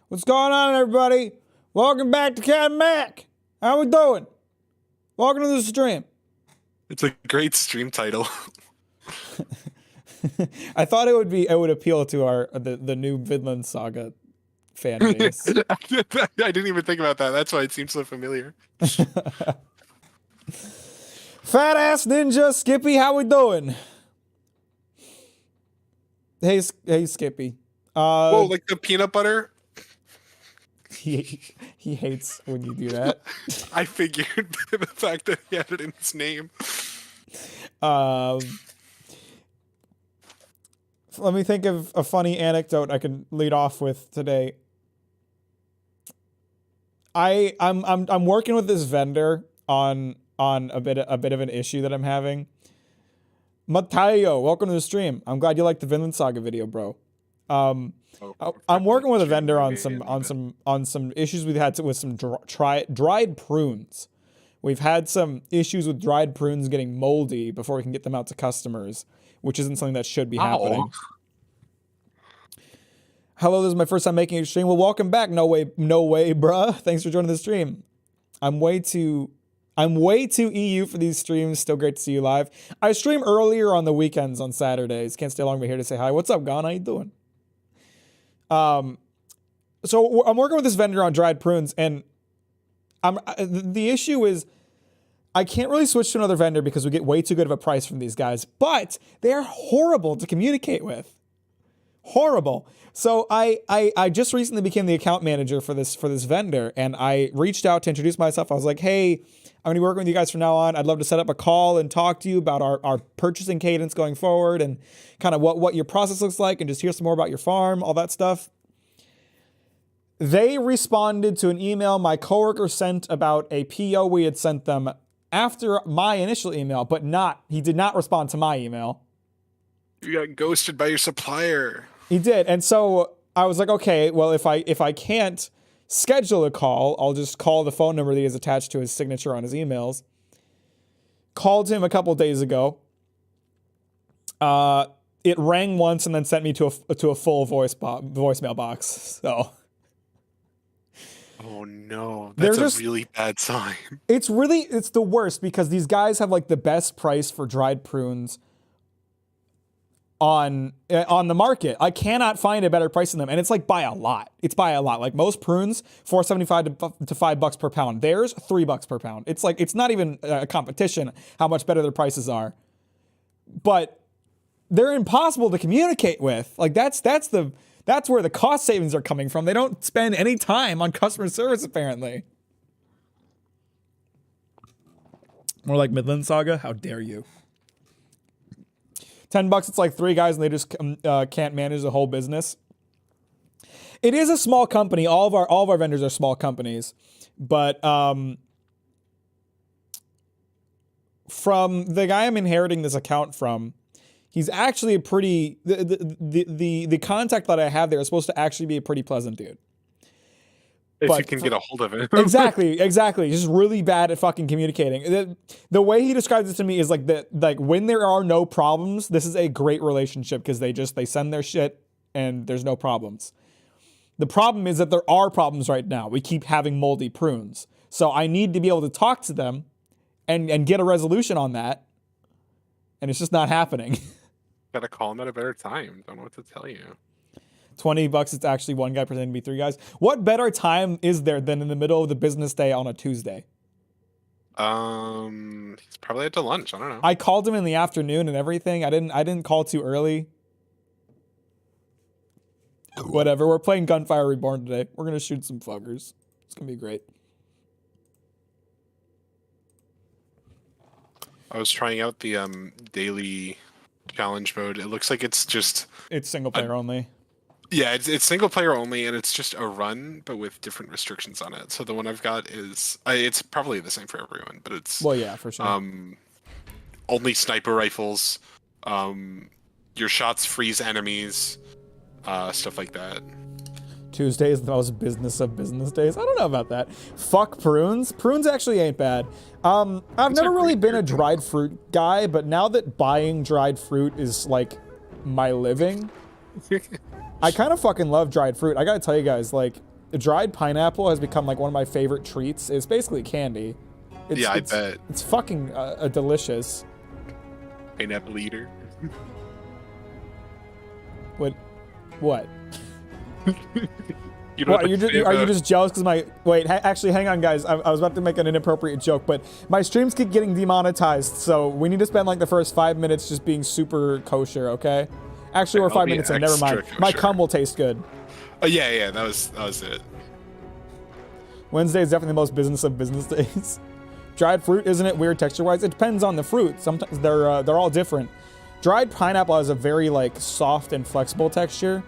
What's going on, everybody? Welcome back to Cat and Mack. How we doing? Welcome to the stream. It's a great stream title. I thought it would appeal to the new Vinland Saga fan base. I didn't even think about that. That's why it seems so familiar. Fat ass ninja Skippy, how we doing? Hey Skippy. Whoa, like the peanut butter? He hates when you do that. I figured the fact that he had it in his name. Let me think of a funny anecdote I can lead off with today. I'm working with this vendor on a bit of an issue that I'm having. Matayo, welcome to the stream. I'm glad you liked the Vinland Saga video, bro. I'm working with a vendor on some issues we've had with some dried prunes. We've had some issues with dried prunes getting moldy before we can get them out to customers, which isn't something that should be happening. Hello, this is my first time making a stream. Well, welcome back. No way, bruh. Thanks for joining the stream. I'm way too EU for these streams. Still great to see you live. I stream earlier on the weekends on Saturdays. Can't stay long, but here to say hi. What's up, Gon? How you doing? So I'm working with this vendor on dried prunes, and the issue is I can't really switch to another vendor because we get way too good of a price from these guys, but they're horrible to communicate with. Horrible. So I just recently became the account manager for this vendor, and I reached out to introduce myself. I was like, hey, I'm gonna be working with you guys from now on. I'd love to set up a call and talk to you about our purchasing cadence going forward and kind of what your process looks like and just hear some more about your farm, all that stuff. They responded to an email my coworker sent about a PO we had sent them after my initial email, but he did not respond to my email. You got ghosted by your supplier. He did. And so I was like, okay, well, if I can't schedule a call, I'll just call the phone number that he has attached to his signature on his emails. Called him a couple days ago. It rang once and then sent me to a full voicemail box. So. Oh no, that's a really bad sign. It's the worst because these guys have like the best price for dried prunes on the market. I cannot find a better price than them, and it's like by a lot. It's by a lot. Like most prunes, $4.75 to $5 per pound. Theirs $3 per pound. It's like it's not even a competition how much better their prices are. But they're impossible to communicate with. Like that's where the cost savings are coming from. They don't spend any time on customer service apparently. More like Vinland Saga. How dare you? $10, it's like 3 guys and they just can't manage the whole business. It is a small company. All of our vendors are small companies, but from the guy I'm inheriting this account from, he's actually a pretty the contact that I have there is supposed to actually be a pretty pleasant dude. If you can get a hold of it. Exactly. He's just really bad at fucking communicating. The way he describes it to me is like when there are no problems, this is a great relationship because they send their shit and there's no problems. The problem is that there are problems right now. We keep having moldy prunes. So I need to be able to talk to them and get a resolution on that. And it's just not happening. Gotta call him at a better time. Don't know what to tell you. $20, it's actually 1 guy pretending to be 3 guys. What better time is there than in the middle of the business day on a Tuesday? He's probably at lunch. I don't know. I called him in the afternoon and everything. I didn't call too early. Whatever. We're playing Gunfire Reborn today. We're gonna shoot some fuckers. It's gonna be great. I was trying out the daily challenge mode. It looks like it's single player only. Yeah, it's single player only, and it's just a run, but with different restrictions on it. So the one I've got is it's probably the same for everyone, but it's for sure. Only sniper rifles. Your shots freeze enemies, stuff like that. Tuesday is the most business of business days. I don't know about that. Fuck prunes. Prunes actually ain't bad. I've never really been a dried fruit guy, but now that buying dried fruit is like my living, I kind of fucking love dried fruit. I gotta tell you guys, like, dried pineapple has become like one of my favorite treats. It's basically candy. I bet. It's fucking delicious. Pineapple eater. What? You know What, are you just jealous because my... Wait, actually, hang on, guys. I was about to make an inappropriate joke, but my streams keep getting demonetized, so we need to spend like the first 5 minutes just being super kosher, okay? Actually, we're 5 minutes in. Never mind. Kosher. My cum will taste good. Oh, yeah, that was it. Wednesday is definitely the most business of business days. Dried fruit, isn't it weird texture-wise? It depends on the fruit. Sometimes they're all different. Dried pineapple has a very like soft and flexible texture.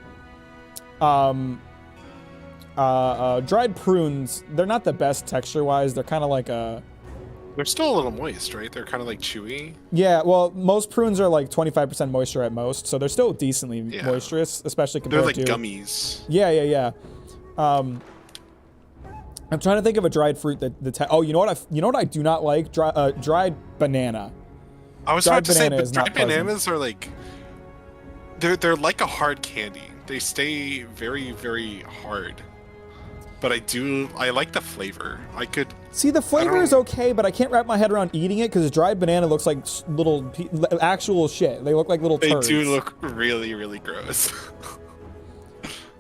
Dried prunes, they're not the best texture-wise. They're kind of like a... They're still a little moist, right? They're kind of like chewy. Yeah, well, most prunes are like 25% moisture at most, so they're still decently moisturous, especially compared to... They're like gummies. Yeah. I'm trying to think of a dried fruit that you know what I do not like? Dried banana. I was about to say, but dried bananas are like... They're like a hard candy. They stay very, very hard. But I like the flavor. See, the flavor is okay, but I can't wrap my head around eating it because dried banana looks like little actual shit. They look like little turds. They do look really, really gross.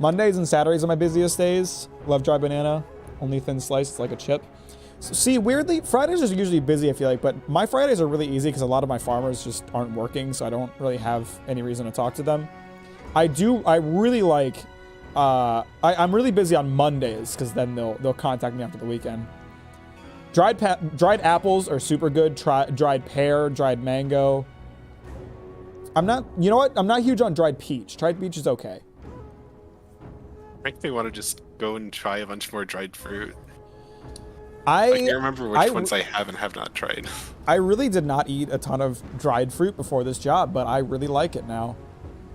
Mondays and Saturdays are my busiest days. Love dried banana. Only thin slice. It's like a chip. So, see, weirdly, Fridays are usually busy, I feel like, but my Fridays are really easy because a lot of my farmers just aren't working, so I don't really have any reason to talk to them. I really like... I'm really busy on Mondays because then they'll contact me after the weekend. Dried apples are super good. Dried pear, dried mango. You know what? I'm not huge on dried peach. Dried peach is okay. Make me want to just go and try a bunch more dried fruit. I can't remember which ones I have and have not tried. I really did not eat a ton of dried fruit before this job, but I really like it now.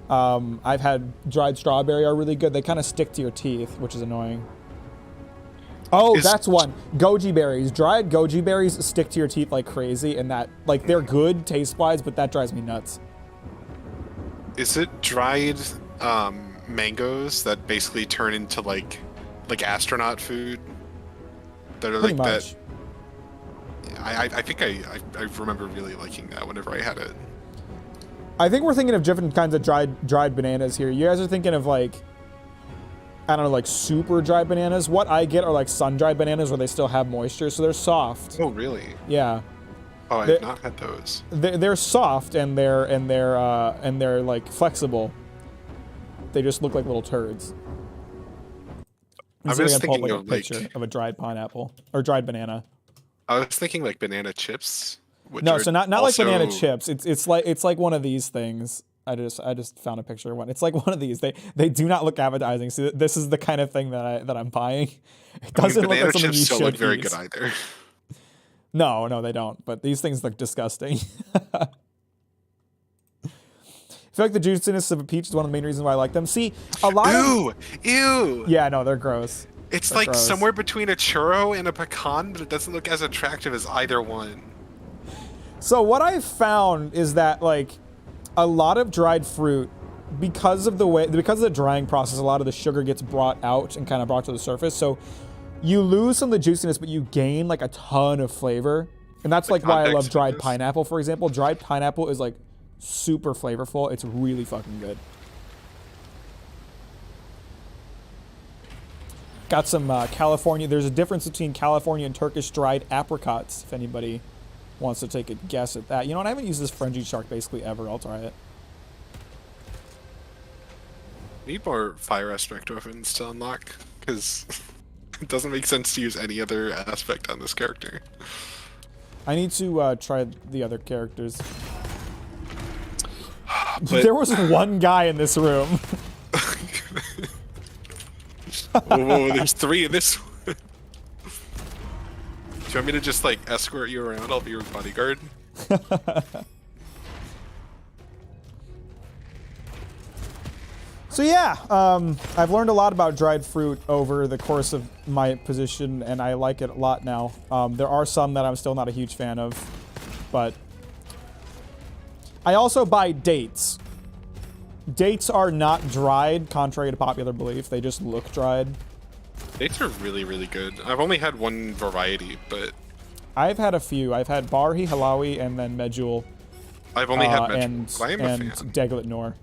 I've had dried strawberry are really good. They kind of stick to your teeth, which is annoying. Oh, that's one. Goji berries. Dried goji berries stick to your teeth like crazy, and that, like, they're good taste-wise, but that drives me nuts. Is it dried mangoes that basically turn into like astronaut food? That are Pretty like much. that. I think I remember really liking that whenever I had it. I think we're thinking of different kinds of dried bananas here. You guys are thinking of like, I don't know, like super dried bananas. What I get are like sun-dried bananas where they still have moisture, so they're soft. Oh, really? Yeah. Oh, I've not had those. They're soft and they're like flexible. They just look like little turds. I was thinking of a picture of a dried pineapple or dried banana. I was thinking like banana chips. No, so not like banana chips. It's like one of these things. I just found a picture of one. It's like one of these. They do not look appetizing. So this is the kind of thing that I'm buying. It doesn't look like something you should eat. Banana chips don't look very good either. No, they don't. But these things look disgusting. I feel like the juiciness of a peach is one of the main reasons why I like them. See, a lot of... Ew! Yeah, no, they're gross. It's like gross. Somewhere between a churro and a pecan, but it doesn't look as attractive as either one. So what I've found is that, like, a lot of dried fruit, because of the drying process, a lot of the sugar gets brought out and kind of brought to the surface. So you lose some of the juiciness, but you gain, like, a ton of flavor. And that's, like, why I love dried pineapple, for example. Dried pineapple is, like, super flavorful. It's really fucking good. Got some California. There's a difference between California and Turkish dried apricots, if anybody wants to take a guess at that. You know what? I haven't used this Frenzy Shark basically ever. I'll try it. Need more fire aspect weapons to unlock, because it doesn't make sense to use any other aspect on this character. I need to try the other characters. But there was one guy in this room. Whoa, there's 3 in this one. Do you want me to just, like, escort you around? I'll be your bodyguard. So yeah, I've learned a lot about dried fruit over the course of my position, and I like it a lot now. There are some that I'm still not a huge fan of, but I also buy dates. Dates are not dried, contrary to popular belief. They just look dried. Dates are really, really good. I've only had one variety, but I've had a few. I've had Barhi, Halawi, and then Medjool. I've only had Medjool. And I am a fan. Deglet Nor.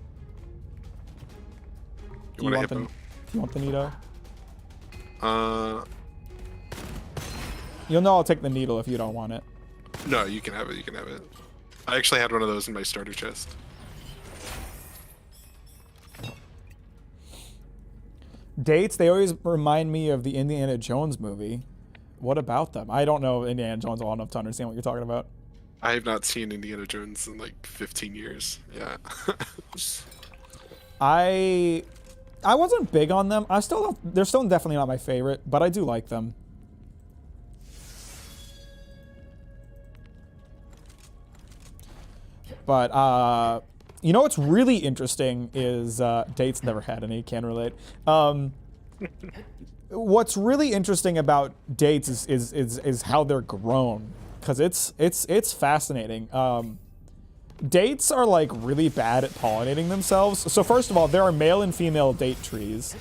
You want the Nito? You'll know I'll take the needle if you don't want it. No, you can have it. You can have it. I actually had one of those in my starter chest. Dates, they always remind me of the Indiana Jones movie. What about them? I don't know Indiana Jones well enough to understand what you're talking about. I have not seen Indiana Jones in like 15 years. Yeah. I wasn't big on them. They're still definitely not my favorite, but I do like them. But you know what's really interesting is Dates never had any, can relate. What's really interesting about Dates is how they're grown, because it's fascinating. Dates are like really bad at pollinating themselves. So first of all, there are male and female date trees.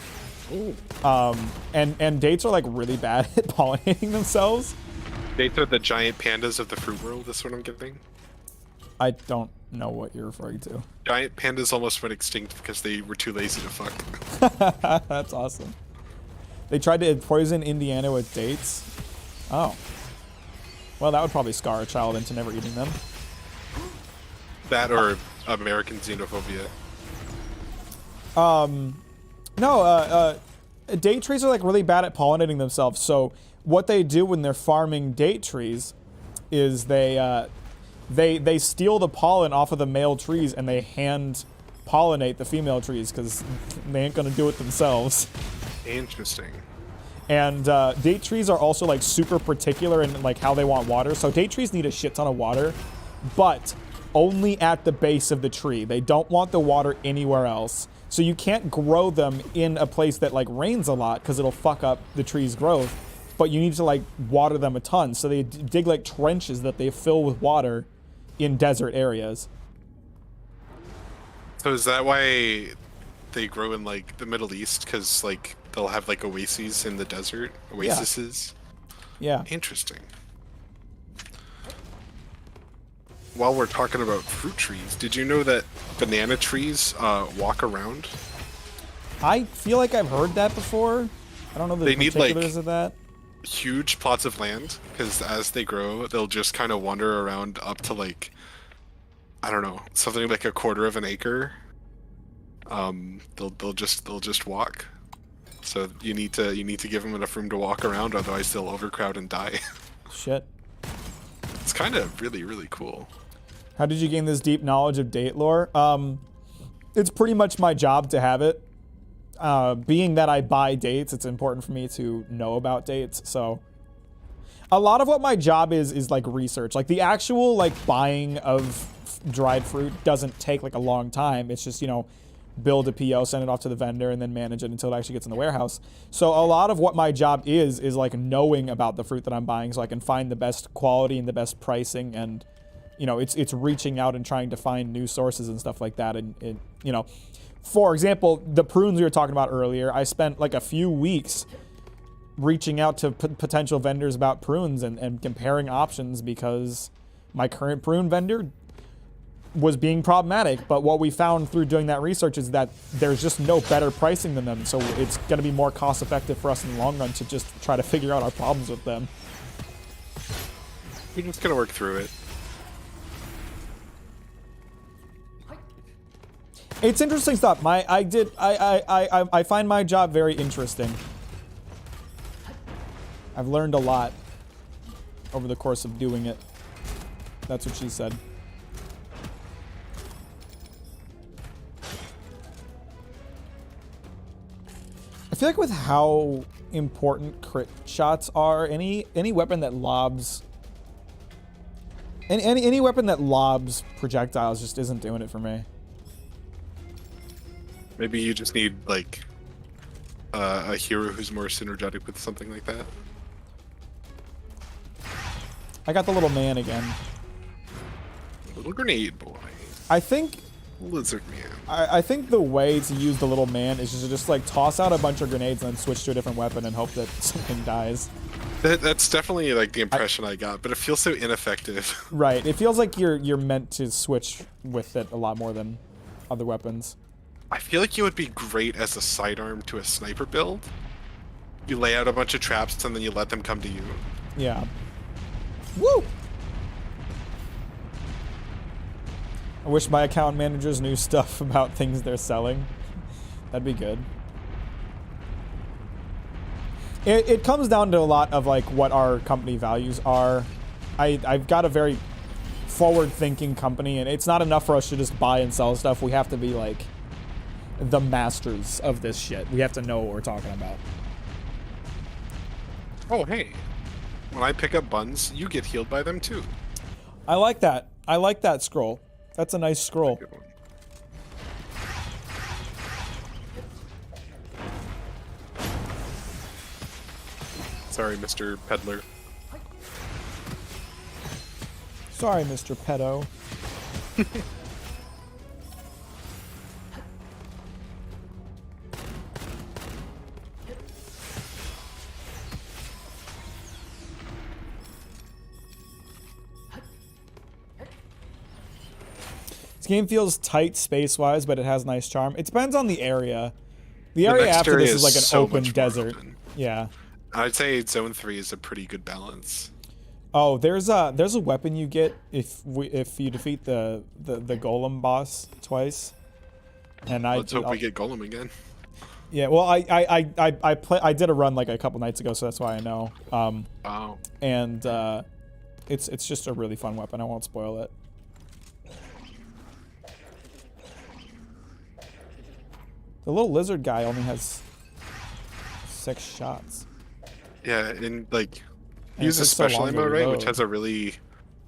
And dates are like really bad at pollinating themselves. Dates are the giant pandas of the fruit world, that's what I'm getting. I don't know what you're referring to. Giant pandas almost went extinct because they were too lazy to fuck. That's awesome. They tried to poison Indiana with dates. Oh. Well, that would probably scar a child into never eating them. That or American xenophobia. No, date trees are like really bad at pollinating themselves. So what they do when they're farming date trees is they steal the pollen off of the male trees and they hand pollinate the female trees because they ain't gonna do it themselves. Interesting. And date trees are also like super particular in like how they want water. So date trees need a shit ton of water, but only at the base of the tree. They don't want the water anywhere else. So you can't grow them in a place that like rains a lot because it'll fuck up the tree's growth. But you need to like water them a ton. So they dig like trenches that they fill with water in desert areas. So is that why they grow in like the Middle East? Because like they'll have like oases in the desert, oases. Yeah. Interesting. While we're talking about fruit trees, did you know that banana trees walk around? I feel like I've heard that before. I don't know the particulars of that. Huge plots of land, because as they grow, they'll just kind of wander around up to like, I don't know, something like a quarter of an acre. They'll just walk. So you need to give them enough room to walk around, otherwise they'll overcrowd and die. Shit. It's kind of really, really cool. How did you gain this deep knowledge of date lore? It's pretty much my job to have it. Being that I buy dates, it's important for me to know about dates. So a lot of what my job is like research. Like the actual like buying of dried fruit doesn't take like a long time. It's just, you know, build a PO, send it off to the vendor, and then manage it until it actually gets in the warehouse. So a lot of what my job is like knowing about the fruit that I'm buying so I can find the best quality and the best pricing, and you know, it's reaching out and trying to find new sources and stuff like that. And you know, for example, the prunes we were talking about earlier, I spent like a few weeks reaching out to potential vendors about prunes and comparing options because my current prune vendor was being problematic. But what we found through doing that research is that there's just no better pricing than them. So it's going to be more cost effective for us in the long run to just try to figure out our problems with them. We're just going to work through it. It's interesting stuff. I find my job very interesting. I've learned a lot over the course of doing it. That's what she said. I feel like with how important crit shots are, any weapon that lobs any weapon that lobs projectiles just isn't doing it for me. Maybe you just need like a hero who's more synergetic with something like that. I got the little man again. Little grenade boy. I think Lizard man. I think the way to use the little man is just like toss out a bunch of grenades and then switch to a different weapon and hope that something dies. That's definitely like the impression I got, but it feels so ineffective. Right. It feels like you're meant to switch with it a lot more than other weapons. I feel like it would be great as a sidearm to a sniper build. You lay out a bunch of traps and then you let them come to you. Yeah. Woo! I wish my account managers knew stuff about things they're selling. That'd be good. It comes down to a lot of like what our company values are. I've got a very forward-thinking company, and it's not enough for us to just buy and sell stuff. We have to be like the masters of this shit. We have to know what we're talking about. Oh, hey. When I pick up buns, you get healed by them too. I like that. I like that scroll. That's a nice scroll. Good one. Sorry, Mr. Peddler. Sorry, Mr. Pedo. This game feels tight space-wise, but it has nice charm. It depends on the area. The area after this is like an so open much more desert. open. Yeah. I'd say Zone 3 is a pretty good balance. Oh, there's a weapon you get if you defeat the golem boss twice. And Let's hope we get Golem again. Yeah, well, I did a run like a couple nights ago, so that's why I know. Oh. And it's just a really fun weapon. I won't spoil it. The little lizard guy only has 6 shots. Yeah, and like And use it a takes so special long to ammo, right? Which reload. has a really,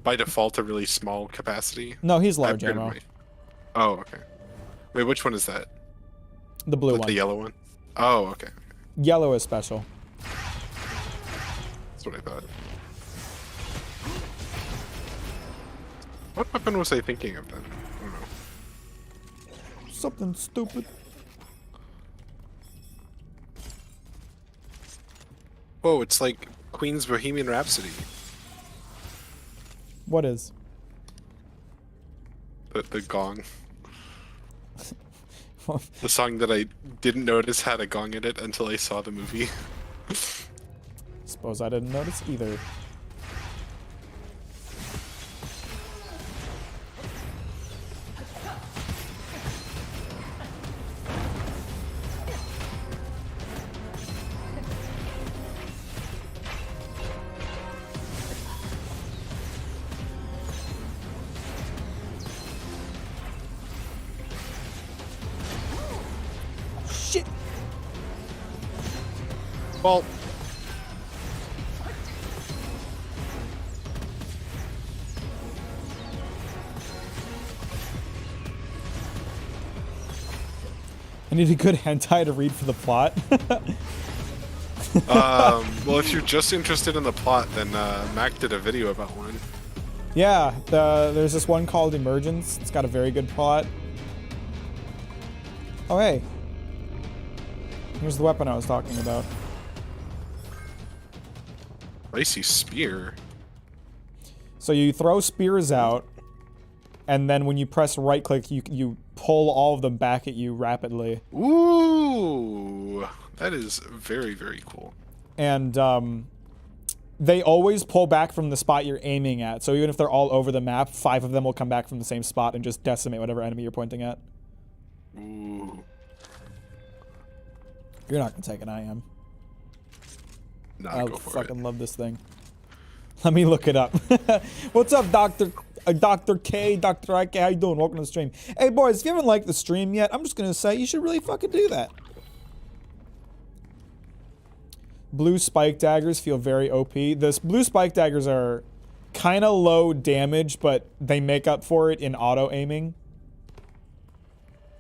by default, a really small capacity. No, he's large I've ammo. Oh, okay. Wait, which one is that? The blue Like one. the yellow one? Oh, okay. Yellow is special. That's what I thought. What weapon was I thinking of then? I don't know. Something stupid. Whoa, it's like Queen's Bohemian Rhapsody. What is? The gong. The song that I didn't notice had a gong in it until I saw the movie. Suppose I didn't notice either. Shit! Well, I need a good hentai to read for the plot. well, if you're just interested in the plot, then Mack did a video about one. Yeah, there's this one called Emergence. It's got a very good plot. Oh, hey. Here's the weapon I was talking about. Icy spear. So you throw spears out, and then when you press right click, you pull all of them back at you rapidly. Ooh, that is very, very cool. And they always pull back from the spot you're aiming at. So even if they're all over the map, 5 of them will come back from the same spot and just decimate whatever enemy you're pointing at. Ooh. You're not gonna take it, I am. Nah, I go for fucking it. love this thing. Let me look it up. What's up, Dr. K, Dr. IK? How you doing? Welcome to the stream. Hey, boys, if you haven't liked the stream yet, I'm just gonna say you should really fucking do that. Blue spike daggers feel very OP. The blue spike daggers are kind of low damage, but they make up for it in auto aiming.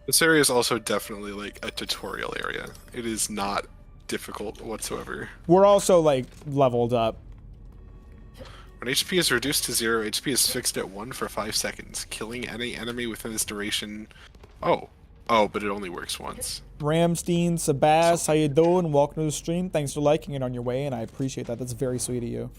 This area is also definitely like a tutorial area. It is not difficult whatsoever. We're also like leveled up. When HP is reduced to 0, HP is fixed at 1 for 5 seconds, killing any enemy within this duration. Oh, but it only works once. Ramstein, Sebas, how you doing? Welcome to the stream. Thanks for liking it on your way, and I appreciate that. That's very sweet of you.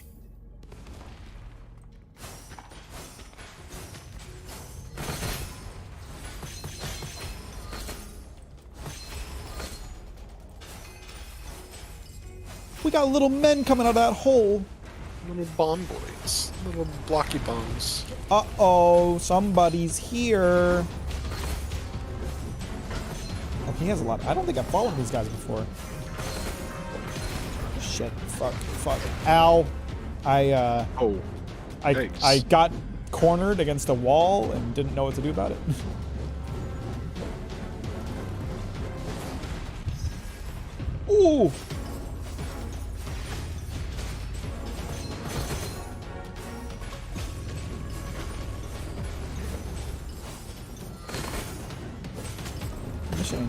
We got little men coming out of that hole. Little bomb boys. Little blocky bombs. Uh-oh, somebody's here. Oh, he has a lot. I don't think I've followed these guys before. Shit. Fuck. Ow. I got cornered against a wall and didn't know what to do about it. Ooh.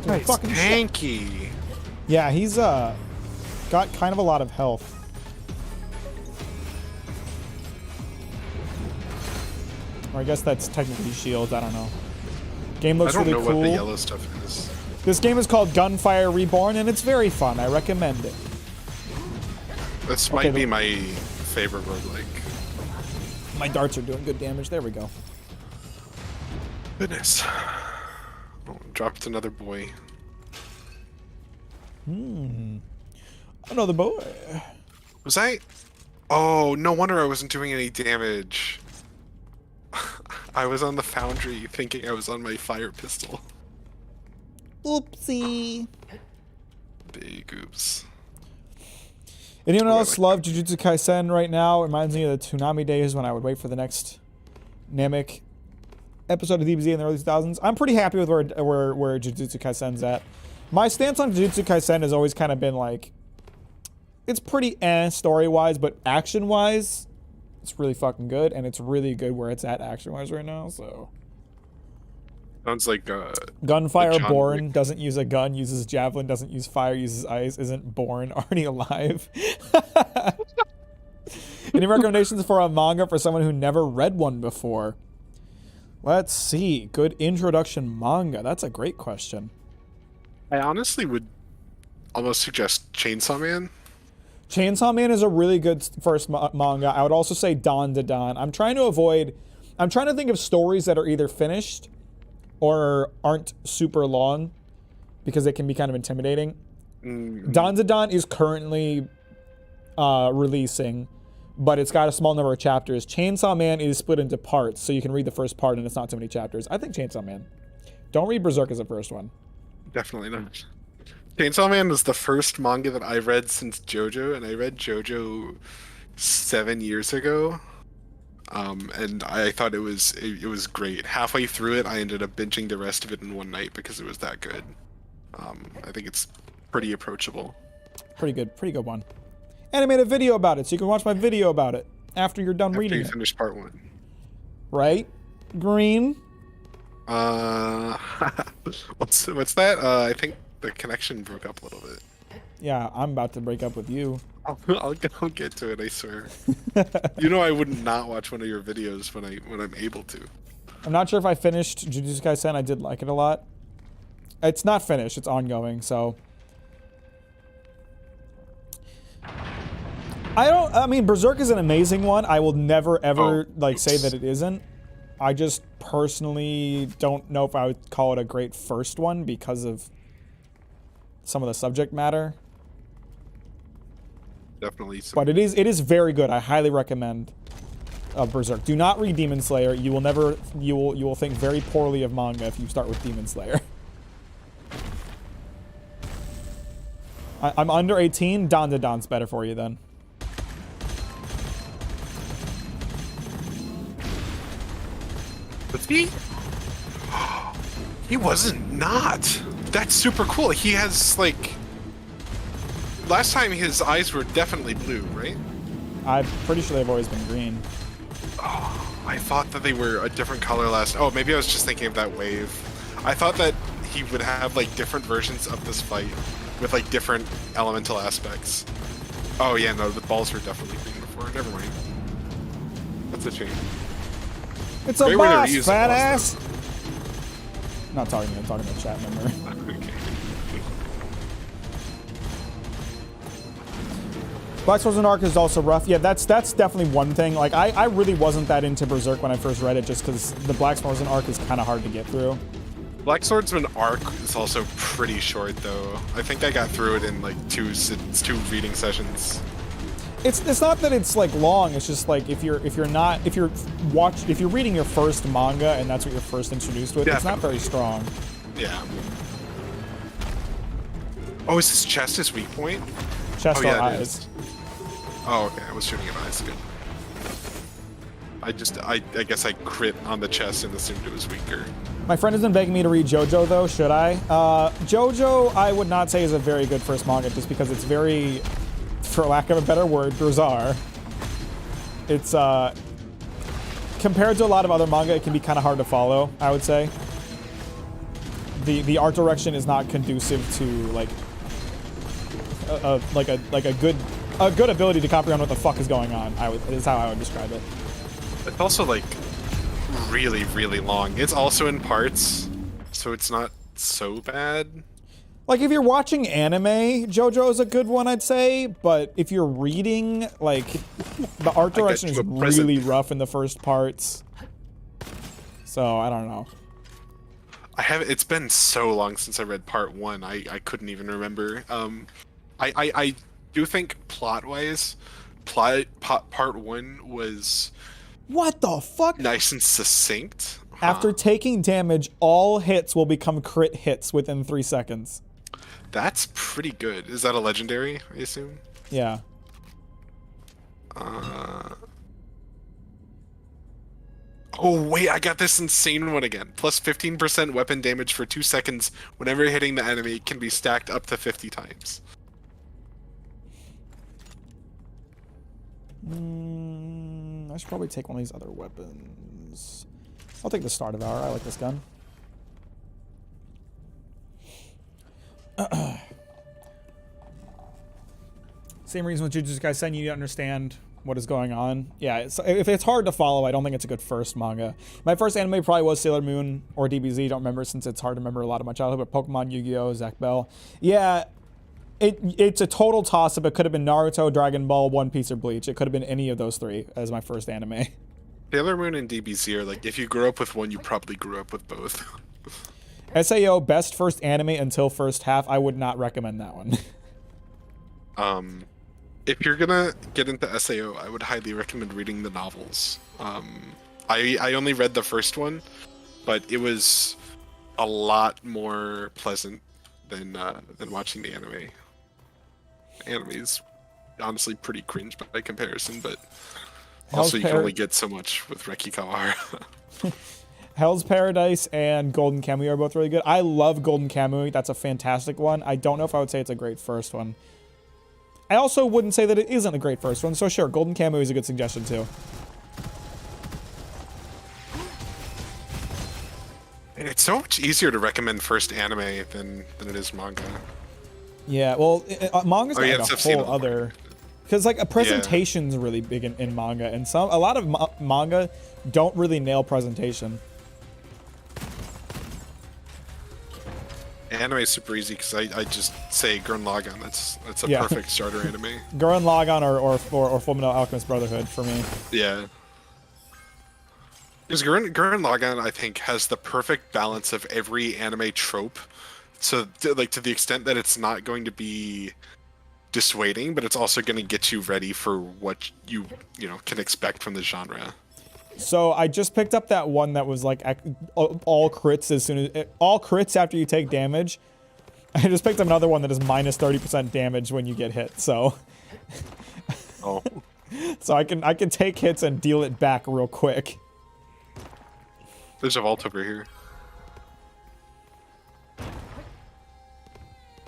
Nice. Fucking tanky. Yeah, he's got kind of a lot of health. Or I guess that's technically shields. I don't know. Game looks really cool. I don't know what the yellow stuff is. This game is called Gunfire Reborn, and it's very fun. I recommend it. This might be my favorite roguelike. My darts are doing good damage. There we go. Goodness. Oh, dropped another boy. Another boy. Was I? Oh, no wonder I wasn't doing any damage. I was on the foundry thinking I was on my fire pistol. Oopsie. Big oops. Anyone else love Jujutsu Kaisen right now? It reminds me of the Toonami days when I would wait for the next Namek episode of DBZ in the early 2000s. I'm pretty happy with where Jujutsu Kaisen's at. My stance on Jujutsu Kaisen has always kind of been like, it's pretty story-wise, but action-wise, it's really fucking good, and it's really good where it's at action-wise right now, so. Sounds like Gunfire Born doesn't use a gun, uses javelin, doesn't use fire, uses ice, isn't born, already alive. Any recommendations for a manga for someone who never read one before? Let's see. Good introduction manga. That's a great question. I honestly would almost suggest Chainsaw Man. Chainsaw Man is a really good first manga. I would also say Dawn to Dawn. I'm trying to think of stories that are either finished or aren't super long because they can be kind of intimidating. Dawn to Dawn is currently releasing, but it's got a small number of chapters. Chainsaw Man is split into parts, so you can read the first part and it's not too many chapters. I think Chainsaw Man. Don't read Berserk as the first one. Definitely not. Chainsaw Man was the first manga that I read since JoJo, and I read JoJo 7 years ago. And I thought it was great. Halfway through it, I ended up binging the rest of it in one night because it was that good. I think it's pretty approachable. Pretty good one. And I made a video about it, so you can watch my video about it after you're done reading it. After you finish part 1. Right? Green? What's that? I think the connection broke up a little bit. Yeah, I'm about to break up with you. I'll get to it, I swear. You know I would not watch one of your videos when I'm able to. I'm not sure if I finished Jujutsu Kaisen. I did like it a lot. It's not finished. It's ongoing, so. I mean, Berserk is an amazing one. I will never, ever, say that it isn't. I just personally don't know if I would call it a great first one because of some of the subject matter. Definitely. But it is very good. I highly recommend Berserk. Do not read Demon Slayer. You will think very poorly of manga if you start with Demon Slayer. I'm under 18. Dawn to Dawn's better for you then. Was he? He wasn't not. That's super cool. He has like. Last time his eyes were definitely blue, right? I'm pretty sure they've always been green. Oh, I thought that they were a different color last. Oh, maybe I was just thinking of that wave. I thought that he would have like different versions of this fight with like different elemental aspects. Oh yeah, no, the balls were definitely green before. Never mind. That's a shame. It's a Great way to boss, reuse fat the boss, ass. Not talking to you, I'm talking to the chat member. Okay. Black Swordsman arc is also rough. Yeah, that's definitely one thing. Like, I really wasn't that into Berserk when I first read it, just because the Black Swordsman arc is kind of hard to get through. Black Swordsman arc is also pretty short, though. I think I got through it in like two reading sessions. It's not that it's like long. It's just like if you're reading your first manga and that's what you're first introduced with, it's not very strong. Yeah. Oh, is this chest his weak point? Chest Oh, or yeah, it eyes. is. Oh, okay. I was shooting at eyes. Good. I guess I crit on the chest and assumed it was weaker. My friend has been begging me to read JoJo though. Should I? JoJo, I would not say is a very good first manga just because it's very, for lack of a better word, bizarre. It's compared to a lot of other manga, it can be kind of hard to follow, I would say. The art direction is not conducive to like a good ability to comprehend what the fuck is going on. Is how I would describe it. It's also like really, really long. It's also in parts, so it's not so bad. Like, if you're watching anime, JoJo is a good one, I'd say. But if you're reading, like, the art direction is really rough in the first parts. So, I don't know. It's been so long since I read part 1, I couldn't even remember. I do think plot-wise, part 1 was... What the fuck? Nice and succinct. After taking damage, all hits will become crit hits within 3 seconds. That's pretty good. Is that a legendary, I assume? Yeah. Oh, wait, I got this insane one again. Plus 15% weapon damage for 2 seconds whenever hitting the enemy can be stacked up to 50 times. I should probably take one of these other weapons. I'll take the start of hour. I like this gun. Same reason with Jujutsu Kaisen, you understand what is going on. Yeah, if it's hard to follow, I don't think it's a good first manga. My first anime probably was Sailor Moon or DBZ. Don't remember since it's hard to remember a lot of my childhood. But Pokemon, Yu-Gi-Oh, Zack Bell. Yeah, it's a total toss-up. It could have been Naruto, Dragon Ball, One Piece, or Bleach. It could have been any of those three as my first anime. Sailor Moon and DBZ are like, if you grew up with one, you probably grew up with both. SAO, best first anime until first half. I would not recommend that one. If you're gonna get into SAO, I would highly recommend reading the novels. I only read the first one, but it was a lot more pleasant than watching the anime. Anime is honestly pretty cringe by comparison, but also you can only get so much with Reki Kawahara. Hell's Paradise and Golden Kamuy are both really good. I love Golden Kamuy. That's a fantastic one. I don't know if I would say it's a great first one. I also wouldn't say that it isn't a great first one, so sure, Golden Kamuy is a good suggestion too. It's so much easier to recommend first anime than it is manga. Yeah, well, manga's got like a whole other... Because like a presentation's really big in manga, and a lot of manga don't really nail presentation. Anime is super easy because I just say Gurren Lagann. That's a perfect starter anime. Gurren Lagann or Fullmetal Alchemist Brotherhood for me. Yeah. Because Gurren Lagann, I think, has the perfect balance of every anime trope. So, to the extent that it's not going to be dissuading, but it's also going to get you ready for what you can expect from the genre. So I just picked up that one that was like all crits all crits after you take damage. I just picked up another one that is minus 30% damage when you get hit. So, oh, so I can take hits and deal it back real quick. There's a vault over here.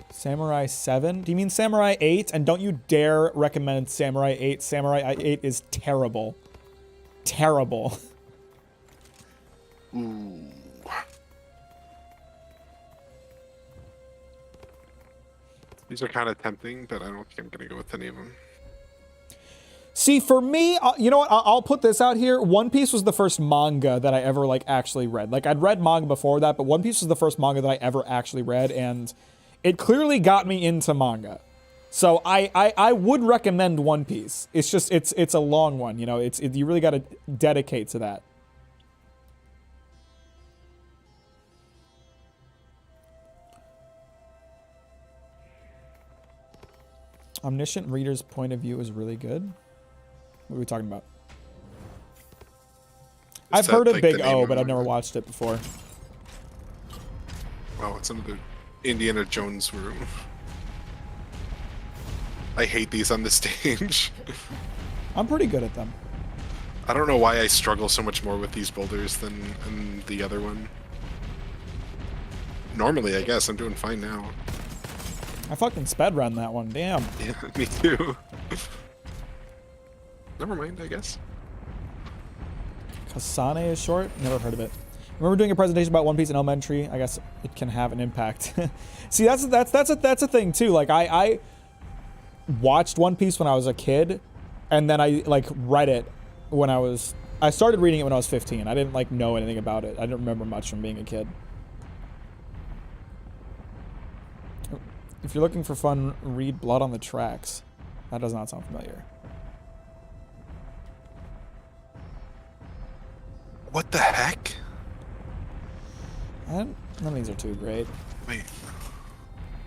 Samurai 7? Do you mean Samurai 8? And don't you dare recommend Samurai 8. Samurai 8 is terrible. Terrible. Ooh. These are kind of tempting, but I don't think I'm going to go with any of them. See, for me, you know what? I'll put this out here. One Piece was the first manga that I ever like actually read. Like I'd read manga before that, but One Piece was the first manga that I ever actually read, and it clearly got me into manga. So I would recommend One Piece. It's just it's a long one, you know. You really got to dedicate to that. Omniscient reader's point of view is really good. What are we talking about? I've heard of Big O, but I've never watched it before. Oh, it's in the Indiana Jones room. I hate these on the stage. I'm pretty good at them. I don't know why I struggle so much more with these boulders than in the other one. Normally, I guess. I'm doing fine now. I fucking sped run that one. Damn. Yeah, me too. Never mind, I guess. Kasane is short? Never heard of it. Remember doing a presentation about One Piece in elementary? I guess it can have an impact. See, that's a thing too. Like I watched One Piece when I was a kid, and then I like read it when I started reading it when I was 15. I didn't like know anything about it. I didn't remember much from being a kid. If you're looking for fun, read Blood on the Tracks. That does not sound familiar. What the heck? None of these are too great. Wait.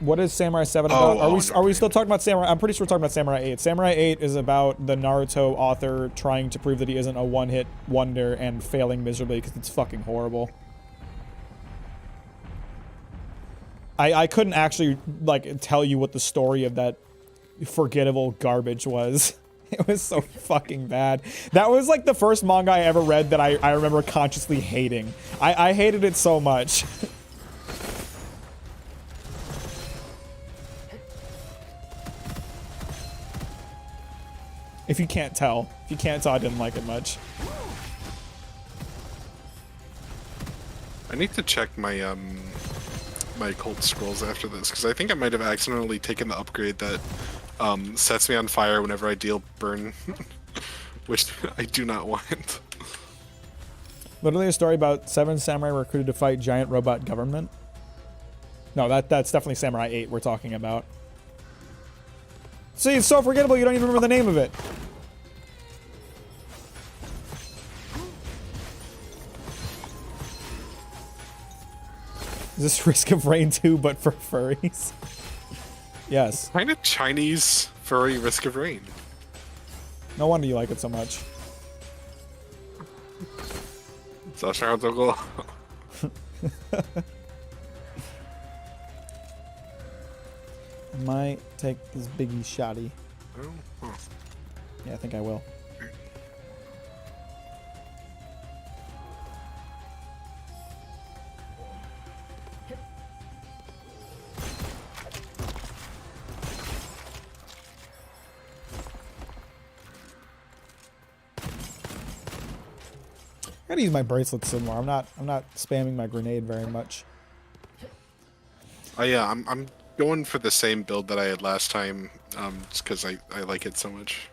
What is Samurai 7 about? Oh, Are we still talking about Samurai? I'm pretty sure we're talking about Samurai 8. Samurai 8 is about the Naruto author trying to prove that he isn't a one-hit wonder and failing miserably because it's fucking horrible. I couldn't actually like tell you what the story of that forgettable garbage was. It was so fucking bad. That was like the first manga I ever read that I remember consciously hating. I hated it so much. If you can't tell. If you can't tell, I didn't like it much. I need to check my my cult scrolls after this, because I think I might have accidentally taken the upgrade that sets me on fire whenever I deal burn, which I do not want. Literally a story about 7 samurai recruited to fight giant robot government. No, that's definitely Samurai 8 we're talking about. See, it's so forgettable you don't even remember the name of it. Is this Risk of Rain 2 but for furries? Yes. Kind of Chinese furry Risk of Rain. No wonder you like it so much. I might take this biggie shotty. Oh, huh. Yeah, I think I will. I gotta use my bracelets some more. I'm not spamming my grenade very much. Oh yeah, I'm going for the same build that I had last time, just because I like it so much.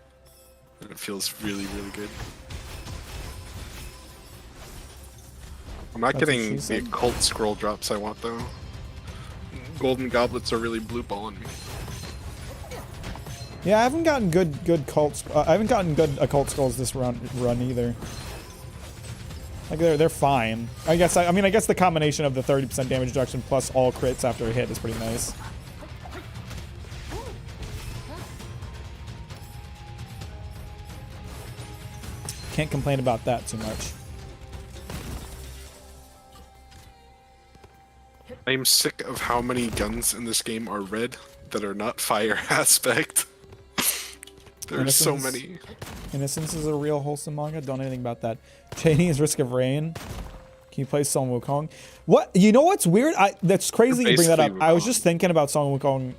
And it feels really, really good. I'm not getting the occult scroll drops I want though. Golden goblets are really blue balling me. Yeah, I haven't gotten good cults. I haven't gotten good occult scrolls this run either. Like they're fine. I guess I mean I guess the combination of the 30% damage reduction plus all crits after a hit is pretty nice. Can't complain about that too much. I'm sick of how many guns in this game are red that are not fire aspect. There's so many. Innocence is a real wholesome manga. Don't know anything about that. Chinese Risk of Rain. Can you play Son Wukong? What? You know what's weird? That's crazy you bring that up. I was just thinking about Son Wukong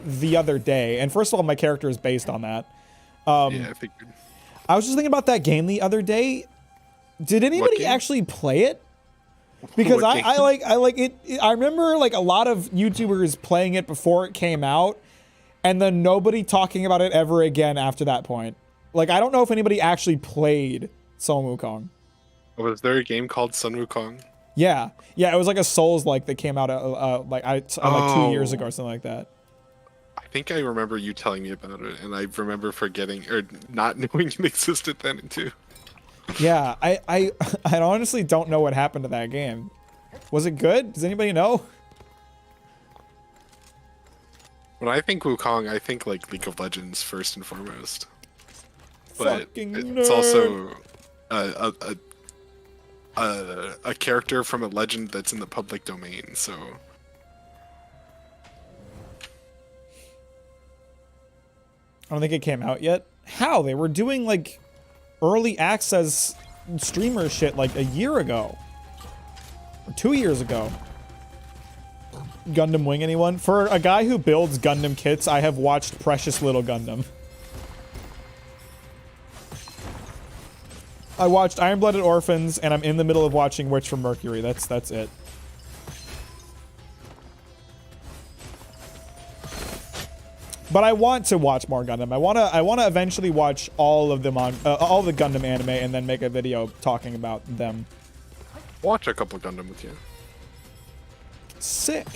the other day, and first of all, my character is based on that. Yeah, I figured. I was just thinking about that game the other day. Did anybody actually play it? Because I like it. I remember like a lot of YouTubers playing it before it came out, and then nobody talking about it ever again after that point. Like, I don't know if anybody actually played Sun Wukong. Was there a game called Sun Wukong? Yeah, it was like a Souls-like that came out like 2 years ago or something like that. I think I remember you telling me about it, and I remember forgetting or not knowing it existed then too. Yeah, I honestly don't know what happened to that game. Was it good? Does anybody know? When I think Wukong, I think like League of Legends first and foremost. But Fucking it's nerd. also a character from a legend that's in the public domain, so I don't think it came out yet. How? They were doing like early access streamer shit like a year ago. Or 2 years ago. Gundam Wing, anyone? For a guy who builds Gundam kits, I have watched Precious Little Gundam. I watched Iron Blooded Orphans, and I'm in the middle of watching Witch from Mercury. That's it. But I want to watch more Gundam. I wanna eventually watch all of the all the Gundam anime and then make a video talking about them. watch a couple Gundam with you. Sick.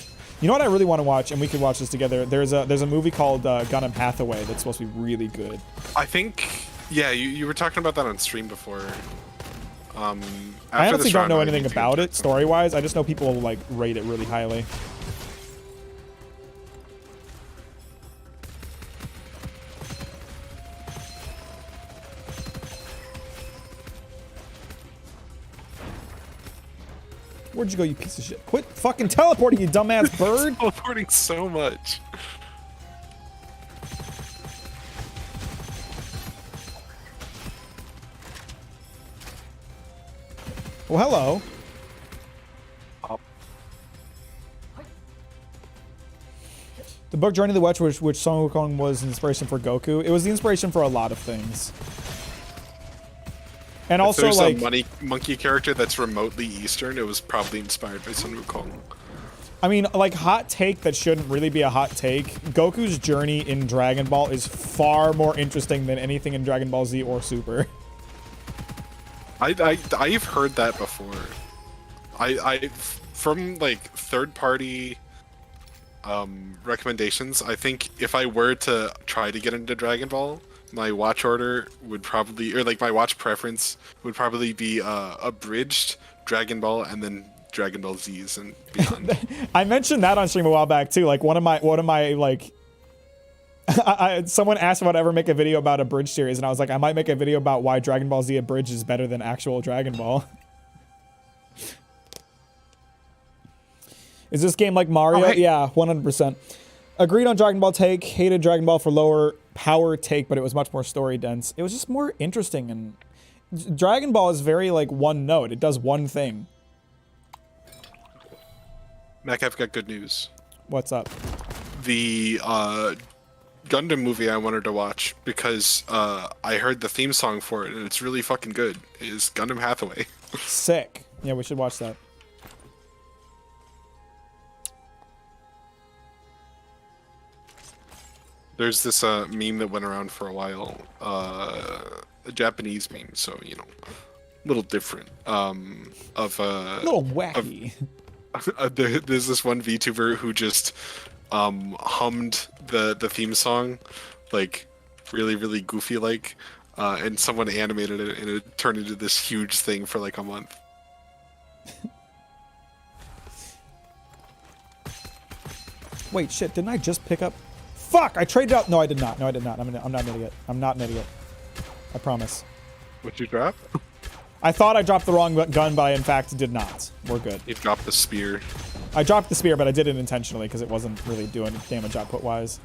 You know what I really want to watch, and we could watch this together. There's a movie called Gundam Hathaway that's supposed to be really good. I think, yeah, you were talking about that on stream before. I honestly don't know anything about it story-wise. I just know people like rate it really highly. Where'd you go, you piece of shit? Quit fucking teleporting, you dumbass bird! Teleporting so much. Well, hello. The book Journey of the Witch, which Sun Wukong was inspiration for Goku, it was the inspiration for a lot of things. And If also, there's like, a monkey character that's remotely Eastern, it was probably inspired by Sun Wukong. I mean, like, hot take that shouldn't really be a hot take. Goku's journey in Dragon Ball is far more interesting than anything in Dragon Ball Z or Super. I've heard that before. From like third party recommendations, I think if I were to try to get into Dragon Ball, my watch order would probably, or like my watch preference would probably be abridged Dragon Ball and then Dragon Ball Z's and beyond. I mentioned that on stream a while back too. Like one of my like, someone asked if I'd ever make a video about a bridge series, and I was like, I might make a video about why Dragon Ball Z Abridged is better than actual Dragon Ball. Is this game like Mario? Oh, hey. Yeah, 100%. Agreed on Dragon Ball take. Hated Dragon Ball for lower power take, but it was much more story dense. It was just more interesting, and Dragon Ball is very like one note. It does one thing. Mac, I've got good news. What's up? The Gundam movie I wanted to watch because I heard the theme song for it and it's really fucking good. Is Gundam Hathaway. Sick. Yeah, we should watch that. There's this meme that went around for a while, a Japanese meme, so you know, a little different. Of A little wacky. there's this one VTuber who just hummed the theme song, like really goofy like, and someone animated it and it turned into this huge thing for like a month. Wait, shit, didn't I just pick up? Fuck, I traded out. No, I did not. No, I did not. I'm not an idiot. I'm not an idiot. I promise. What'd you drop? I thought I dropped the wrong gun, but I in fact did not. We're good. You dropped the spear. I dropped the spear, but I did it intentionally because it wasn't really doing damage output-wise.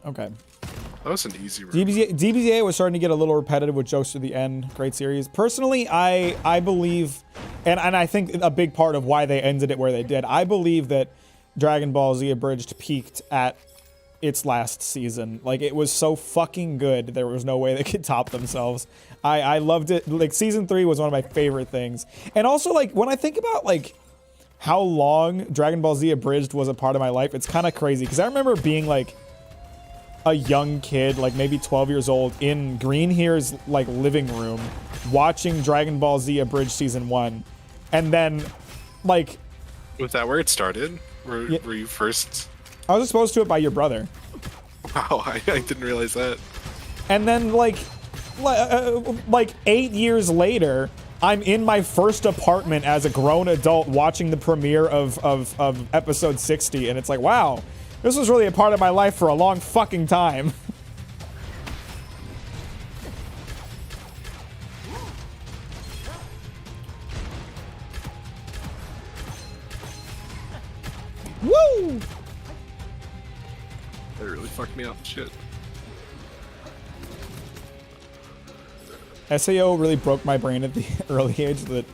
Okay. That was an easy run. DBZA was starting to get a little repetitive with jokes to the end. Great series. Personally, I believe, and I think a big part of why they ended it where they did, I believe that Dragon Ball Z Abridged peaked at its last season. Like, it was so fucking good. There was no way they could top themselves. I loved it. Like, season 3 was one of my favorite things. And also, like, when I think about, like, how long Dragon Ball Z Abridged was a part of my life, it's kind of crazy. Because I remember being, like, a young kid, like maybe 12 years old, in Green Here's, like, living room, watching Dragon Ball Z Abridged season 1. And then, like... Was that where it started? Were you first? I was exposed to it by your brother. Wow, I didn't realize that. And then, like 8 years later, I'm in my first apartment as a grown adult watching the premiere of episode 60, and it's like, wow, this was really a part of my life for a long fucking time. Woo! That really fucked me up. Shit. SAO really broke my brain at the early age. That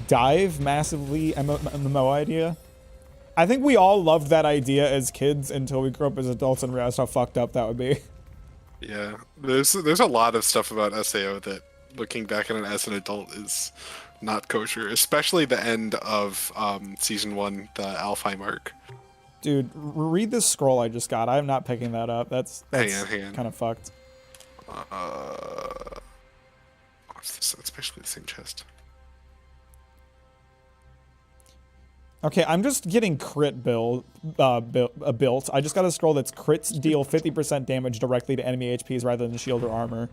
dive massively MMO idea. I think we all loved that idea as kids until we grew up as adults and realized how fucked up that would be. Yeah, there's a lot of stuff about SAO that, looking back on it as an adult, is not kosher. Especially the end of season 1, the Alphi mark. Dude, read this scroll I just got. I'm not picking that up. That's hang on. Kind of fucked. What's this? That's basically the same chest. Okay, I'm just getting crit built. I just got a scroll that's crits deal 50% damage directly to enemy HPs rather than shield or armor.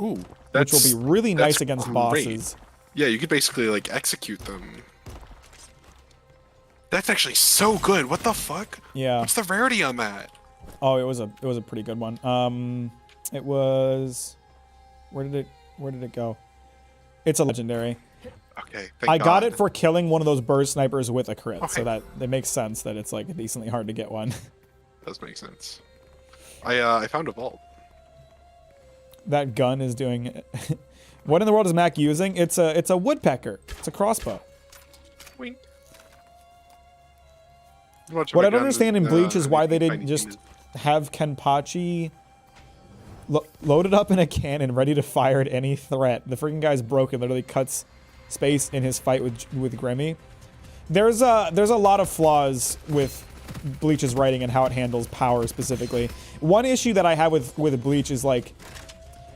Ooh, which will be really nice against great. bosses. Yeah, you could basically like execute them. That's actually so good. What the fuck? Yeah. What's the rarity on that? Oh, it was a pretty good one. It was. Where did it go? It's a legendary. Okay. I got it for killing one of those burst snipers with a crit, so that it makes sense that it's like decently hard to get one. Does make sense. I found a vault. That gun is doing. What in the world is Mack using? It's a woodpecker. It's a crossbow. Wink. What I don't understand in Bleach is why they didn't just have Kenpachi loaded up in a cannon, ready to fire at any threat. The freaking guy's broken. Literally cuts space in his fight with Grimmy. There's a lot of flaws with Bleach's writing and how it handles power specifically. One issue that I have with Bleach is like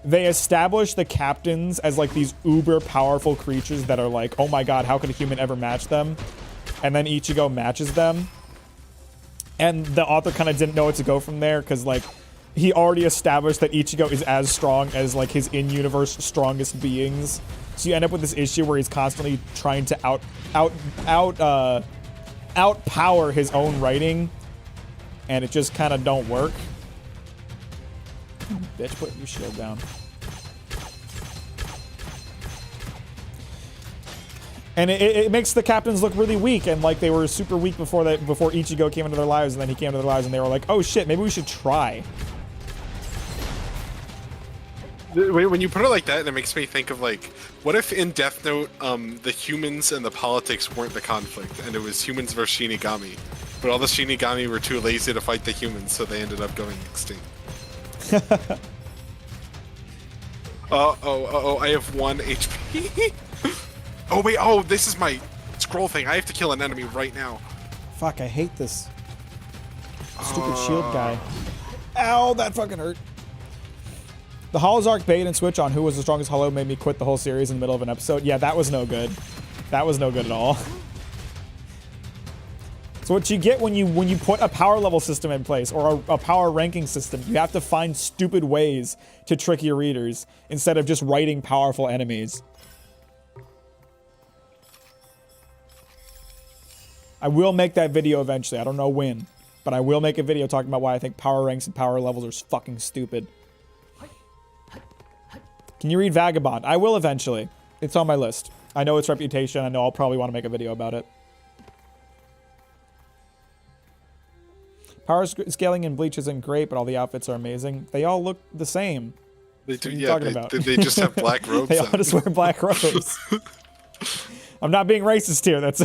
they establish the captains as like these uber powerful creatures that are like, oh my god, how could a human ever match them? And then Ichigo matches them. And the author kind of didn't know what to go from there because, like, he already established that Ichigo is as strong as, like, his in-universe strongest beings. So you end up with this issue where he's constantly trying to outpower his own writing, and it just kind of don't work. Bitch, put your shield down. And it makes the captains look really weak, and like they were super weak before Ichigo came into their lives, and then he came into their lives, and they were like, "Oh shit, maybe we should try." When you put it like that, it makes me think of like, what if in Death Note, the humans and the politics weren't the conflict, and it was humans versus Shinigami, but all the Shinigami were too lazy to fight the humans, so they ended up going extinct. I have 1 HP. Oh wait, this is my scroll thing. I have to kill an enemy right now. Fuck, I hate this stupid shield guy. Ow, that fucking hurt. The Holozark bait and switch on who was the strongest Hollow made me quit the whole series in the middle of an episode. Yeah, that was no good. That was no good at all. So what you get when you put a power level system in place or a power ranking system, you have to find stupid ways to trick your readers instead of just writing powerful enemies. I will make that video eventually. I don't know when, but I will make a video talking about why I think power ranks and power levels are fucking stupid. Can you read Vagabond? I will eventually. It's on my list. I know its reputation. I know I'll probably want to make a video about it. Power scaling in Bleach isn't great, but all the outfits are amazing. They all look the same. They do, yeah. They just have black robes. They all just wear black robes. I'm not being racist here. That's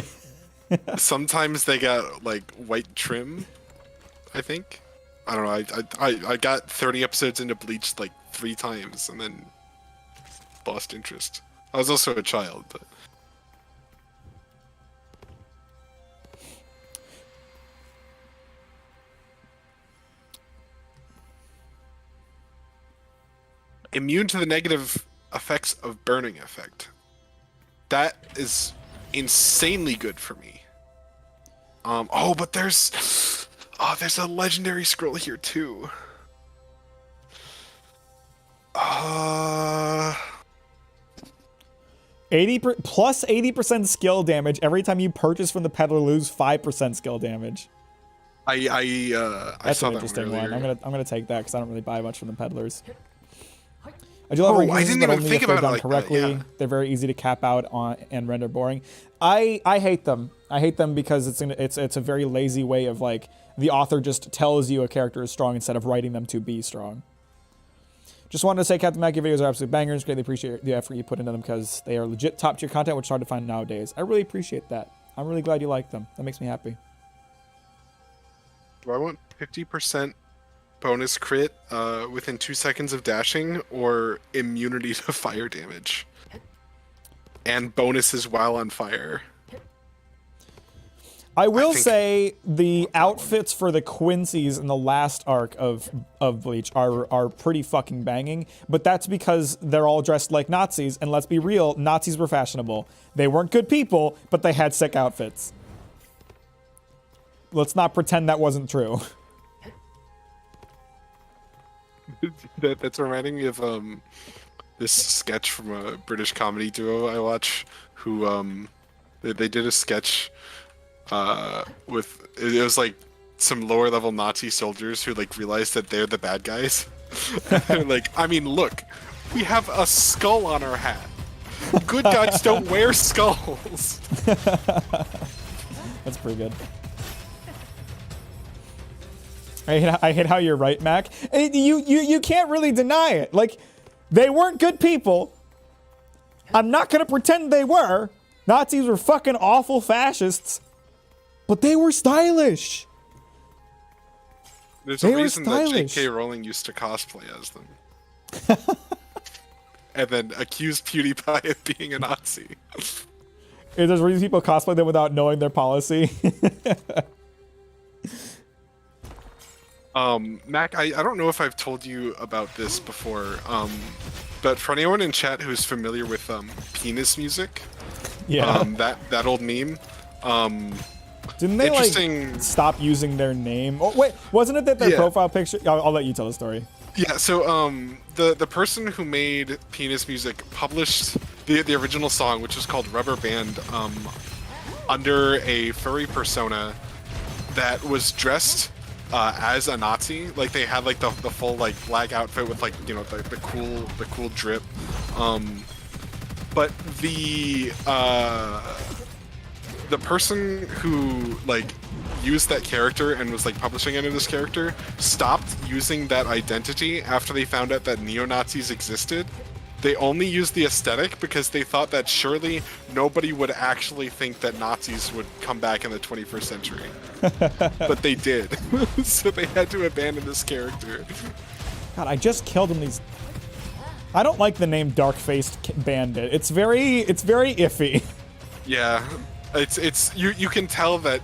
Sometimes they got like white trim, I think. I don't know. I got 30 episodes into Bleach like 3 times and then lost interest. I was also a child, but immune to the negative effects of burning effect. That is insanely good for me. Oh, but there's a legendary scroll here too. 80% skill damage every time you purchase from the peddler. Lose 5% skill damage. I That's saw an that interesting one one. earlier. I'm gonna take that because I don't really buy much from the peddlers. I do love I reuses, didn't but even only think if they're about it done like that, correctly. yeah. They're very easy to cap out on and render boring. I hate them. I hate them because it's a very lazy way of like the author just tells you a character is strong instead of writing them to be strong. Just wanted to say Captain Mack, your videos are absolute bangers. Greatly appreciate the effort you put into them because they are legit top tier content, which is hard to find nowadays. I really appreciate that. I'm really glad you like them. That makes me happy. Do I want 50% bonus crit within 2 seconds of dashing, or immunity to fire damage? And bonuses while on fire. I will think- say the outfits for the Quincy's in the last arc of Bleach are pretty fucking banging, but that's because they're all dressed like Nazis, and let's be real, Nazis were fashionable. They weren't good people, but they had sick outfits. Let's not pretend that wasn't true. That's reminding me of this sketch from a British comedy duo I watch, who they did a sketch with, it was like some lower level Nazi soldiers who like realized that they're the bad guys. They're like, I mean, look, we have a skull on our hat. Good guys don't wear skulls. That's pretty good. I hate how you're right, Mac. You can't really deny it. Like, they weren't good people. I'm not gonna pretend they were. Nazis were fucking awful fascists. But they were stylish. There's They a were reason that stylish. J.K. Rowling used to cosplay as them. And then accused PewDiePie of being a Nazi. There's reasons people cosplay them without knowing their policy. Mac, I don't know if I've told you about this before, but for anyone in chat who's familiar with penis music, Yeah. that old meme, Didn't they interesting- like stop using their name? Oh wait, wasn't it that their Yeah. profile picture? I'll let you tell the story. yeah, so the person who made penis music published the original song, which was called Rubber Band, under a furry persona that was dressed as a Nazi. Like they had like the full like black outfit with like, you know, the cool drip. But the person who like used that character and was like publishing under this character stopped using that identity after they found out that neo-Nazis existed. They only used the aesthetic because they thought that surely nobody would actually think that Nazis would come back in the 21st century. But they did. So they had to abandon this character. God, I just killed him. I don't like the name Dark-Faced Bandit. It's very iffy. Yeah. It's you can tell that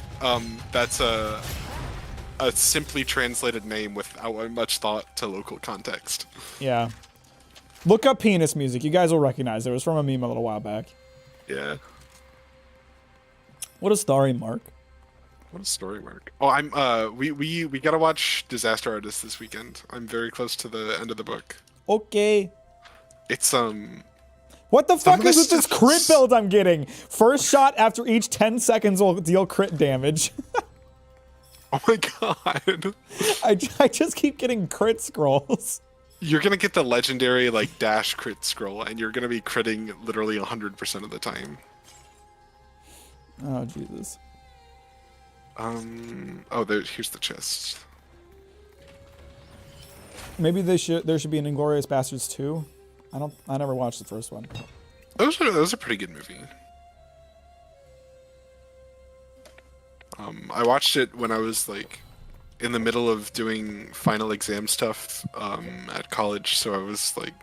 that's a simply translated name without much thought to local context. Yeah. Look up penis music. You guys will recognize it. It was from a meme a little while back. Yeah. What a story, Mark. What a story, Mark. Oh, I'm we gotta watch Disaster Artist this weekend. I'm very close to the end of the book. Okay. It's What the fuck of is this with this stuff crit is- build I'm getting? First shot after each 10 seconds will deal crit damage. oh my god. I just keep getting crit scrolls. You're gonna get the legendary like dash crit scroll, and you're gonna be critting literally 100% of the time. Oh, Jesus. Oh, here's the chest. Maybe there should be an Inglourious Bastards 2. I never watched the first one. That was a pretty good movie. I watched it when I was like in the middle of doing final exam stuff at college, so I was like,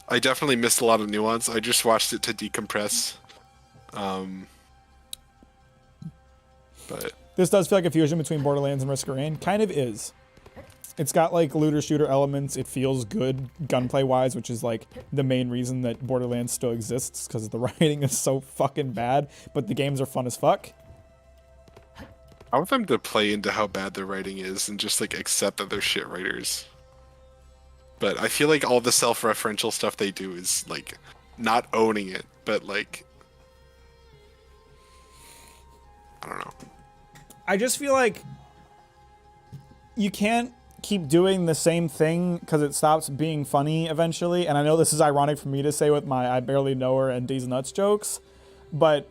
I definitely missed a lot of nuance. I just watched it to decompress. But This does feel like a fusion between Borderlands and Risk of Rain. Kind of is. It's got like looter shooter elements. It feels good gunplay wise, which is like the main reason that Borderlands still exists, because the writing is so fucking bad, but the games are fun as fuck. I want them to play into how bad their writing is and just like accept that they're shit writers. But I feel like all the self-referential stuff they do is like not owning it, but like I don't know. I just feel like you can't keep doing the same thing because it stops being funny eventually. And I know this is ironic for me to say with my I barely know her and D's nuts jokes, but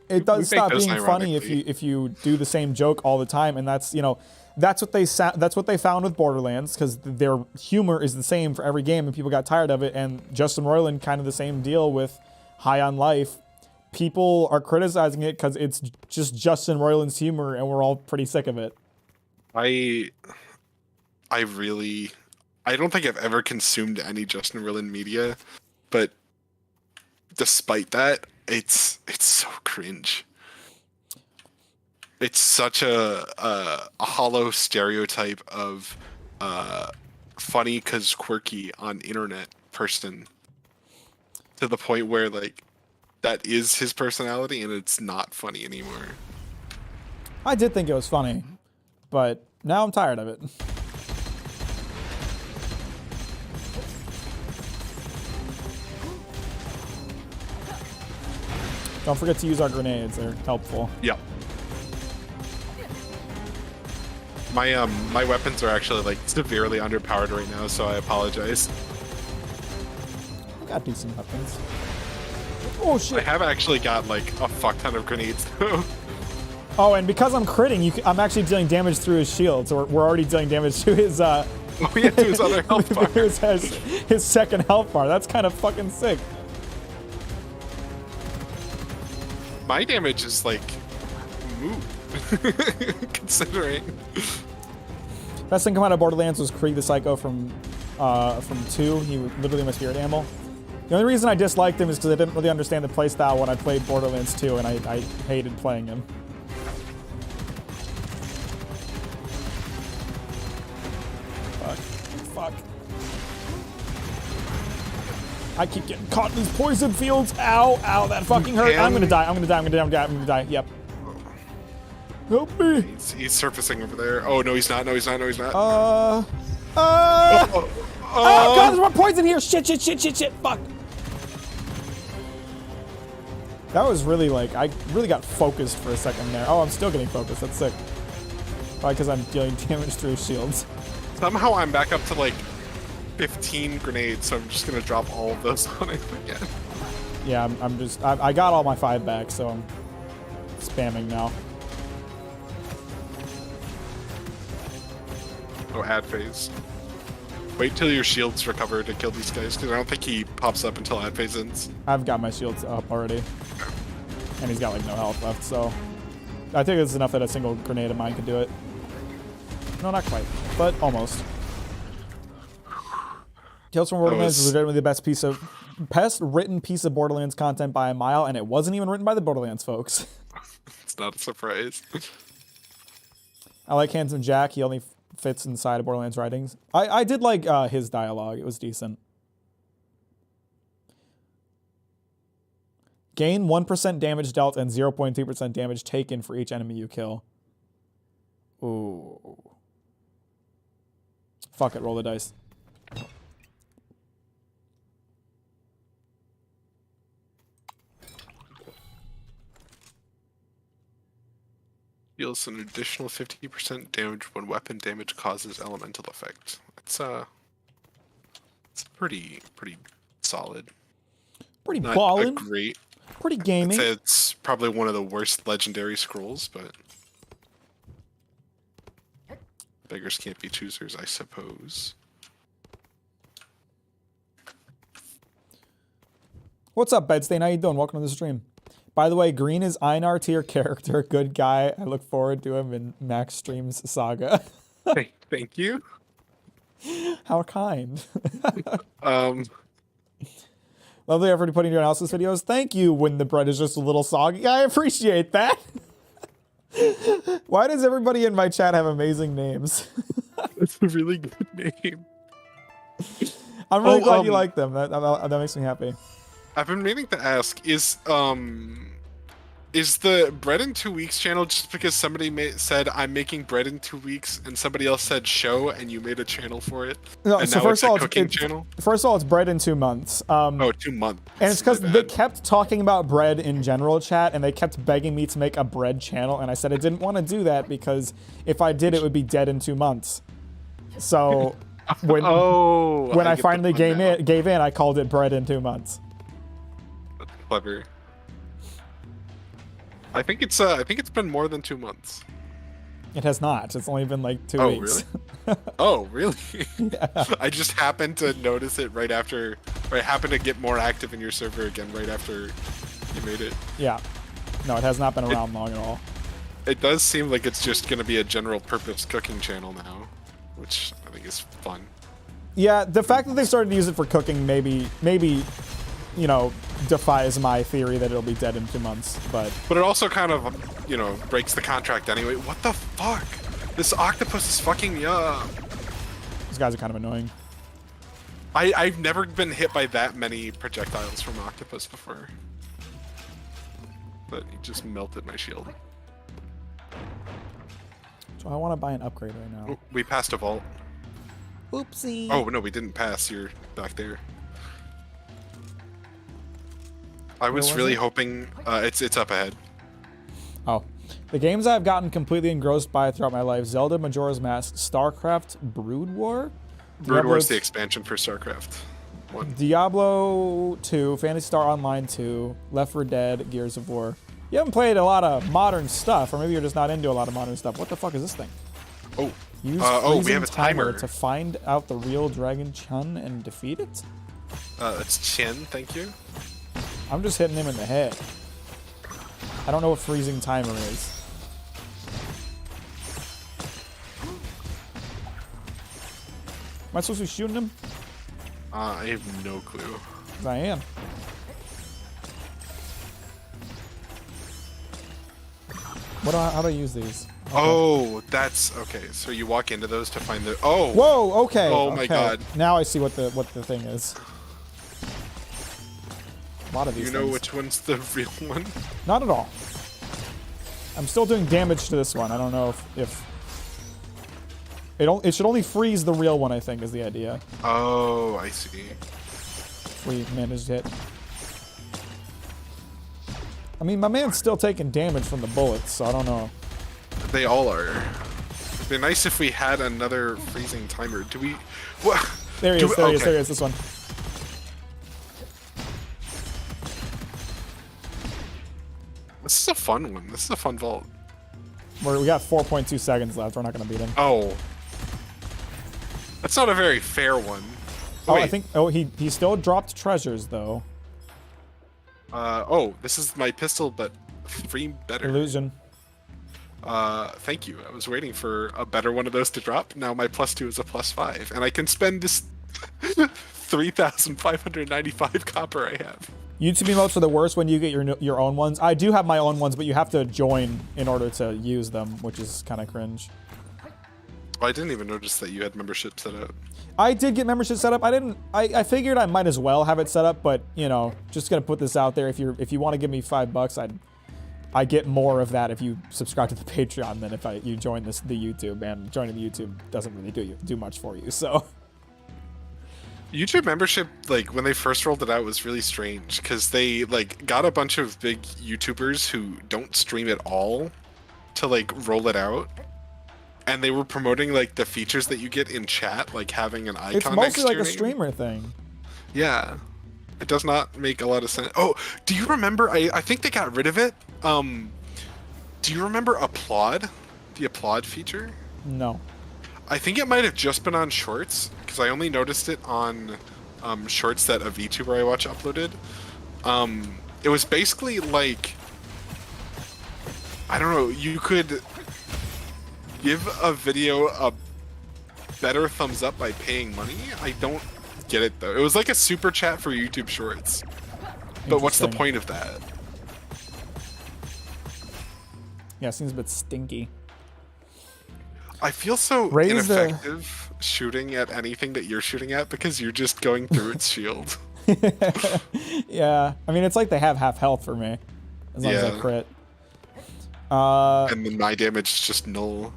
it does stop being funny if you do the same joke all the time. And that's, you know, that's what they found with Borderlands, because their humor is the same for every game and people got tired of it. And Justin Roiland, kind of the same deal with High on Life. People are criticizing it because it's just Justin Roiland's humor and we're all pretty sick of it. I don't think I've ever consumed any Justin Roiland media, but despite that, it's so cringe. It's such a hollow stereotype of funny cause quirky on internet person, to the point where like that is his personality and it's not funny anymore. I did think it was funny, but now I'm tired of it. Don't forget to use our grenades, they're helpful. Yep. My weapons are actually like severely underpowered right now, so I apologize. I got decent weapons. Oh shit! I have actually got like a fuck ton of grenades though. Oh, and because I'm critting, I'm actually dealing damage through his shield, so we're already dealing damage to his oh yeah, to his other health bar. his second health bar. That's kind of fucking sick. My damage is like considering. Best thing coming out of Borderlands was Krieg the Psycho from 2. He was literally my spirit animal. The only reason I disliked him is because I didn't really understand the playstyle when I played Borderlands 2, and I hated playing him. Fuck. I keep getting caught in these poison fields. Ow, ow, that fucking hurt. I'm gonna die. Yep. Help me. He's surfacing over there. Oh, no, he's not. No, he's not. Oh, God, there's more poison here. Shit. Fuck. That was really like, I really got focused for a second there. Oh, I'm still getting focused. That's sick. Probably because I'm dealing damage through shields. Somehow I'm back up to like 15 grenades, so I'm just gonna drop all of those on him again. Yeah, I got all my 5 back, so I'm spamming now. Oh, ad phase. Wait till your shields recover to kill these guys, because I don't think he pops up until ad phase ends. I've got my shields up already. And he's got like no health left, so I think it's enough that a single grenade of mine could do it. No, not quite, but almost. Tales from Borderlands is legitimately the best written piece of Borderlands content by a mile, and it wasn't even written by the Borderlands folks. It's not a surprise. I like Handsome Jack. He only fits inside of Borderlands writings. I did like his dialogue. It was decent. Gain 1% damage dealt and 0.3% damage taken for each enemy you kill. Ooh. Fuck it, roll the dice. Deals an additional 50% damage when weapon damage causes elemental effect. It's pretty solid. Pretty Not ballin'. Great. Pretty gaming. I'd say it's probably one of the worst legendary scrolls, but beggars can't be choosers, I suppose. What's up, Bedstain? How you doing? Welcome to the stream. By the way, Green is Einar tier character, good guy. I look forward to him in Max Stream's Saga. Thank you. How kind. Um, Lovely effort putting your analysis videos. Thank you when the bread is just a little soggy. I appreciate that. Why does everybody in my chat have amazing names? That's a really good name. I'm really glad you like them. That makes me happy. I've been meaning to ask, is the bread in 2 weeks channel just because somebody said I'm making bread in 2 weeks and somebody else said show and you made a channel for it? No, and so now first it's of all, a cooking channel? First of all, it's bread in 2 months. Oh, 2 months. And it's because they kept talking about bread in general chat, and they kept begging me to make a bread channel, and I said I didn't want to do that because if I did, it would be dead in 2 months. So when I finally gave in, I called it bread in 2 months. That's clever. I think it's been more than 2 months. It has not. It's only been like 2 weeks. Really? Oh, really? Yeah. I just happened to notice it right after, or I happened to get more active in your server again right after you made it. Yeah. No, it has not been around long at all. It does seem like it's just going to be a general purpose cooking channel now, which I think is fun. Yeah, the fact that they started to use it for cooking maybe you know, defies my theory that it'll be dead in 2 months, but it also kind of, you know, breaks the contract anyway. What the fuck? This octopus is fucking me up. These guys are kind of annoying. I've never been hit by that many projectiles from octopus before. But he just melted my shield. So I want to buy an upgrade right now. Oh, we passed a vault. Oopsie. Oh, no, we didn't pass. You're back there. I was really hoping it's up ahead. Oh. The games I've gotten completely engrossed by throughout my life: Zelda, Majora's Mask, StarCraft, Brood War. Brood War is the expansion for StarCraft 1. Diablo 2, Phantasy Star Online 2, Left 4 Dead, Gears of War. You haven't played a lot of modern stuff, or maybe you're just not into a lot of modern stuff. What the fuck is this thing? Oh. Use we have a timer to find out the real Dragon Chun and defeat it? It's Chen, thank you. I'm just hitting him in the head. I don't know what freezing timer is. Am I supposed to be shooting him? I have no clue. 'Cause I am. How do I use these? Okay. Oh, that's okay. So you walk into those to find the. Oh. Whoa. Okay. Oh my god. Now I see what the thing is. A lot of these. You know which one's the real one? Not at all. I'm still doing damage to this one. I don't know if it should only freeze the real one. I think is the idea. Oh, I see. We managed it. I mean, my man's still taking damage from the bullets, so I don't know. They all are. It'd be nice if we had another freezing timer. Do we? What? There he is. There he is. There he is. This one. This is a fun one. This is a fun vault. We got 4.2 seconds left. We're not gonna beat him. Oh. That's not a very fair one. Oh, I think. Oh, he still dropped treasures though. Oh, this is my pistol, but free better. Illusion. Thank you. I was waiting for a better one of those to drop. Now my +2 is a +5, and I can spend this 3,595 copper I have. YouTube emotes are the worst when you get your own ones. I do have my own ones, but you have to join in order to use them, which is kind of cringe. Oh, I didn't even notice that you had membership set up. I did get membership set up. I figured I might as well have it set up, but you know, just gonna put this out there. If you want to give me $5, I get more of that if you subscribe to the Patreon than if you join the YouTube. And joining the YouTube doesn't really do much for you. So YouTube membership, like when they first rolled it out, was really strange because they like got a bunch of big YouTubers who don't stream at all to like roll it out. And they were promoting like the features that you get in chat, like having an icon. It's mostly like a streamer thing. Yeah, it does not make a lot of sense. Oh, do you remember? I think they got rid of it. Do you remember Applaud? The Applaud feature? No. I think it might have just been on Shorts because I only noticed it on Shorts that a VTuber I watch uploaded. It was basically like I don't know, you could give a video a better thumbs up by paying money. I don't get it though. It was like a super chat for YouTube Shorts. But what's the Interesting. point of that? Yeah, it seems a bit stinky. I feel so Raise the- ineffective shooting at anything that you're shooting at because you're just going through its shield. Yeah, I mean, it's like they have half health for me, as long as I Yeah. crit. And then my damage is just null.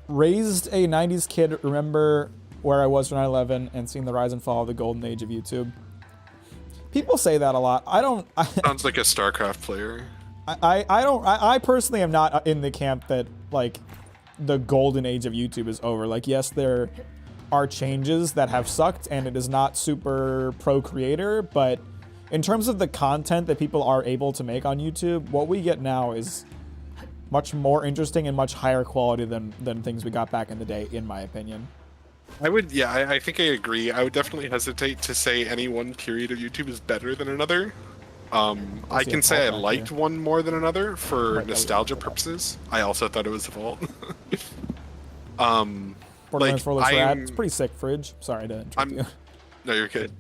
Raised a 90s kid, remember where I was for 9/11 and seeing the rise and fall of the golden age of YouTube. People say that a lot. I don't. Sounds like a StarCraft player. I personally am not in the camp that like the golden age of YouTube is over. Like, yes, there are changes that have sucked and it is not super pro creator, but in terms of the content that people are able to make on YouTube, what we get now is much more interesting and much higher quality than things we got back in the day, in my opinion. I think I agree. I would definitely hesitate to say any one period of YouTube is better than another. I see can a say I fault back liked here. one more than another for Right, that was- nostalgia purposes. I also thought it was a vault. Borderlands 4 looks rad. I'm- It's pretty sick, Fridge. Sorry to interrupt I'm- you. No, you're good.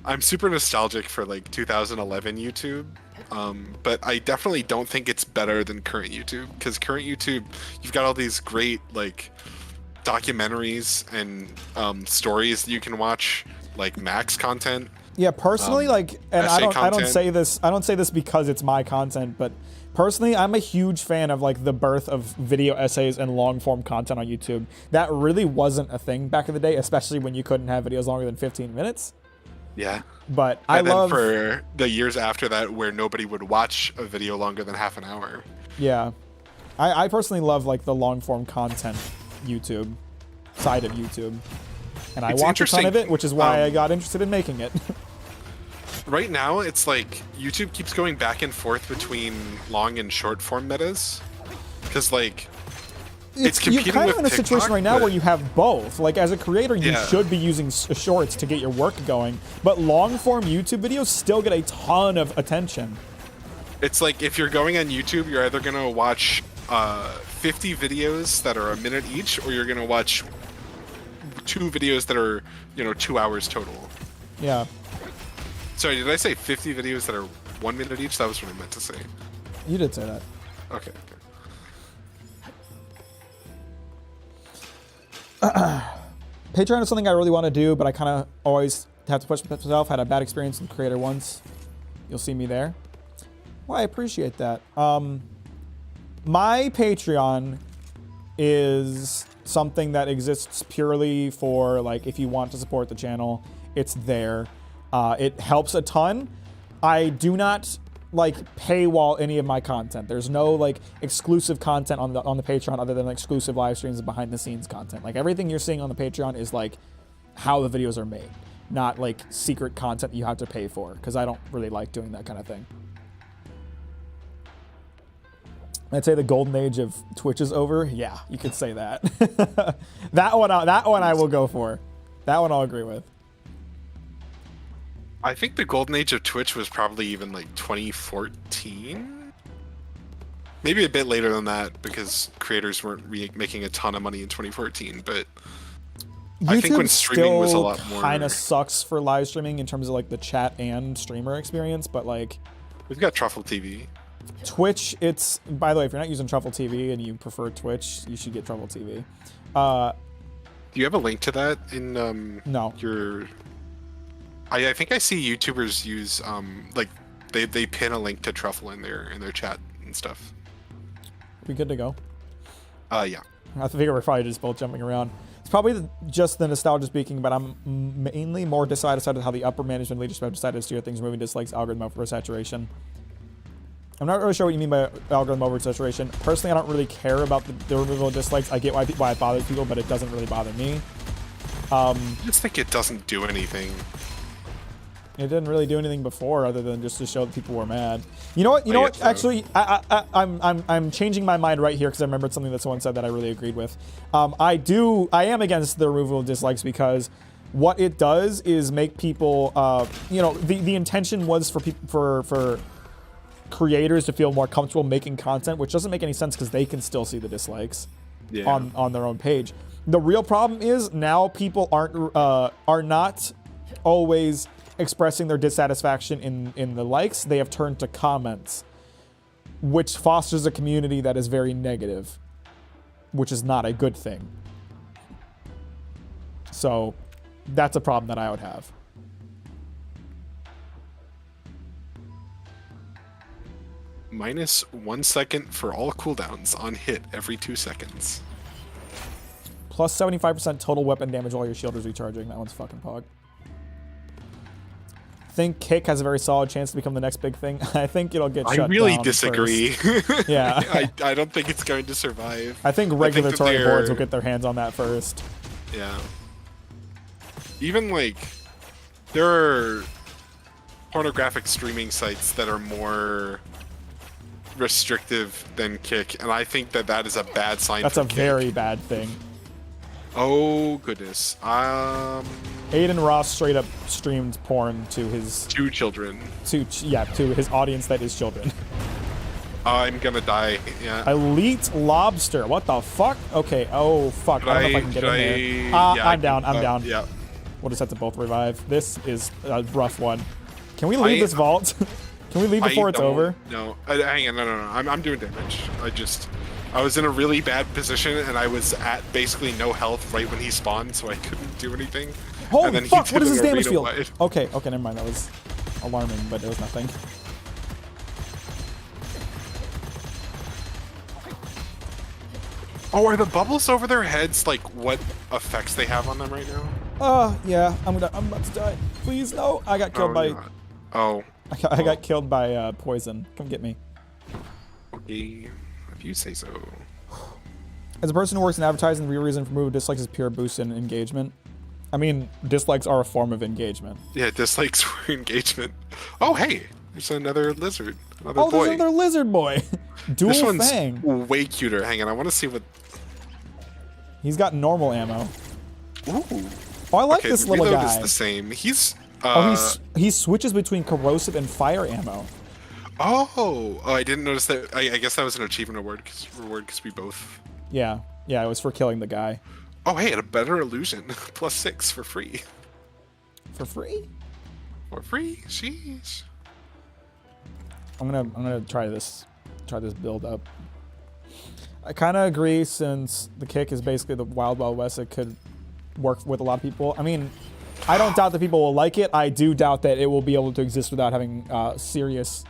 I'm super nostalgic for like 2011 YouTube, but I definitely don't think it's better than current YouTube, because current YouTube, you've got all these great like documentaries and stories that you can watch, like Mack's content. Yeah, personally, like, and I essay don't content. say this because it's my content, but personally, I'm a huge fan of like the birth of video essays and long form content on YouTube. That really wasn't a thing back in the day, especially when you couldn't have videos longer than 15 minutes. Yeah. But I And then love, for the years after that, where nobody would watch a video longer than half an hour. yeah, I personally love like the long form content YouTube side of YouTube, and I It's watch a ton of interesting, it, which is why I got interested in making it. Right now, it's like YouTube keeps going back and forth between long and short form metas, because like it's you're competing kind with of in a situation TikTok, right now but- where you have both. Like, as a creator, you Yeah. should be using shorts to get your work going, but long form YouTube videos still get a ton of attention. It's like if you're going on YouTube, you're either gonna watch 50 videos that are a minute each, or you're gonna watch 2 videos that are 2 hours total. Yeah, Sorry, did I say 50 videos that are 1 minute each? That was what I meant to say. you did say that. Okay. Patreon is something I really want to do, but I kind of always have to push myself. Had a bad experience with the creator once. You'll see me there. Well, I appreciate that. My Patreon is something that exists purely for, like, if you want to support the channel, it's there. It helps a ton. I do not like paywall any of my content. There's no like exclusive content on the Patreon other than exclusive live streams and behind the scenes content. Like, everything you're seeing on the Patreon is like how the videos are made, not like secret content you have to pay for, because I don't really like doing that kind of thing. I'd say the golden age of Twitch is over. Yeah, you could say that. That one I will go for. That one I'll agree with. I think the golden age of Twitch was probably even like 2014. Maybe a bit later than that, because creators weren't making a ton of money in 2014. But I think when streaming was a lot more. Kind of sucks for live streaming in terms of like the chat and streamer experience, but like We've got Truffle TV. Twitch, it's, by the way, if you're not using Truffle TV and you prefer Twitch, you should get Truffle TV. Do you have a link to that in No. your? I think I see YouTubers use like they pin a link to Truffle in their chat and stuff. We good to go? Yeah. I figure we're probably just both jumping around. It's probably just the nostalgia speaking, but I'm mainly more dissatisfied with how the upper management leadership have decided to steer things, moving dislikes algorithm oversaturation. I'm not really sure what you mean by algorithm oversaturation. Personally, I don't really care about the removal of dislikes. I get why it bothers people, but it doesn't really bother me. I just think it doesn't do anything. It didn't really do anything before, other than just to show that people were mad. You know what? You know what? guess so. Actually, I'm changing my mind right here because I remembered something that someone said that I really agreed with. I am against the removal of dislikes because what it does is make people, the intention was for people for creators to feel more comfortable making content, which doesn't make any sense because they can still see the dislikes on their own page. The real problem is now people are not always expressing their dissatisfaction in the likes. They have turned to comments, which fosters a community that is very negative, which is not a good thing. So that's a problem that I would have. Minus 1 second for all cooldowns on hit every 2 seconds. Plus 75% total weapon damage while your shield is recharging. That one's fucking pog. I think Kick has a very solid chance to become the next big thing. I think it'll get shut down. I really disagree. Yeah. I don't think it's going to survive. I think regulatory boards will get their hands on that first. Yeah. Even like, there are pornographic streaming sites that are more restrictive than Kick, and I think that that is a bad sign. That's for a Kick. very bad thing. Oh goodness. Aiden Ross straight up streamed porn to his 2 children. to his audience that is children. I'm gonna die. Yeah. Elite Lobster. What the fuck? Okay. Oh fuck. I don't know if I can get in there. Yeah, I'm down. I'm down. Yeah. We'll just have to both revive. This is a rough one. Can we leave this vault? Can we leave before it's over? No. Hang on. No. I'm doing damage. I was in a really bad position, and I was at basically no health right when he spawned, so I couldn't do anything. Holy and then fuck! he What is did his an damage arena field? wide. Okay, never mind. That was alarming, but it was nothing. Oh, are the bubbles over their heads like what effects they have on them right now? Yeah. I'm about to die. Please no. I got killed by. God. Oh. I got killed by poison. Come get me. Okay. If you say so. As a person who works in advertising, the real reason for removing dislikes is pure boost in engagement. I mean, dislikes are a form of engagement. Yeah, dislikes for engagement. Oh, hey, there's another lizard. Another boy. There's another lizard boy. Dual This one's fang. way cuter. Hang on, I want to see what. He's got normal ammo. Ooh. Oh, I like Okay, this the little reload guy. is the same. He's. He switches between corrosive and fire ammo. Oh, I didn't notice that. I guess that was an achievement reward because we both. Yeah, it was for killing the guy. Oh, hey, and a better illusion. +6 for free. For free? For free? Sheesh. I'm gonna try this build up. I kind of agree, since the Kick is basically the Wild Wild West. It could work with a lot of people. I mean, I don't doubt that people will like it. I do doubt that it will be able to exist without having serious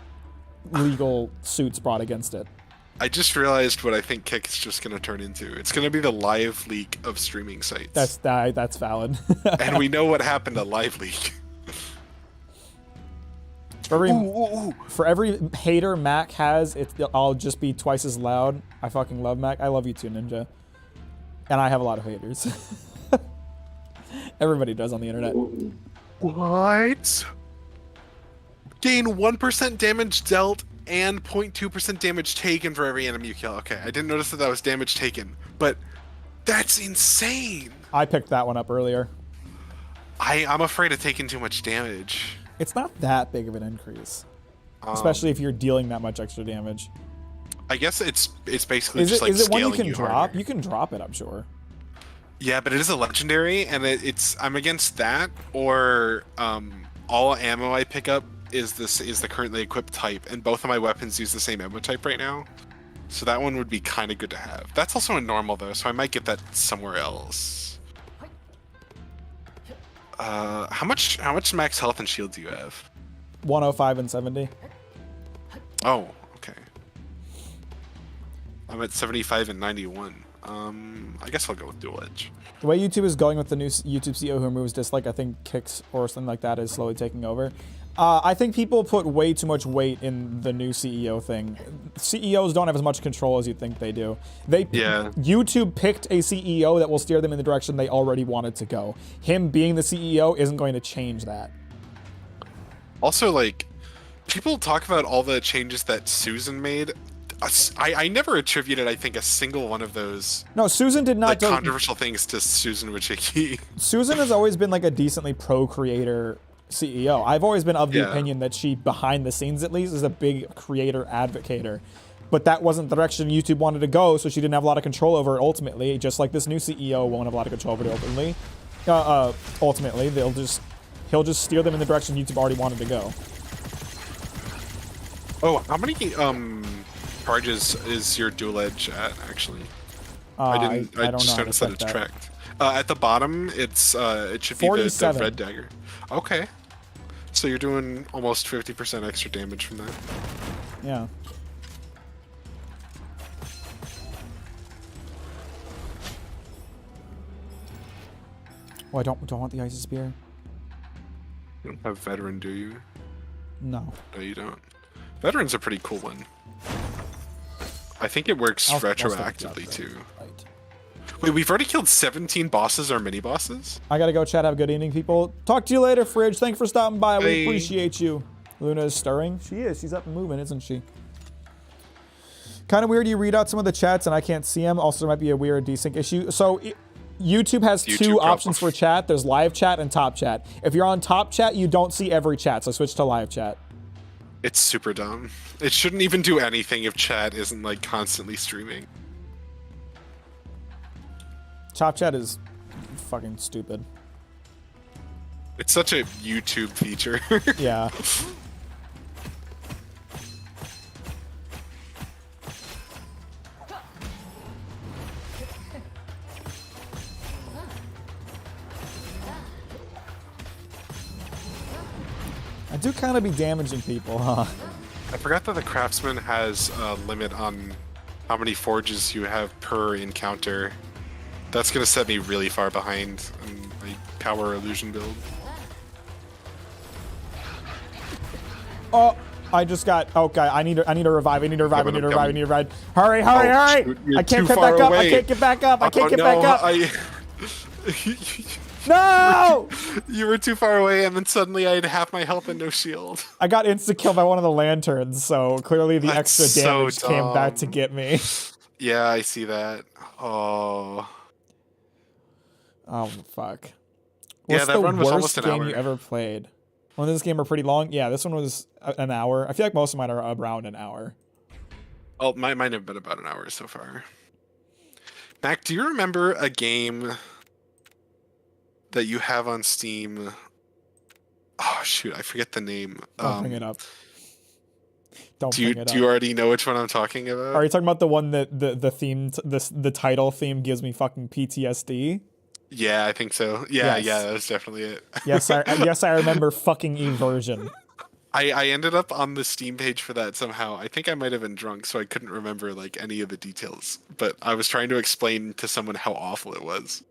legal suits brought against it. I just realized what I think Kick is just going to turn into. It's going to be the Live Leak of streaming sites. That's valid. And we know what happened to Live Leak. For every hater Mack has, I'll just be twice as loud. I fucking love Mack. I love you too, Ninja. And I have a lot of haters. Everybody does on the internet. What? Gain 1% damage dealt and 0.2% damage taken for every enemy you kill. Okay, I didn't notice that was damage taken, but that's insane. I picked that one up earlier. I'm afraid of taking too much damage. It's not that big of an increase, especially if you're dealing that much extra damage. I guess it's basically Is just like it one you scaling can drop? harder. You can drop it, I'm sure. Yeah, but it is a legendary, and I'm against that, or all ammo I pick up is the currently equipped type, and both of my weapons use the same ammo type right now. So that one would be kind of good to have. That's also a normal though, so I might get that somewhere else. How much max health and shield do you have? 105 and 70. Oh, okay. I'm at 75 and 91. I guess I'll go with dual edge. The way YouTube is going with the new YouTube CEO who removes dislike, I think Kicks or something like that is slowly taking over. I think people put way too much weight in the new CEO thing. CEOs don't have as much control as you think they do. YouTube picked a CEO that will steer them in the direction they already wanted to go. Him being the CEO isn't going to change that. Also, like, people talk about all the changes that Susan made. I never attributed, I think, a single one of those. No, Susan did not. Controversial things to Susan Wojcicki. Susan has always been like a decently pro-creator CEO. I've always been of the Yeah. opinion that she, behind the scenes at least, is a big creator advocator. But that wasn't the direction YouTube wanted to go, so she didn't have a lot of control over it ultimately, just like this new CEO won't have a lot of control over it ultimately. Ultimately, he'll just steer them in the direction YouTube already wanted to go. Oh, how many charges is your dual edge at, actually? I don't know just how to noticed set that it's that. tracked. At the bottom, it should be the 47. red dagger. Okay. So you're doing almost 50% extra damage from that. Yeah. Oh, I don't want the icy spear. You don't have veteran, do you? No. No, you don't. Veteran's a pretty cool one. I think it works I'll stick with retroactively that, too. Right. Wait, we've already killed 17 bosses or mini bosses? I gotta go, chat. Have a good evening, people. Talk to you later, Fridge. Thanks for stopping by. We Bye. appreciate you. Luna is stirring. She is. She's up and moving, isn't she? Kind of weird you read out some of the chats and I can't see them. Also, there might be a weird desync issue. So YouTube has two options for chat. There's live chat and top chat. If you're on top chat, you don't see every chat, so switch to live chat. It's super dumb. It shouldn't even do anything if chat isn't like constantly streaming. Top chat is fucking stupid. It's such a YouTube feature. Yeah. I do kind of be damaging people, huh? I forgot that the craftsman has a limit on how many forges you have per encounter. That's gonna set me really far behind in my power illusion build. Oh, I just got. Okay, I need to revive. I need to revive. I need to revive. I need to revive. Hurry, hurry, Oh, hurry! shoot, you're I can't too get back far up. I away. can't get back up. I can't get no, back up. No! You were too far away, and then suddenly I had half my health and no shield. I got insta killed by one of the lanterns, so clearly the That's extra damage so came back to dumb. get me. Yeah, I see that. Oh. Oh fuck. Yeah, What's that the run was worst almost an game hour. you ever played? One of this game are pretty long. Yeah, this one was an hour. I feel like most of mine are around an hour. Oh, mine have been about an hour so far. Mac, do you remember a game that you have on Steam? Oh shoot, I forget the name. Don't bring it up. Don't Do bring it up. you already know which one I'm talking about? Are you talking about the one that the theme, the title theme gives me fucking PTSD? Yeah, I think so. Yeah, Yes. yeah, that's definitely it. Yes, I remember fucking Eversion. I ended up on the Steam page for that somehow. I think I might have been drunk, so I couldn't remember like any of the details. But I was trying to explain to someone how awful it was.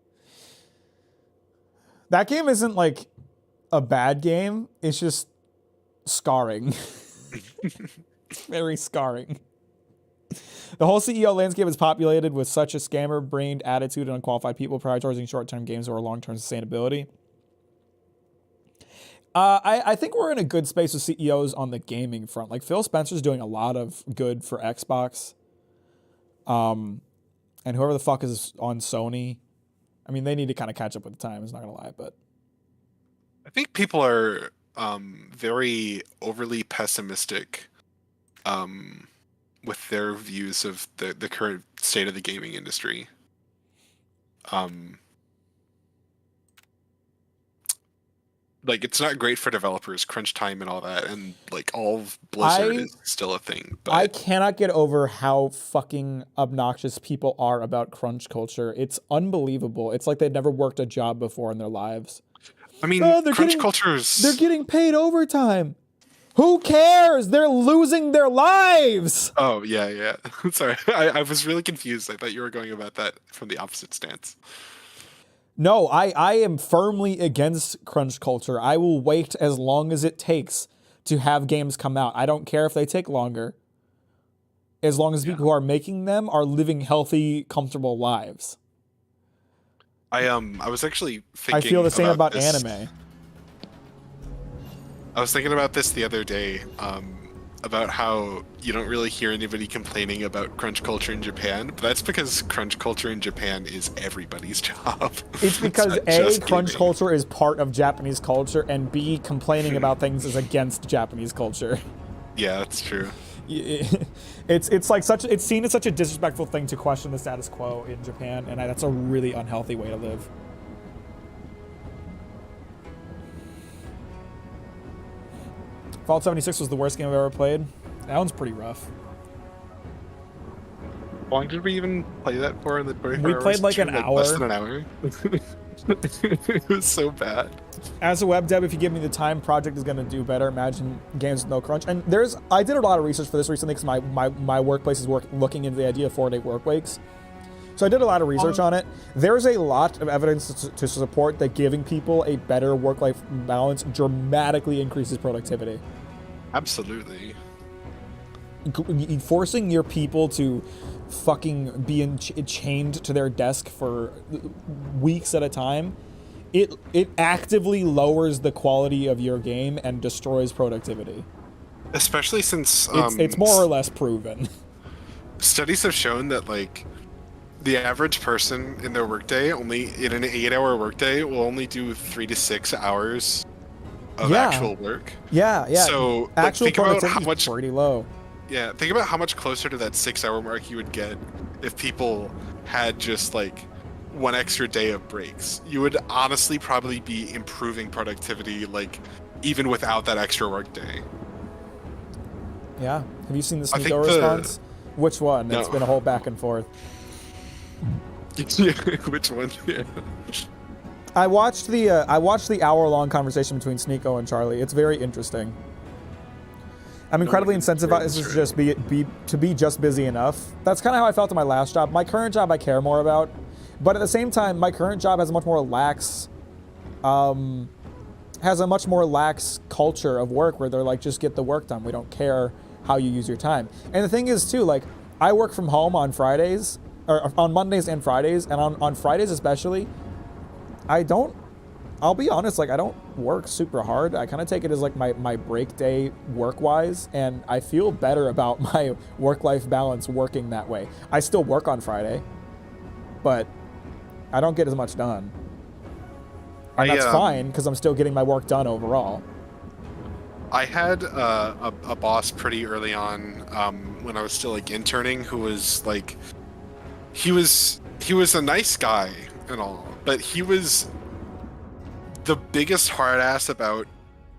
That game isn't like a bad game. It's just scarring. Very scarring. The whole CEO landscape is populated with such a scammer-brained attitude and unqualified people prioritizing short-term games over long-term sustainability. I think we're in a good space with CEOs on the gaming front. Like Phil Spencer's doing a lot of good for Xbox. And whoever the fuck is on Sony, I mean, they need to kind of catch up with the times, not gonna lie, but I think people are very overly pessimistic with their views of the current state of the gaming industry. Like it's not great for developers, crunch time and all that, and like all of Blizzard is still a thing. But I cannot get over how fucking obnoxious people are about crunch culture. It's unbelievable. It's like they've never worked a job before in their lives. I mean, crunch culture is... They're getting paid overtime. Who cares? They're losing their lives. Oh, yeah, yeah. Sorry, I was really confused. I thought you were going about that from the opposite stance. No, I am firmly against crunch culture. I will wait as long as it takes to have games come out. I don't care if they take longer. As long as people who are making them are living healthy, comfortable lives. I was actually thinking I feel the same about this. anime. I was thinking about this the other day. about how you don't really hear anybody complaining about crunch culture in Japan, but that's because crunch culture in Japan is everybody's job. It's because not A, just crunch gaming. culture is part of Japanese culture, and B, complaining about things is against Japanese culture. Yeah, that's true. It's like it's seen as such a disrespectful thing to question the status quo in Japan, and that's a really unhealthy way to live. Fallout 76 was the worst game I've ever played. That one's pretty rough. How long did we even play that for in the 24 We hours? played like an hour. Less than an hour. It was so bad. As a web dev, if you give me the time, project is going to do better. Imagine games with no crunch. And I did a lot of research for this recently because my workplace is looking into the idea of 4-day work weeks. So I did a lot of research on it. There's a lot of evidence to support that giving people a better work-life balance dramatically increases productivity. Absolutely. Forcing your people to fucking be chained to their desk for weeks at a time, it actively lowers the quality of your game and destroys productivity. Especially since it's more or less proven. Studies have shown that like the average person in their workday, only in an 8-hour workday, will only do 3 to 6 hours of actual work. Yeah. So like, actual think about productivity how much. is pretty low. Yeah, think about how much closer to that 6-hour mark you would get if people had just like one extra day of breaks. You would honestly probably be improving productivity, like even without that extra work day. Yeah. Have you seen the I think Sneeko response? Which one? No. It's been a whole back and forth. Which one? Yeah. I watched the hour-long conversation between Sneeko and Charlie. It's very interesting. I'm incredibly incentivized to just be just busy enough. That's kind of how I felt in my last job. My current job I care more about, but at the same time, my current job has a much more lax culture of work where they're like, just get the work done. We don't care how you use your time. And the thing is too, like, I work from home on Fridays, or on Mondays and Fridays, and on Fridays especially, I'll be honest, like, I don't work super hard. I kind of take it as like my break day work-wise, and I feel better about my work-life balance working that way. I still work on Friday, but I don't get as much done. And that's fine, because I'm still getting my work done overall. I had a boss pretty early on when I was still like interning, who was like, he was a nice guy and all, but he was the biggest hard ass about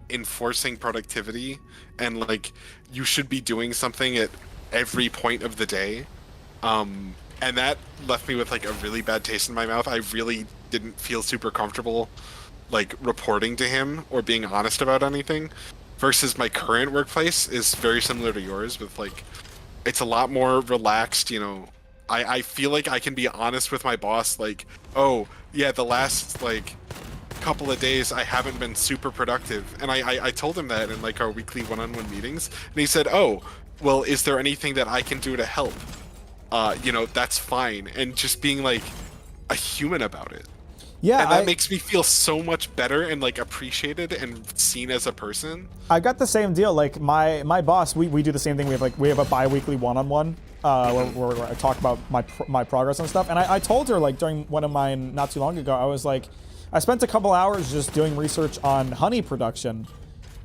enforcing productivity and like you should be doing something at every point of the day. And that left me with like a really bad taste in my mouth. I really didn't feel super comfortable like reporting to him or being honest about anything. Versus my current workplace is very similar to yours with like, it's a lot more relaxed, you know. I feel like I can be honest with my boss, like, oh yeah, the last like couple of days I haven't been super productive, and I told him that in like our weekly one-on-one meetings, and he said, oh well, is there anything that I can do to help? You know, that's fine. And just being like a human about it. Yeah, and that makes me feel so much better and like appreciated and seen as a person. I got the same deal. Like my boss, we do the same thing. We have a bi-weekly one-on-one where I talk about my progress and stuff. And I told her, like, during one of mine not too long ago, I was like, I spent a couple hours just doing research on honey production,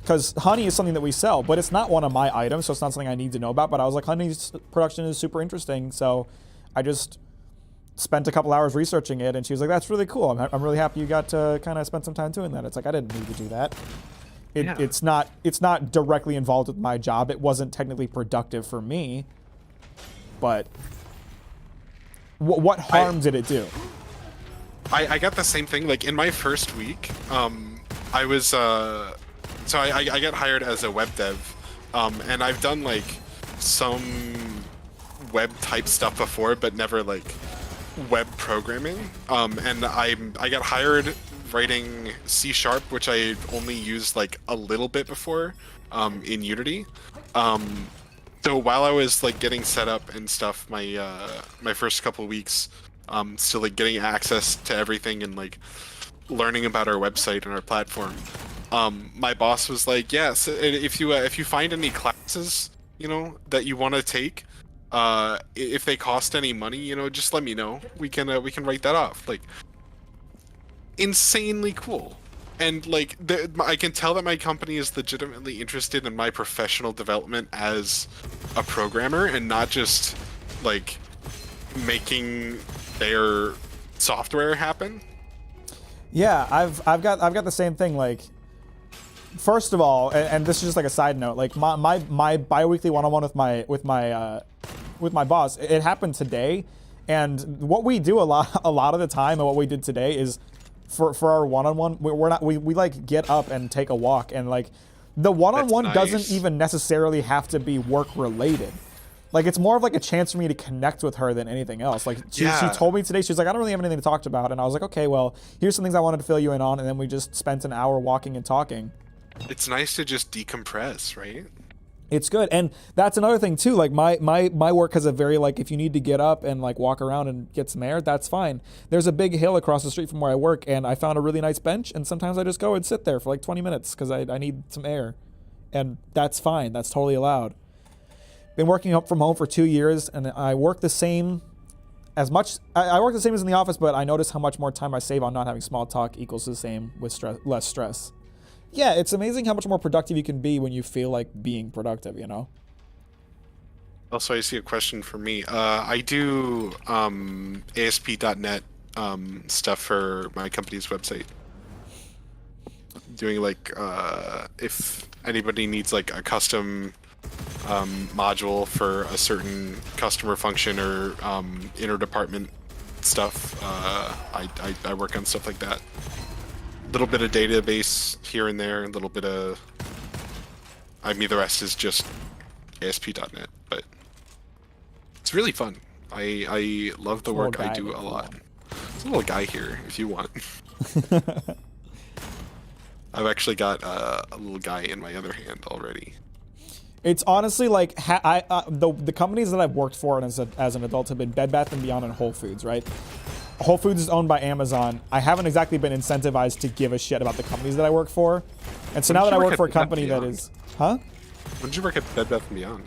because honey is something that we sell, but it's not one of my items, so it's not something I need to know about. But I was like, honey production is super interesting, so I just spent a couple hours researching it, and she was like, that's really cool. I'm really happy you got to kind of spend some time doing that. It's like, I didn't need to do that. It's not directly involved with my job. It wasn't technically productive for me, but what harm did it do? I got the same thing. Like in my first week, I was so I got hired as a web dev, and I've done like some web type stuff before, but never like web programming. And I got hired writing C#, which I only used like a little bit before, in Unity. So while I was like getting set up and stuff, my first couple of weeks, still like getting access to everything and like learning about our website and our platform, my boss was like, yes, if you find any class chances, that you want to take. If they cost any money, just let me know. We can write that off. Like, insanely cool. And like, I can tell that my company is legitimately interested in my professional development as a programmer, and not just like making their software happen. Yeah, I've got the same thing. Like, first of all, and this is just like a side note, like my bi-weekly one-on-one with my boss, it happened today, and what we do a lot of the time, and what we did today is for our one-on-one, we like get up and take a walk, and like the one-on-one That's nice. doesn't even necessarily have to be work related. Like, it's more of like a chance for me to connect with her than anything else. Like, she told me today, she's like, I don't really have anything to talk about. And I was like, okay, well, here's some things I wanted to fill you in on. And then we just spent an hour walking and talking. It's nice to just decompress, right? It's good. And that's another thing too. Like, my work has a very, like, if you need to get up and like walk around and get some air, that's fine. There's a big hill across the street from where I work, and I found a really nice bench. And sometimes I just go and sit there for like 20 minutes because I need some air. And that's fine. That's totally allowed. Been working from home for 2 years, and I work the same as much. I work the same as in the office, but I notice how much more time I save on not having small talk equals the same with less stress. Yeah, it's amazing how much more productive you can be when you feel like being productive, Also, I see a question for me. I do ASP.NET stuff for my company's website. Doing like if anybody needs like a custom module for a certain customer function or interdepartment stuff, I work on stuff like that. A little bit of database here and there, a little bit of. The rest is just ASP.NET, but it's really fun. I love the work I do a lot. There's a little guy here if you want. I've actually got a little guy in my other hand already. It's honestly like the companies that I've worked for as an adult have been Bed Bath & Beyond and Whole Foods, right? Whole Foods is owned by Amazon. I haven't exactly been incentivized to give a shit about the companies that I work for. And so now that I work for a company that is... Huh? When did you work at Bed Bath & Beyond?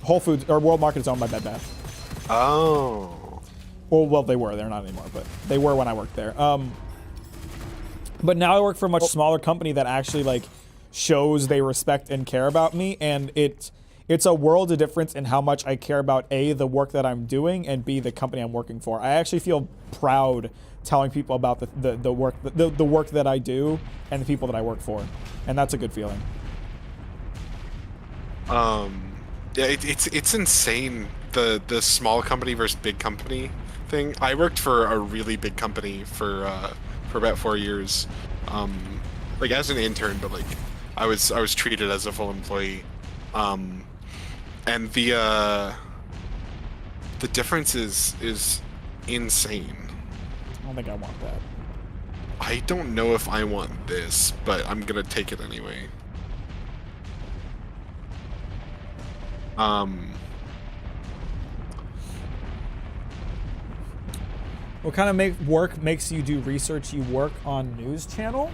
Whole Foods, or World Market is owned by Bed Bath. Oh. Well, they were. They're not anymore, but they were when I worked there. But now I work for a much smaller company that actually, like, shows they respect and care about me, and it's a world of difference in how much I care about A, the work that I'm doing, and B, the company I'm working for. I actually feel proud telling people about the work that I do and the people that I work for, and that's a good feeling. Yeah, it's insane, the small company versus big company thing. I worked for a really big company for about 4 years, like as an intern, but like I was treated as a full employee, and the difference is insane. I don't think I want that. I don't know if I want this, but I'm gonna take it anyway. What kind of work makes you do research? You work on news channel?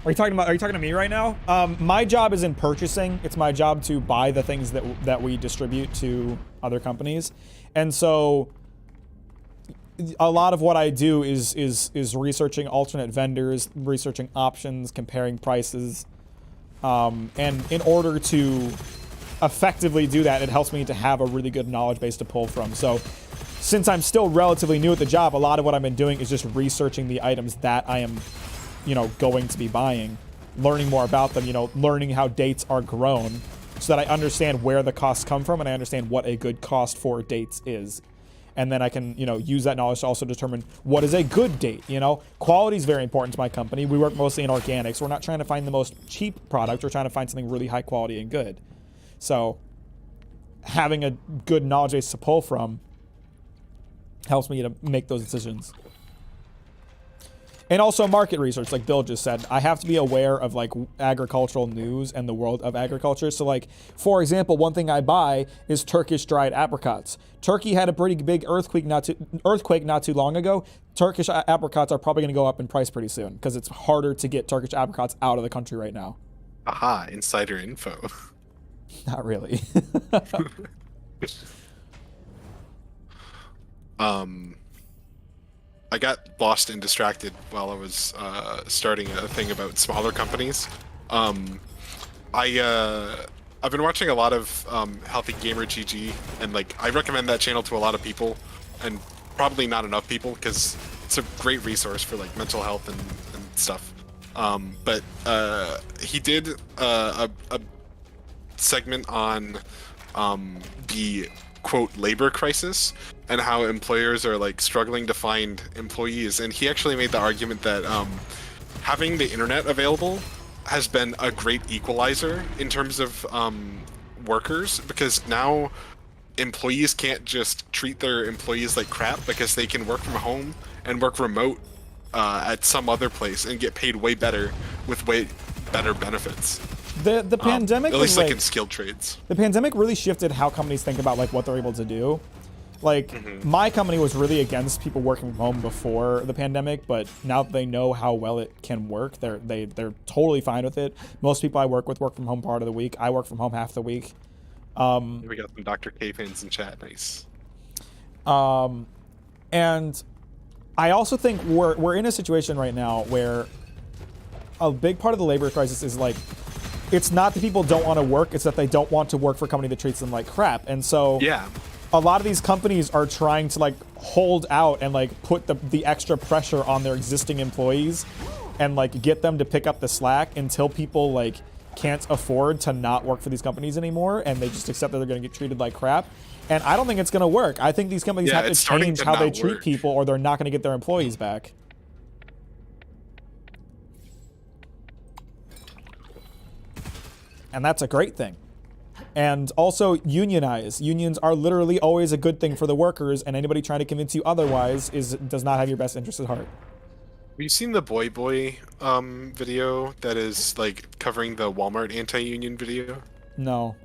Are you talking to me right now? My job is in purchasing. It's my job to buy the things that we distribute to other companies. And so a lot of what I do is researching alternate vendors, researching options, comparing prices. And in order to effectively do that, it helps me to have a really good knowledge base to pull from. So since I'm still relatively new at the job, a lot of what I've been doing is just researching the items that I am, going to be buying, learning more about them, learning how dates are grown so that I understand where the costs come from and I understand what a good cost for dates is. And then I can, use that knowledge to also determine what is a good date. Quality is very important to my company. We work mostly in organics. We're not trying to find the most cheap product. We're trying to find something really high quality and good. So having a good knowledge base to pull from helps me to make those decisions. And also market research, like Bill just said. I have to be aware of like agricultural news and the world of agriculture. So like, for example, one thing I buy is Turkish dried apricots. Turkey had a pretty big earthquake not too long ago. Turkish apricots are probably going to go up in price pretty soon because it's harder to get Turkish apricots out of the country right now. Aha, insider info. Not really. I got lost and distracted while I was starting a thing about smaller companies. I've been watching a lot of Healthy Gamer GG, and like I recommend that channel to a lot of people, and probably not enough people because it's a great resource for like mental health and stuff. But he did a segment on the quote labor crisis and how employers are like struggling to find employees, and he actually made the argument that having the internet available has been a great equalizer in terms of workers, because now employees can't just treat their employees like crap because they can work from home and work remote at some other place and get paid way better with way better benefits. The pandemic, at least was, like in skilled trades. The pandemic really shifted how companies think about like what they're able to do. Like my company was really against people working from home before the pandemic, but now that they know how well it can work, they're totally fine with it. Most people I work with work from home part of the week. I work from home half the week. We got some Dr. K fans in chat. Nice. And I also think we're in a situation right now where a big part of the labor crisis is like, it's not that people don't want to work, it's that they don't want to work for a company that treats them like crap. And so yeah, a lot of these companies are trying to like hold out and like put the extra pressure on their existing employees and like get them to pick up the slack until people like can't afford to not work for these companies anymore, and they just accept that they're going to get treated like crap. And I don't think it's going to work. I think these companies have to change how they treat people, or they're not going to get their employees back. And that's a great thing. And also unionize. Unions are literally always a good thing for the workers, and anybody trying to convince you otherwise does not have your best interest at heart. Have you seen the Boy video that is like covering the Walmart anti-union video? No.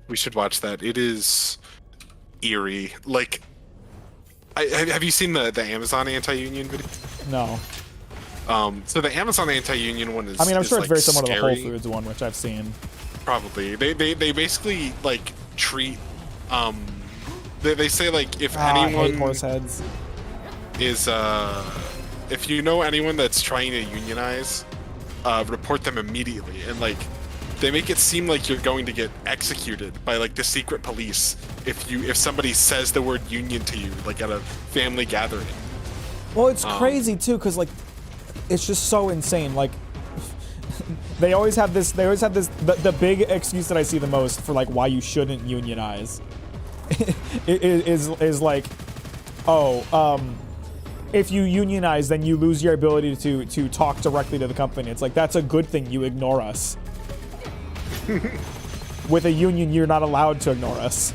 We should watch that. It is eerie. Like, have you seen the Amazon anti-union video? No. So the Amazon anti-union one is. I mean, I'm sure it's like very similar scary. to the Whole Foods one, which I've seen. Probably. They basically like treat. They say like if anyone I hate horse heads. is if you know anyone that's trying to unionize, report them immediately, and like they make it seem like you're going to get executed by like the secret police if somebody says the word union to you like at a family gathering. Well, it's crazy too, because like it's just so insane. Like they always have this. The big excuse that I see the most for like why you shouldn't unionize is like, if you unionize, then you lose your ability to talk directly to the company. It's like, that's a good thing. You ignore us. With a union, you're not allowed to ignore us.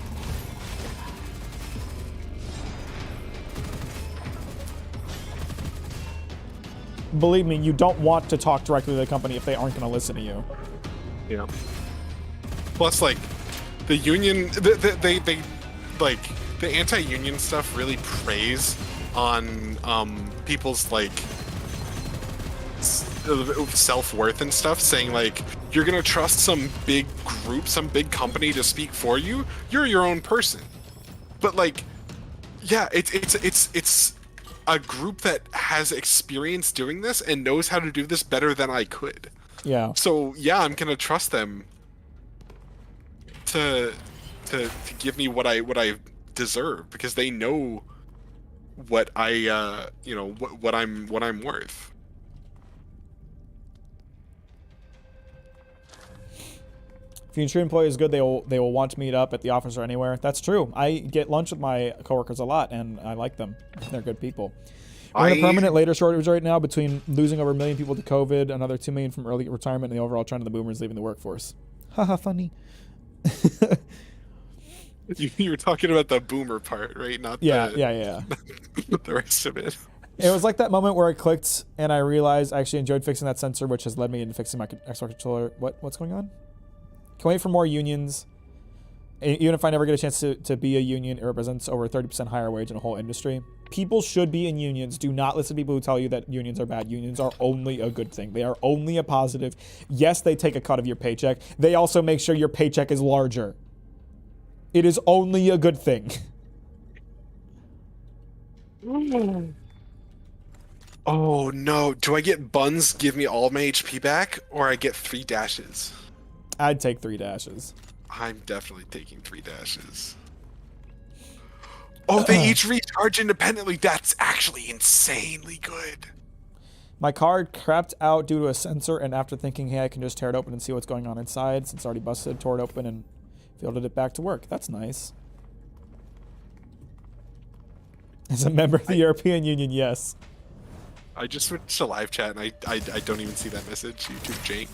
Believe me, you don't want to talk directly to the company if they aren't going to listen to you. Yeah. Plus, like, the union, they like, the anti-union stuff really preys on people's like self-worth and stuff, saying like, you're gonna trust some big group, some big company to speak for you. You're your own person. But like, yeah, it's a group that has experience doing this and knows how to do this better than I could. Yeah. So yeah, I'm gonna trust them to give me what I deserve, because they know what I what I'm worth. If you treat employees good, they will want to meet up at the office or anywhere. That's true. I get lunch with my coworkers a lot, and I like them. They're good people. We're in a permanent labor shortage right now, between losing over 1 million people to COVID, another 2 million from early retirement, and the overall trend of the boomers leaving the workforce. Haha, funny. You were talking about the boomer part, right? Not yeah. the rest of it. It was like that moment where I clicked and I realized I actually enjoyed fixing that sensor, which has led me into fixing my Xbox controller. What's going on? Can wait for more unions. even if I never get a chance to be a union, it represents over 30% higher wage in the whole industry. People should be in unions. Do not listen to people who tell you that unions are bad. Unions are only a good thing. They are only a positive. Yes, they take a cut of your paycheck. They also make sure your paycheck is larger. It is only a good thing. Oh no, do I get buns give me all my HP back, or I get 3 dashes? I'd take 3 dashes. I'm definitely taking 3 dashes. Oh, they each recharge independently. That's actually insanely good. My card crapped out due to a sensor, and after thinking, hey, I can just tear it open and see what's going on inside, since it's already busted, tore it open and fielded it back to work. That's nice. As a member of the European Union, yes. I just switched to live chat, and I don't even see that message. YouTube jank.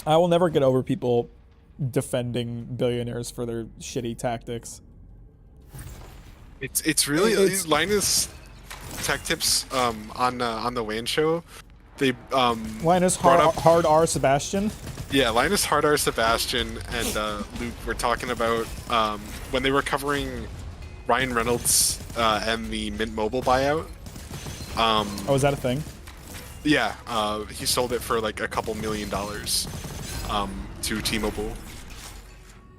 I will never get over people defending billionaires for their shitty tactics. It's really Linus Tech Tips on the WAN show. They Linus Hard R Sebastian. Yeah, Linus Hard R Sebastian and Luke were talking about when they were covering Ryan Reynolds and the Mint Mobile buyout. Oh, is that a thing? Yeah, he sold it for like a couple $1 million to T-Mobile.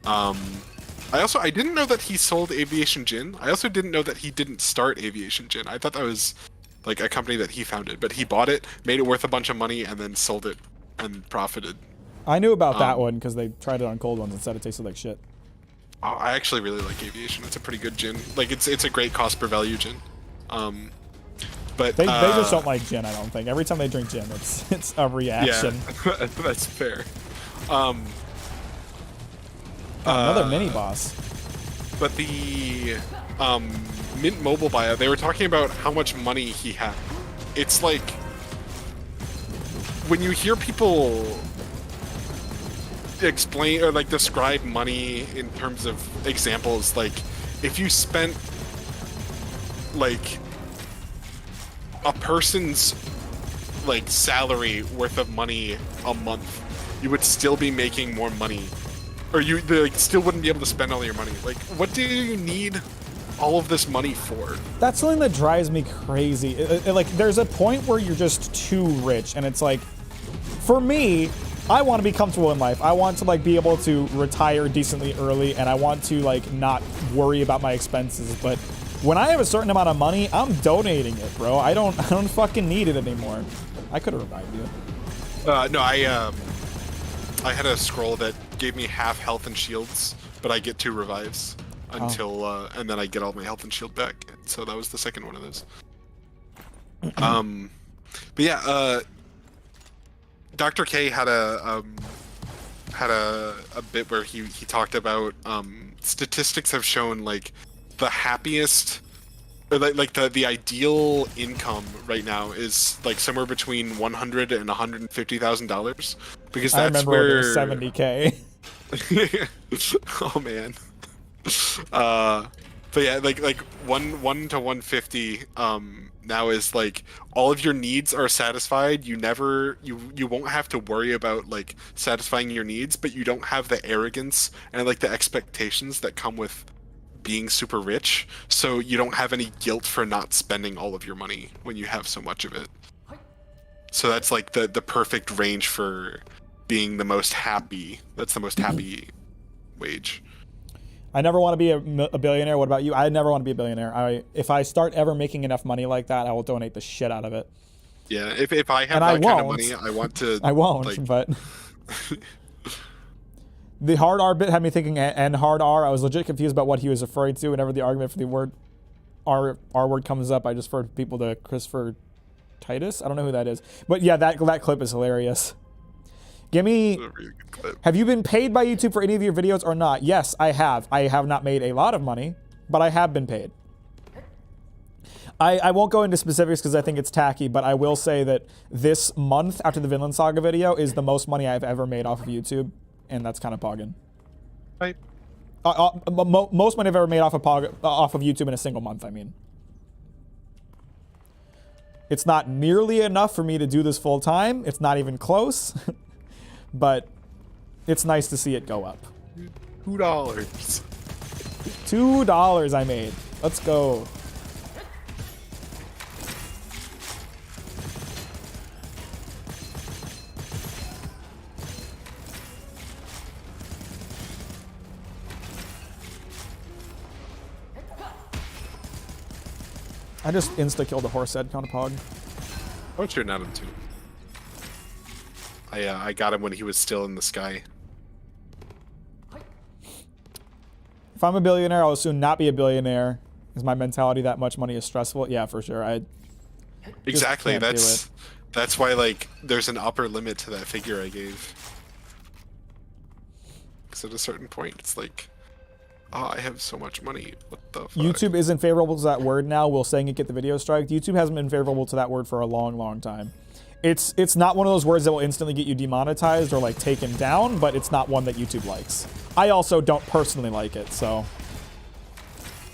I didn't know that he sold Aviation Gin. I also didn't know that he didn't start Aviation Gin. I thought that was like a company that he founded, but he bought it, made it worth a bunch of money, and then sold it and profited. I knew about that one because they tried it on cold ones and said it tasted like shit. I actually really like Aviation. It's a pretty good gin. Like it's a great cost per value gin. But they just don't like gin. I don't think. Every time they drink gin, it's a reaction. Yeah, that's fair. Another mini boss. But the Mint Mobile buyout, they were talking about how much money he had. It's like when you hear people explain or like describe money in terms of examples, like if you spent like a person's like salary worth of money a month, you would still be making more money, or you like still wouldn't be able to spend all your money. Like, what do you need all of this money for? That's something that drives me crazy. Like, there's a point where you're just too rich, and it's like, for me, I want to be comfortable in life. I want to like be able to retire decently early, and I want to like not worry about my expenses. But when I have a certain amount of money, I'm donating it, bro. I don't fucking need it anymore. I could have revived you. No, I had a scroll that gave me half health and shields, but I get 2 revives until and then I get all my health and shield back. So that was the second one of those. But yeah, Dr. K had a bit where he talked about statistics have shown like the happiest, or like the ideal income right now is like somewhere between $100,000 and $150,000, because that's I remember where it was $70K. Oh man. But yeah, like 1 to 150 now is like all of your needs are satisfied. You won't have to worry about like satisfying your needs, but you don't have the arrogance and like the expectations that come with being super rich, so you don't have any guilt for not spending all of your money when you have so much of it. So that's like the perfect range for being the most happy. That's the most happy wage. I never want to be a billionaire. What about you? I never want to be a billionaire. If I start ever making enough money like that, I will donate the shit out of it. Yeah, if I have and that kind of money, I want to. I won't, like... but the hard R bit had me thinking and hard R. I was legit confused about what he was referring to. Whenever the argument for the word R word comes up, I just refer people to Christopher Titus. I don't know who that is, but yeah, that clip is hilarious. Give me. Have you been paid by YouTube for any of your videos or not? Yes, I have. I have not made a lot of money, but I have been paid. I won't go into specifics because I think it's tacky, but I will say that this month after the Vinland Saga video is the most money I've ever made off of YouTube, and that's kind of poggin. Right. Most money I've ever made off of YouTube in a single month, I mean. It's not nearly enough for me to do this full time. It's not even close, but it's nice to see it go up. $2. $2 I made. Let's go. I just insta-killed a horse head kind of pog. I'm shooting at him too. I got him when he was still in the sky. If I'm a billionaire, I'll soon not be a billionaire. Is my mentality that much money is stressful? Yeah, for sure. Exactly. That's why like there's an upper limit to that figure I gave. Because at a certain point, it's like, oh, I have so much money. What the fuck? YouTube isn't favorable to that word now. Will saying it get the video striked? YouTube hasn't been favorable to that word for a long, long time. It's not one of those words that will instantly get you demonetized or like taken down, but it's not one that YouTube likes. I also don't personally like it, so.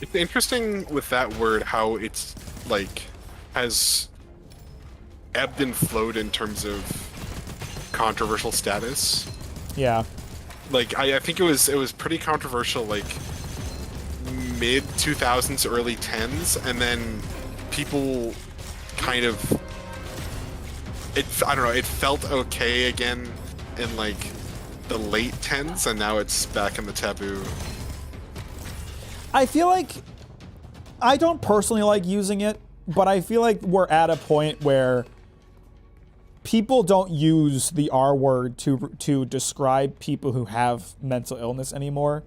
It's interesting with that word how it's like has ebbed and flowed in terms of controversial status. Yeah. Like I think it was pretty controversial like mid 2000s, early 10s, and then people kind of I don't know, it felt okay again in like the late 10s, and now it's back in the taboo. I feel like I don't personally like using it, but I feel like we're at a point where people don't use the R word to describe people who have mental illness anymore.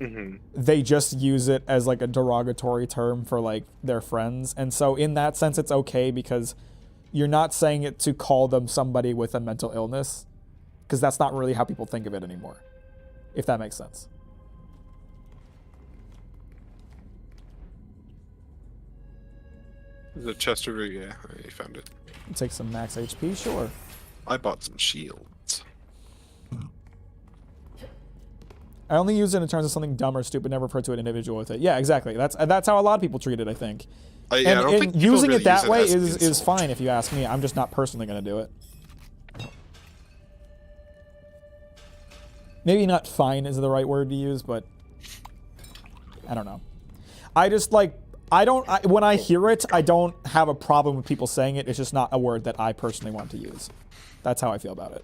Mm-hmm. They just use it as like a derogatory term for like their friends. And so in that sense, it's okay because you're not saying it to call them somebody with a mental illness, because that's not really how people think of it anymore, if that makes sense. The Chester, yeah, I found it. Take some max HP, sure. I bought some shields. I only use it in terms of something dumb or stupid, never refer to an individual with it. Yeah, exactly. That's how a lot of people treat it, I think. Yeah, I don't think people using really it that use way as an is insult. fine if you ask me. I'm just not personally going to do it. Maybe not fine is the right word to use, but I don't know. I just like, when I hear it, I don't have a problem with people saying it. It's just not a word that I personally want to use. That's how I feel about it.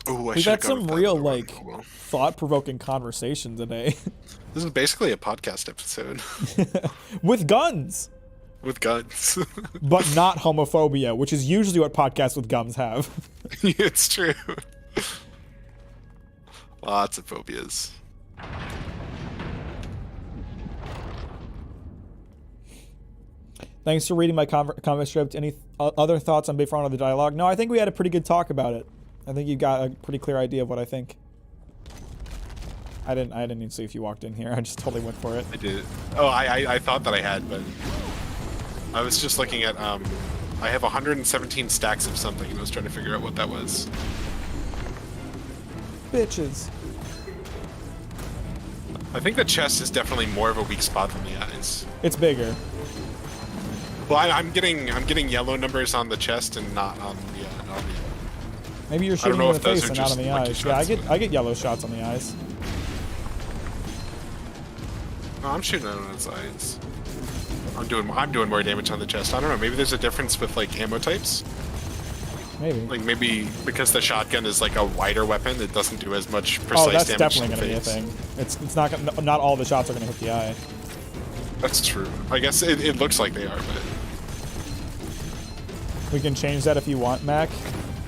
Ooh, We've had some real, like, thought-provoking conversation today. This is basically a podcast episode. With guns! With guns. But not homophobia, which is usually what podcasts with guns have. It's true. Lots of phobias. Thanks for reading my comment script. Any other thoughts on Big Front of the dialogue? No, I think we had a pretty good talk about it. I think you got a pretty clear idea of what I think. I didn't even see if you walked in here. I just totally went for it. I did. Oh, I thought that I had, but I was just looking at I have 117 stacks of something, and I was trying to figure out what that was. Bitches. I think the chest is definitely more of a weak spot than the eyes. It's bigger. Well, I'm getting yellow numbers on the chest and not on the Maybe you're shooting in the face and not on the eyes. Yeah, I get yellow shots on the eyes. No, I'm shooting on its eyes. I'm doing more damage on the chest. I don't know. Maybe there's a difference with like ammo types. Maybe. Like maybe because the shotgun is like a wider weapon, it doesn't do as much precise damage. Oh, that's damage definitely to the going to be a face. thing. It's not all the shots are going to hit the eye. That's true. I guess it looks like they are, but we can change that if you want, Mac.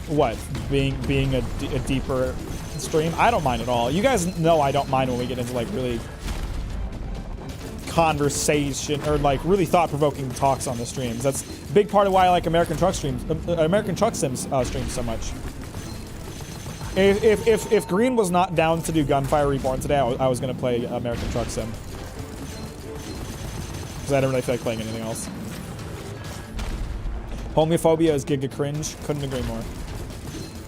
What? Being a deeper stream? I don't mind at all. You guys know I don't mind when we get into like really conversation or like really thought-provoking talks on the streams. That's a big part of why I like American Truck Sims streams so much. If Green was not down to do Gunfire Reborn today, I was going to play American Truck Sim. Because I don't really feel like playing anything else. Homophobia is giga cringe. Couldn't agree more.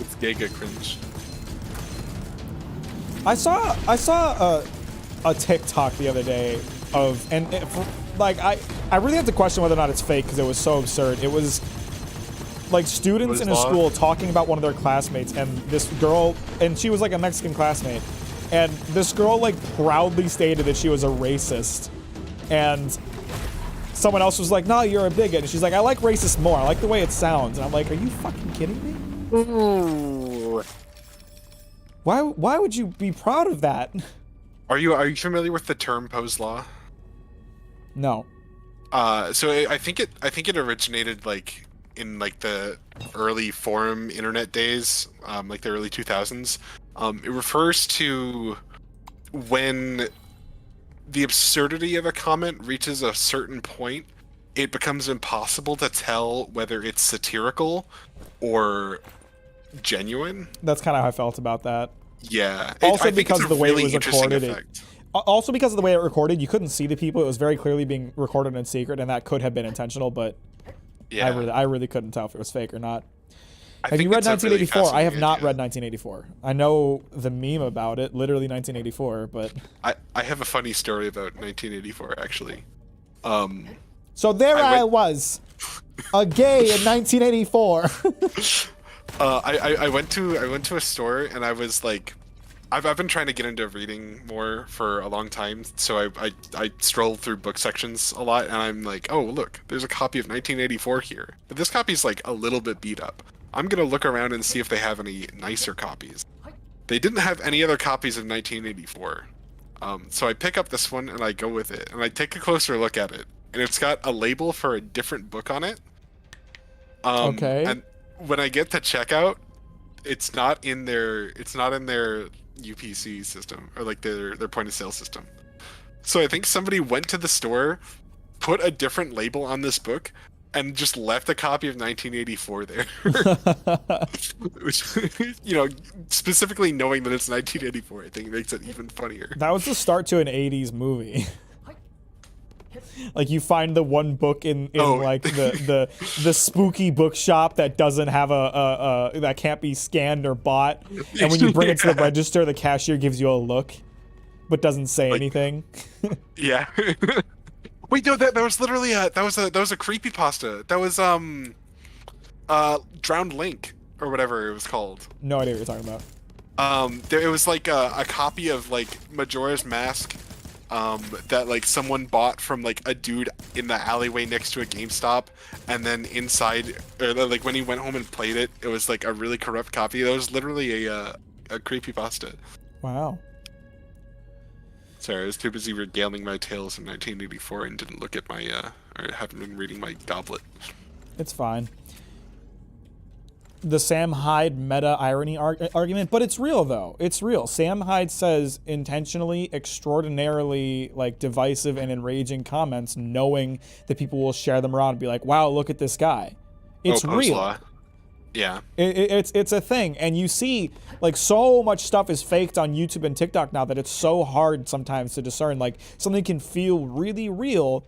it's giga cringe. I saw a TikTok the other day of like I really have to question whether or not it's fake because it was so absurd. It was like students in a school talking about one of their classmates, and this girl, and she was like a Mexican classmate, and this girl like proudly stated that she was a racist, and someone else was like, "No, you're a bigot," and she's like, "I like racist more. I like the way it sounds." And I'm like, "Are you fucking kidding me?" Ooh. Why would you be proud of that? Are you familiar with the term pose law? No. So I think it originated like in like the early forum internet days, like the early 2000s. It refers to when the absurdity of a comment reaches a certain point, it becomes impossible to tell whether it's satirical or genuine. That's kind of how I felt about that. Yeah. Also I think because it's of the way really it was interesting recorded. effect. Also because of the way it recorded, you couldn't see the people. It was very clearly being recorded in secret, and that could have been intentional, but Yeah. I really couldn't tell if it was fake or not. I Have you think read it's a really 1984? I have fascinating not idea. read 1984. I know the meme about it, literally 1984, but... I have a funny story about 1984 actually. So there I was, a gay in 1984. I went to a store and I was like, I've been trying to get into reading more for a long time, so I stroll through book sections a lot, and I'm like, oh look, there's a copy of 1984 here, but this copy's like a little bit beat up. I'm gonna look around and see if they have any nicer copies. They didn't have any other copies of 1984, so I pick up this one and I go with it, and I take a closer look at it, and it's got a label for a different book on it. Okay. And when I get to checkout, it's not in their UPC system, or like their point of sale system. So I think somebody went to the store, put a different label on this book, and just left a copy of 1984 there. Which, you know, specifically knowing that it's 1984, I think makes it even funnier. That was the start to an 80s movie. Like you find the one book in like the spooky bookshop that doesn't have a that can't be scanned or bought, and when you bring it to the register, the cashier gives you a look, but doesn't say anything. Yeah. Wait, no, that was literally that was a creepypasta. That was Drowned Link or whatever it was called. No idea what you're talking about. It was like a copy of like Majora's Mask. That like someone bought from like a dude in the alleyway next to a GameStop, and then inside, or like when he went home and played it, it was like a really corrupt copy. That was literally a creepypasta. Wow. Sorry, I was too busy regaling my tales in 1984 and didn't look at my or haven't been reading my goblet. It's fine. The Sam Hyde meta irony argument, but it's real though. It's real. Sam Hyde says intentionally, extraordinarily like divisive and enraging comments, knowing that people will share them around and be like, "Wow, look at this guy." It's real. Law. Yeah. It's a thing, and you see like so much stuff is faked on YouTube and TikTok now that it's so hard sometimes to discern. Like something can feel really real,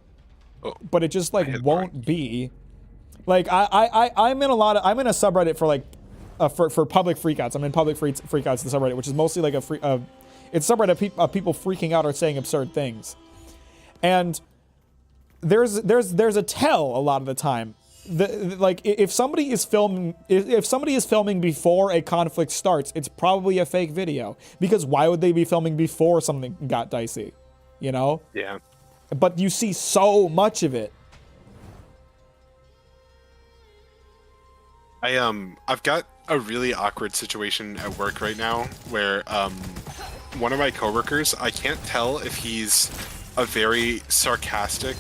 but it just like won't be. Like I'm in a subreddit for like for public freakouts. I'm in public freakouts, the subreddit, which is mostly like it's a subreddit of people freaking out or saying absurd things. And there's a tell a lot of the time. Like if somebody is filming before a conflict starts, it's probably a fake video, because why would they be filming before something got dicey, you know? Yeah. But you see so much of it. I've got a really awkward situation at work right now where one of my coworkers, I can't tell if he's a very sarcastic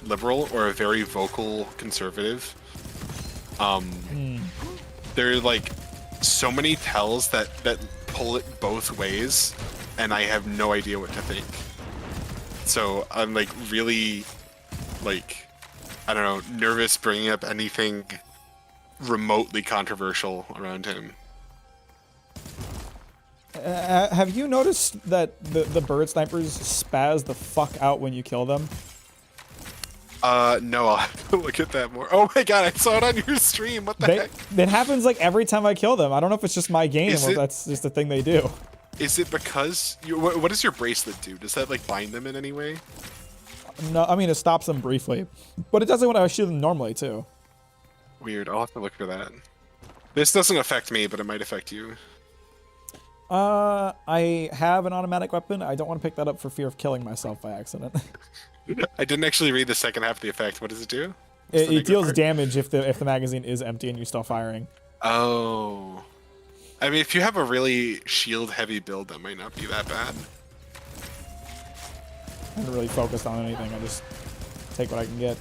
liberal or a very vocal conservative. There are like so many tells that pull it both ways, and I have no idea what to think. So I'm like really like, I don't know, nervous bringing up anything remotely controversial around him. Have you noticed that the bird snipers spaz the fuck out when you kill them? No, I'll have to look at that more. Oh my god, I saw it on your stream. What the heck? It happens like every time I kill them. I don't know if it's just my game or if that's just a thing they do. Is it because what does your bracelet do? Does that like bind them in any way? No, I mean it stops them briefly, but it does it when I shoot them normally too. Weird. I'll have to look for that. This doesn't affect me, but it might affect you. I have an automatic weapon. I don't want to pick that up for fear of killing myself by accident. I didn't actually read the second half of the effect. What does it do? It deals damage if the magazine is empty and you're still firing. Oh. I mean, if you have a really shield-heavy build, that might not be that bad. I haven't really focused on anything. I just take what I can get.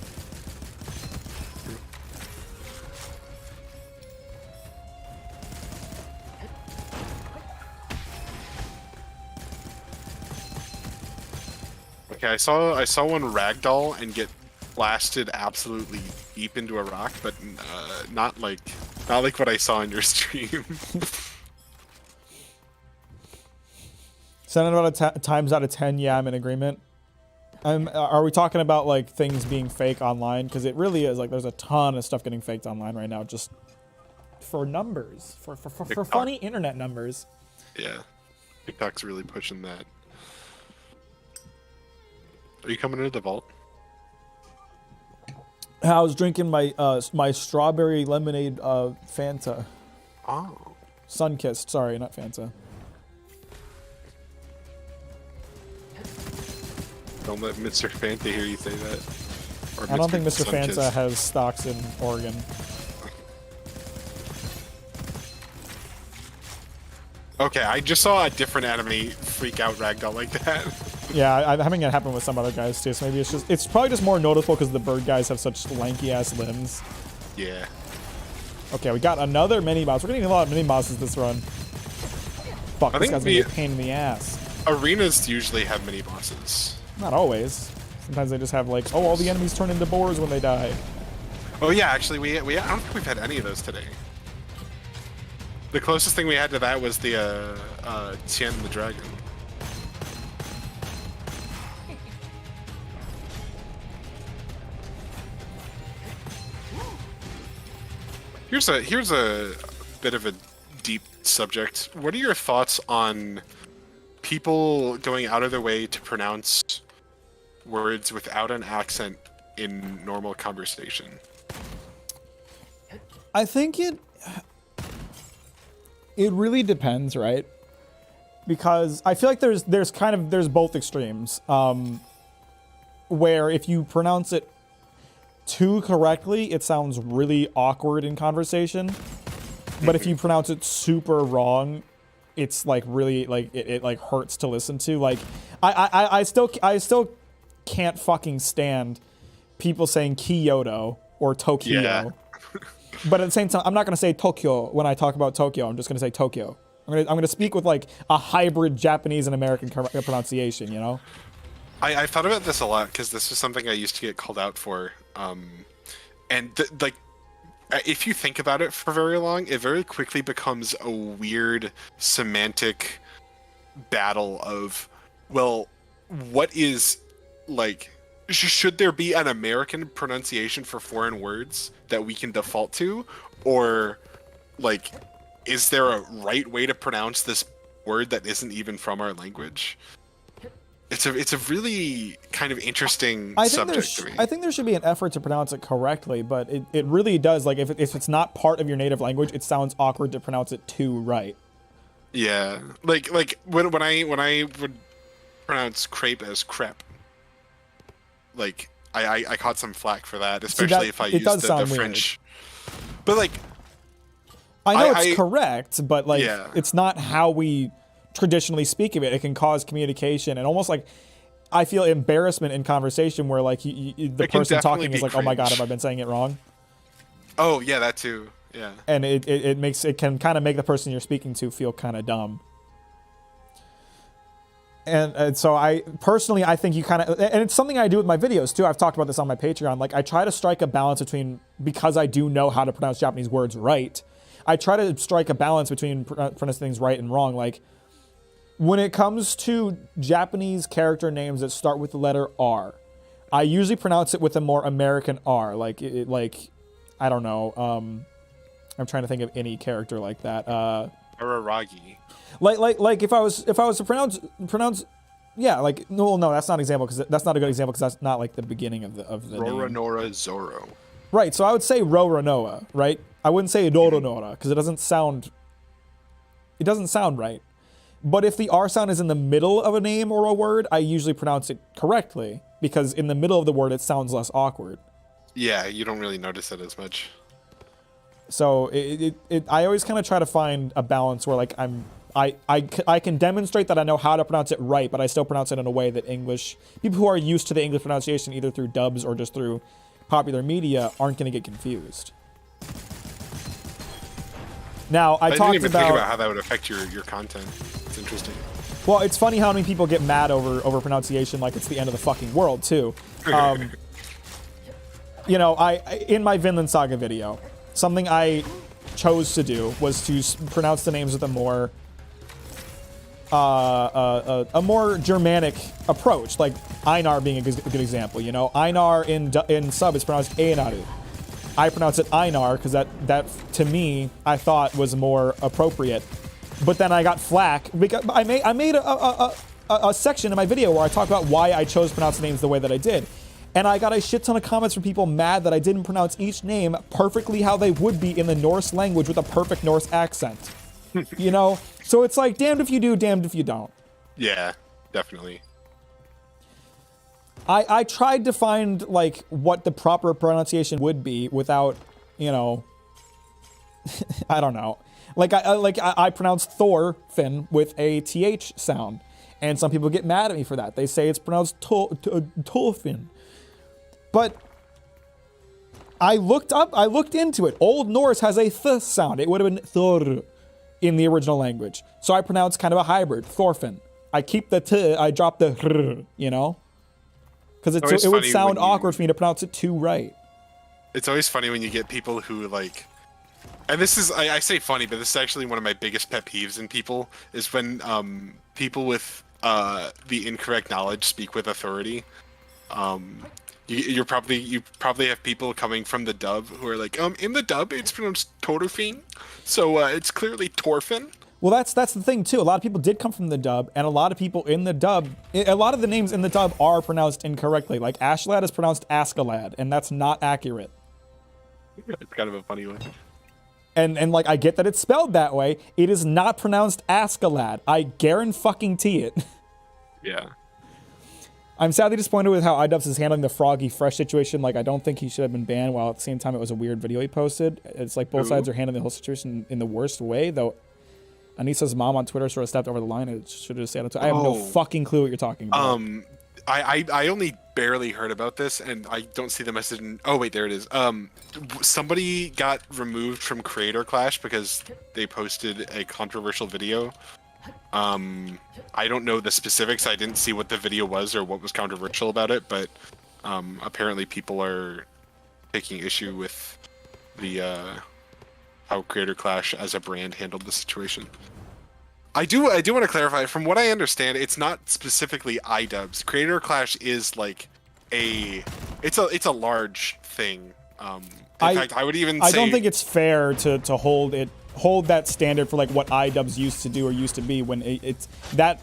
Okay, I saw one ragdoll and get blasted absolutely deep into a rock, but not like what I saw in your stream. 7 out of times out of 10, yeah, I'm in agreement. Are we talking about like things being fake online? Because it really is. Like, there's a ton of stuff getting faked online right now, just for numbers, for funny internet numbers. Yeah, TikTok's really pushing that. Are you coming into the vault? I was drinking my my strawberry lemonade Fanta. Oh. Sunkissed, sorry, not Fanta. Don't let Mr. Fanta hear you say that. Or I don't think Mr. Sunkissed. Fanta has stocks in Oregon. Okay, I just saw a different enemy freak out ragdoll like that. Yeah, I'm having it happen with some other guys too, so maybe it's probably just more noticeable because the bird guys have such lanky ass limbs. Yeah. Okay, we got another mini boss. We're getting a lot of mini bosses this run. Fuck, this guy's gonna be a pain in the ass. Arenas usually have mini bosses. Not always. Sometimes they just have like, oh, all the enemies turn into boars when they die. Oh yeah, actually we I don't think we've had any of those today. The closest thing we had to that was the Tien the Dragon. Here's a bit of a deep subject. What are your thoughts on people going out of their way to pronounce words without an accent in normal conversation? I think it really depends, right? Because I feel like there's both extremes. Where if you pronounce it too correctly, it sounds really awkward in conversation. But if you pronounce it super wrong, it's like really like it like hurts to listen to. Like I still can't fucking stand people saying Kyoto or Tokyo. Yeah. But at the same time, I'm not gonna say Tokyo when I talk about Tokyo. I'm just gonna say Tokyo. I'm gonna speak with like a hybrid Japanese and American pronunciation. You know. I thought about this a lot because this is something I used to get called out for. Like, if you think about it for very long, it very quickly becomes a weird semantic battle of, well, what is, like, should there be an American pronunciation for foreign words that we can default to? Or, like, is there a right way to pronounce this word that isn't even from our language? It's a really kind of interesting subject to me. I think there should be an effort to pronounce it correctly, but it really does. Like, if it's not part of your native language, it sounds awkward to pronounce it too right. Yeah, like when I would pronounce crepe as crepe, like I caught some flack for that, especially if I used the French. But like, I know it's correct, but like, yeah. It's not how we traditionally speak of it. It can cause communication and almost like I feel embarrassment in conversation where like the person talking is like, oh my god, have I been saying it wrong? Oh yeah, that too. Yeah. And it can kind of make the person you're speaking to feel kind of dumb. And so I think you kind of, and it's something I do with my videos too. I've talked about this on my Patreon. Like, I try to strike a balance between, because I do know how to pronounce Japanese words right, I try to strike a balance between pronouncing things right and wrong. Like, when it comes to Japanese character names that start with the letter R, I usually pronounce it with a more American R, like I don't know. I'm trying to think of any character like that. Araragi. Like if I was to pronounce, yeah, like no, that's not an example because that's not a good example because that's not like the beginning of the name. Roranora Zoro. Right, so I would say Roranoa, right? I wouldn't say Doronora because it doesn't sound right. But if the R sound is in the middle of a name or a word, I usually pronounce it correctly because in the middle of the word it sounds less awkward. Yeah, you don't really notice it as much. So I always kind of try to find a balance where like I can demonstrate that I know how to pronounce it right, but I still pronounce it in a way that people who are used to the English pronunciation either through dubs or just through popular media aren't going to get confused. Now I didn't even think about how that would affect your content. It's interesting. Well, it's funny how many people get mad over pronunciation like it's the end of the fucking world too. You know, in my Vinland Saga video, something I chose to do was to pronounce the names with a more Germanic approach, like Einar being a good example. You know, Einar in sub is pronounced Einaru. I pronounce it Einar because that to me I thought was more appropriate. But then I got flack because I made a section in my video where I talk about why I chose to pronounce the names the way that I did. And I got a shit ton of comments from people mad that I didn't pronounce each name perfectly how they would be in the Norse language with a perfect Norse accent. You know? So it's like, damned if you do, damned if you don't. Yeah, definitely. I tried to find, like, what the proper pronunciation would be without, you know... I don't know. I pronounce Thorfinn with a TH sound. And some people get mad at me for that. They say it's pronounced Thorfinn. But I looked into it. Old Norse has a th sound. It would have been Thor in the original language. So I pronounce kind of a hybrid, Thorfinn. I keep the t, I drop the hr, you know? Because it would sound awkward for me to pronounce it too right. It's always funny when you get people who like, and this is, I say funny, but this is actually one of my biggest pet peeves in people, is when people with the incorrect knowledge speak with authority. You probably have people coming from the dub who are like, in the dub it's pronounced Torfin, so it's clearly Torfin. Well, that's the thing too. A lot of people did come from the dub, and a lot of people in the dub, a lot of the names in the dub are pronounced incorrectly. Like Ashlad is pronounced Askalad, and that's not accurate. It's kind of a funny one. And like I get that it's spelled that way. It is not pronounced Askalad. I guarantee it. Yeah. I'm sadly disappointed with how iDubbbz is handling the Froggy Fresh situation. Like, I don't think he should have been banned, while at the same time it was a weird video he posted. It's like both sides are handling the whole situation in the worst way, though Anissa's mom on Twitter sort of stepped over the line and should have said it. I have no fucking clue what you're talking about. I only barely heard about this, and I don't see the message in... Oh, wait, there it is. Somebody got removed from Creator Clash because they posted a controversial video. I don't know the specifics. I didn't see what the video was or what was controversial about it, but apparently people are taking issue with the how Creator Clash as a brand handled the situation. I do want to clarify. From what I understand, it's not specifically iDubbbz. Creator Clash is like it's a large thing. In fact, I would even say... I don't think it's fair to hold that standard for like what iDubbbz used to do or used to be when it's that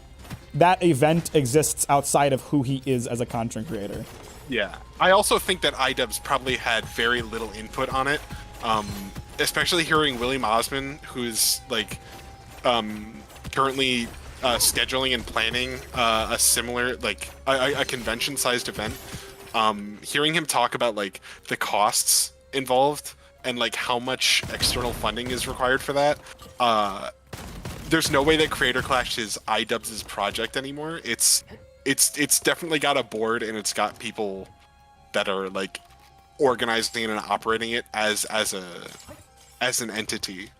event exists outside of who he is as a content creator. Yeah. I also think that iDubbbz probably had very little input on it. Especially hearing William Osman, who's like currently scheduling and planning a similar, like a convention-sized event. Hearing him talk about like the costs involved and like how much external funding is required for that, there's no way that Creator Clash is iDubbbz's project anymore. It's definitely got a board, and it's got people that are like organizing and operating it as an entity.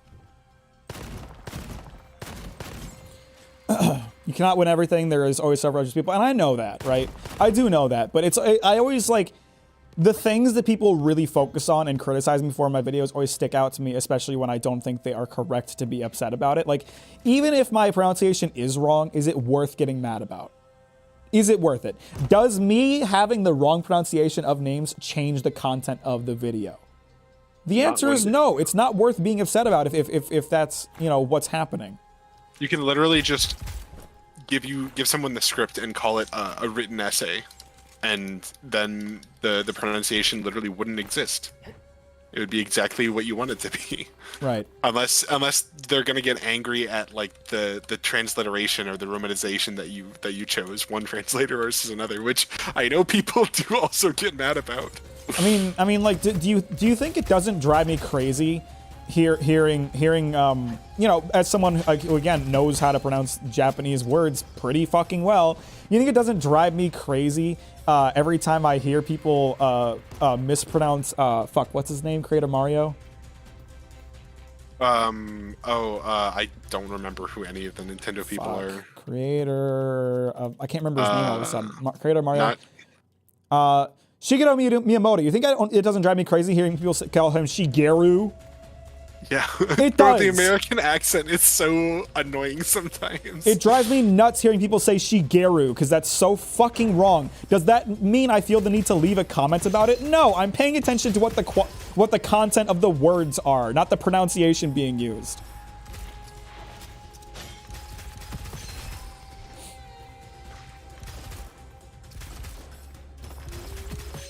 You cannot win everything. There is always self-righteous people, and I know that, right? I do know that, but I always like the things that people really focus on and criticize me for in my videos always stick out to me, especially when I don't think they are correct to be upset about it. Like, even if my pronunciation is wrong, is it worth getting mad about? Is it worth it? Does me having the wrong pronunciation of names change the content of the video? The answer is no. It's not worth being upset about if that's, you know, what's happening. You can literally just give someone the script and call it a written essay, and then the pronunciation literally wouldn't exist. It would be exactly what you want it to be. Right. Unless they're gonna get angry at like the transliteration or the romanization that you chose, one translator versus another, which I know people do also get mad about. I mean, like, do you think it doesn't drive me crazy hearing you know, as someone who again knows how to pronounce Japanese words pretty fucking well, you think it doesn't drive me crazy every time I hear people mispronounce what's his name, creator Mario? I don't remember who any of the Nintendo people are. Creator I can't remember his name all of a sudden. Creator Mario. Shigeru Miyamoto. You think it doesn't drive me crazy hearing people call him Shigeru? Yeah. It Bro, does. the American accent is so annoying sometimes. It drives me nuts hearing people say Shigeru because that's so fucking wrong. Does that mean I feel the need to leave a comment about it? No, I'm paying attention to what the content of the words are, not the pronunciation being used.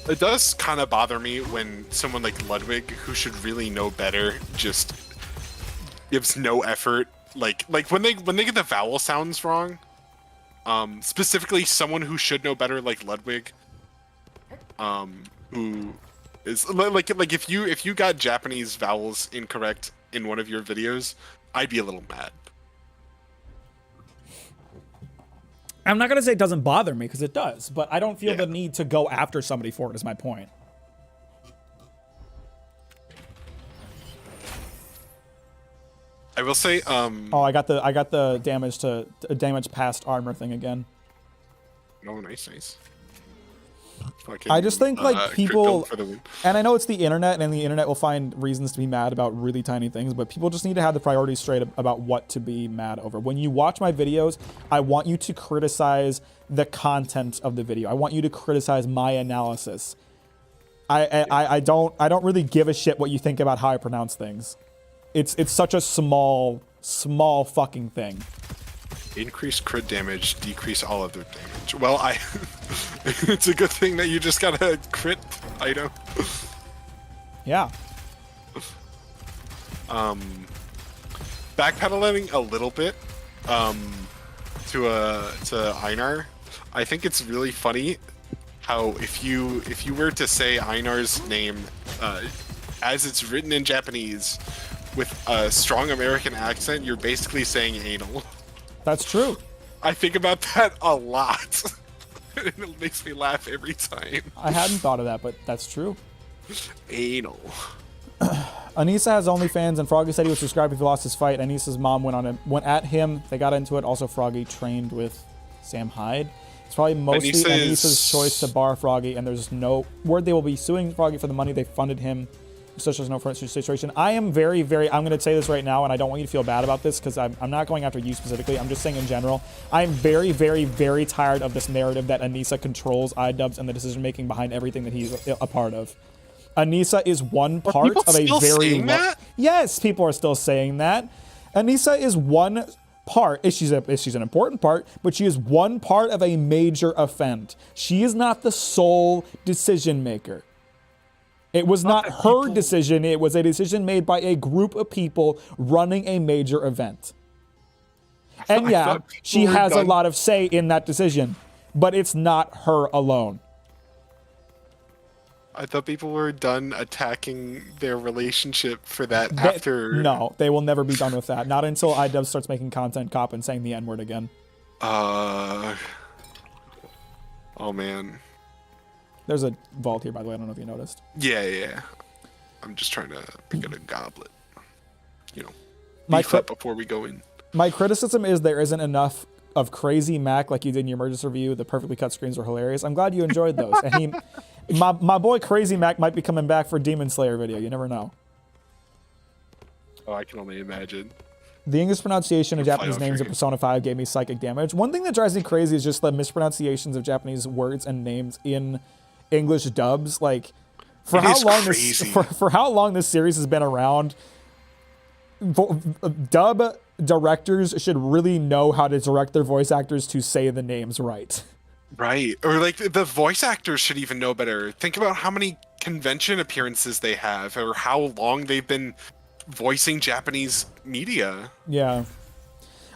It does kind of bother me when someone like Ludwig, who should really know better, just gives no effort. Like when they get the vowel sounds wrong. Specifically, someone who should know better, like Ludwig, who is like if you got Japanese vowels incorrect in one of your videos, I'd be a little mad. I'm not gonna say it doesn't bother me because it does, but I don't feel the need to go after somebody for it. Is my point. I will say. Oh, I got the damage past armor thing again. Oh, nice. I just think like people, and I know it's the internet, and the internet will find reasons to be mad about really tiny things, but people just need to have the priorities straight about what to be mad over. When you watch my videos, I want you to criticize the content of the video. I want you to criticize my analysis. I don't really give a shit what you think about how I pronounce things. It's such a small fucking thing. Increase crit damage, decrease all other damage. Well, it's a good thing that you just got a crit item. Yeah. Backpedaling a little bit to Einar, I think it's really funny how if you were to say Einar's name as it's written in Japanese with a strong American accent, you're basically saying anal. That's true. I think about that a lot. It makes me laugh every time. I hadn't thought of that, but that's true. Anal. Anissa has OnlyFans, and Froggy said he would subscribe if he lost his fight. Anissa's mom went at him. They got into it. Also, Froggy trained with Sam Hyde. It's probably mostly Anissa's choice to bar Froggy, and there's no word they will be suing Froggy for the money they funded him. Such as no situation. I am very, I'm going to say this right now, and I don't want you to feel bad about this because I'm not going after you specifically. I'm just saying in general. I'm very, very tired of this narrative that Anissa controls iDubbbz and the decision making behind everything that he's a part of. Anissa is one part of a very. Yes, people are still saying that. Anissa is one part. She's an important part, but she is one part of a major event. She is not the sole decision maker. It was not her decision. It was a decision made by a group of people running a major event. And yeah, she has a lot of say in that decision, but it's not her alone. I thought people were done attacking their relationship for that after. No, they will never be done with that. Not until iDubbbz starts making content cop and saying the N-word again. Oh man. There's a vault here, by the way. I don't know if you noticed. Yeah. I'm just trying to pick out a goblet. You know, beef up before we go in. My criticism is there isn't enough of crazy Mack like you did in your emergency review. The perfectly cut screens were hilarious. I'm glad you enjoyed those. And my boy Crazy Mack might be coming back for Demon Slayer video. You never know. Oh, I can only imagine. The English pronunciation of Japanese off names your of Persona 5 gave me psychic damage. One thing that drives me crazy is just the mispronunciations of Japanese words and names in English dubs. Like, for It how is long crazy. for how long this series has been around, dub directors should really know how to direct their voice actors to say the names right. Right. Or like the voice actors should even know better. Think about how many convention appearances they have or how long they've been voicing Japanese media. Yeah.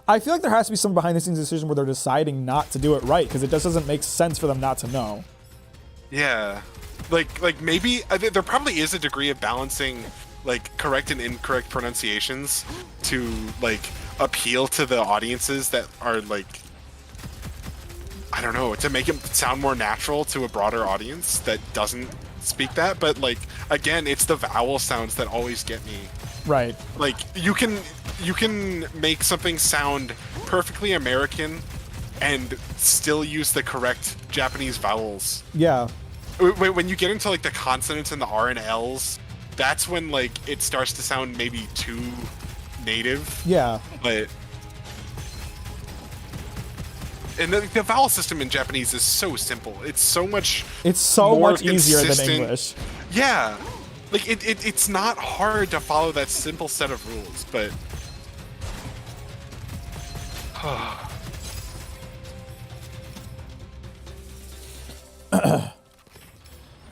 I feel like there has to be some behind the scenes decision where they're deciding not to do it right because it just doesn't make sense for them not to know. Yeah. Like maybe there probably is a degree of balancing like correct and incorrect pronunciations to like appeal to the audiences that are like, I don't know, to make it sound more natural to a broader audience that doesn't speak that. But like, again, it's the vowel sounds that always get me. Right. Like you can make something sound perfectly American and still use the correct Japanese vowels. Yeah. When you get into like the consonants and the R and L's, that's when like it starts to sound maybe too native. Yeah. But and the vowel system in Japanese is so simple. It's so much more much easier than consistent. English. Yeah. Like it's not hard to follow that simple set of rules, but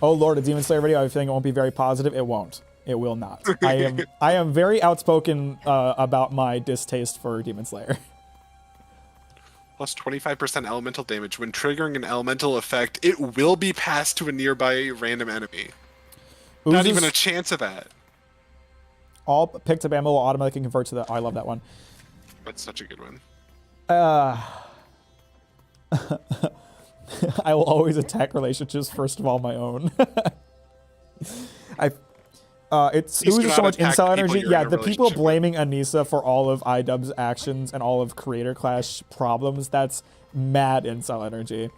Oh Lord, a Demon Slayer video. I think it won't be very positive. It won't. It will not. I am very outspoken about my distaste for Demon Slayer. plus 25% elemental damage. When triggering an elemental effect, it will be passed to a nearby random enemy. Not even a chance of that. All picked up ammo will automatically convert to the... Oh, I love that one. That's such a good one. I will always attack relationships, first of all, my own. It's oozes so much incel energy. Yeah, the people blaming Anissa for all of iDubbbz's actions and all of Creator Clash problems, that's mad incel energy.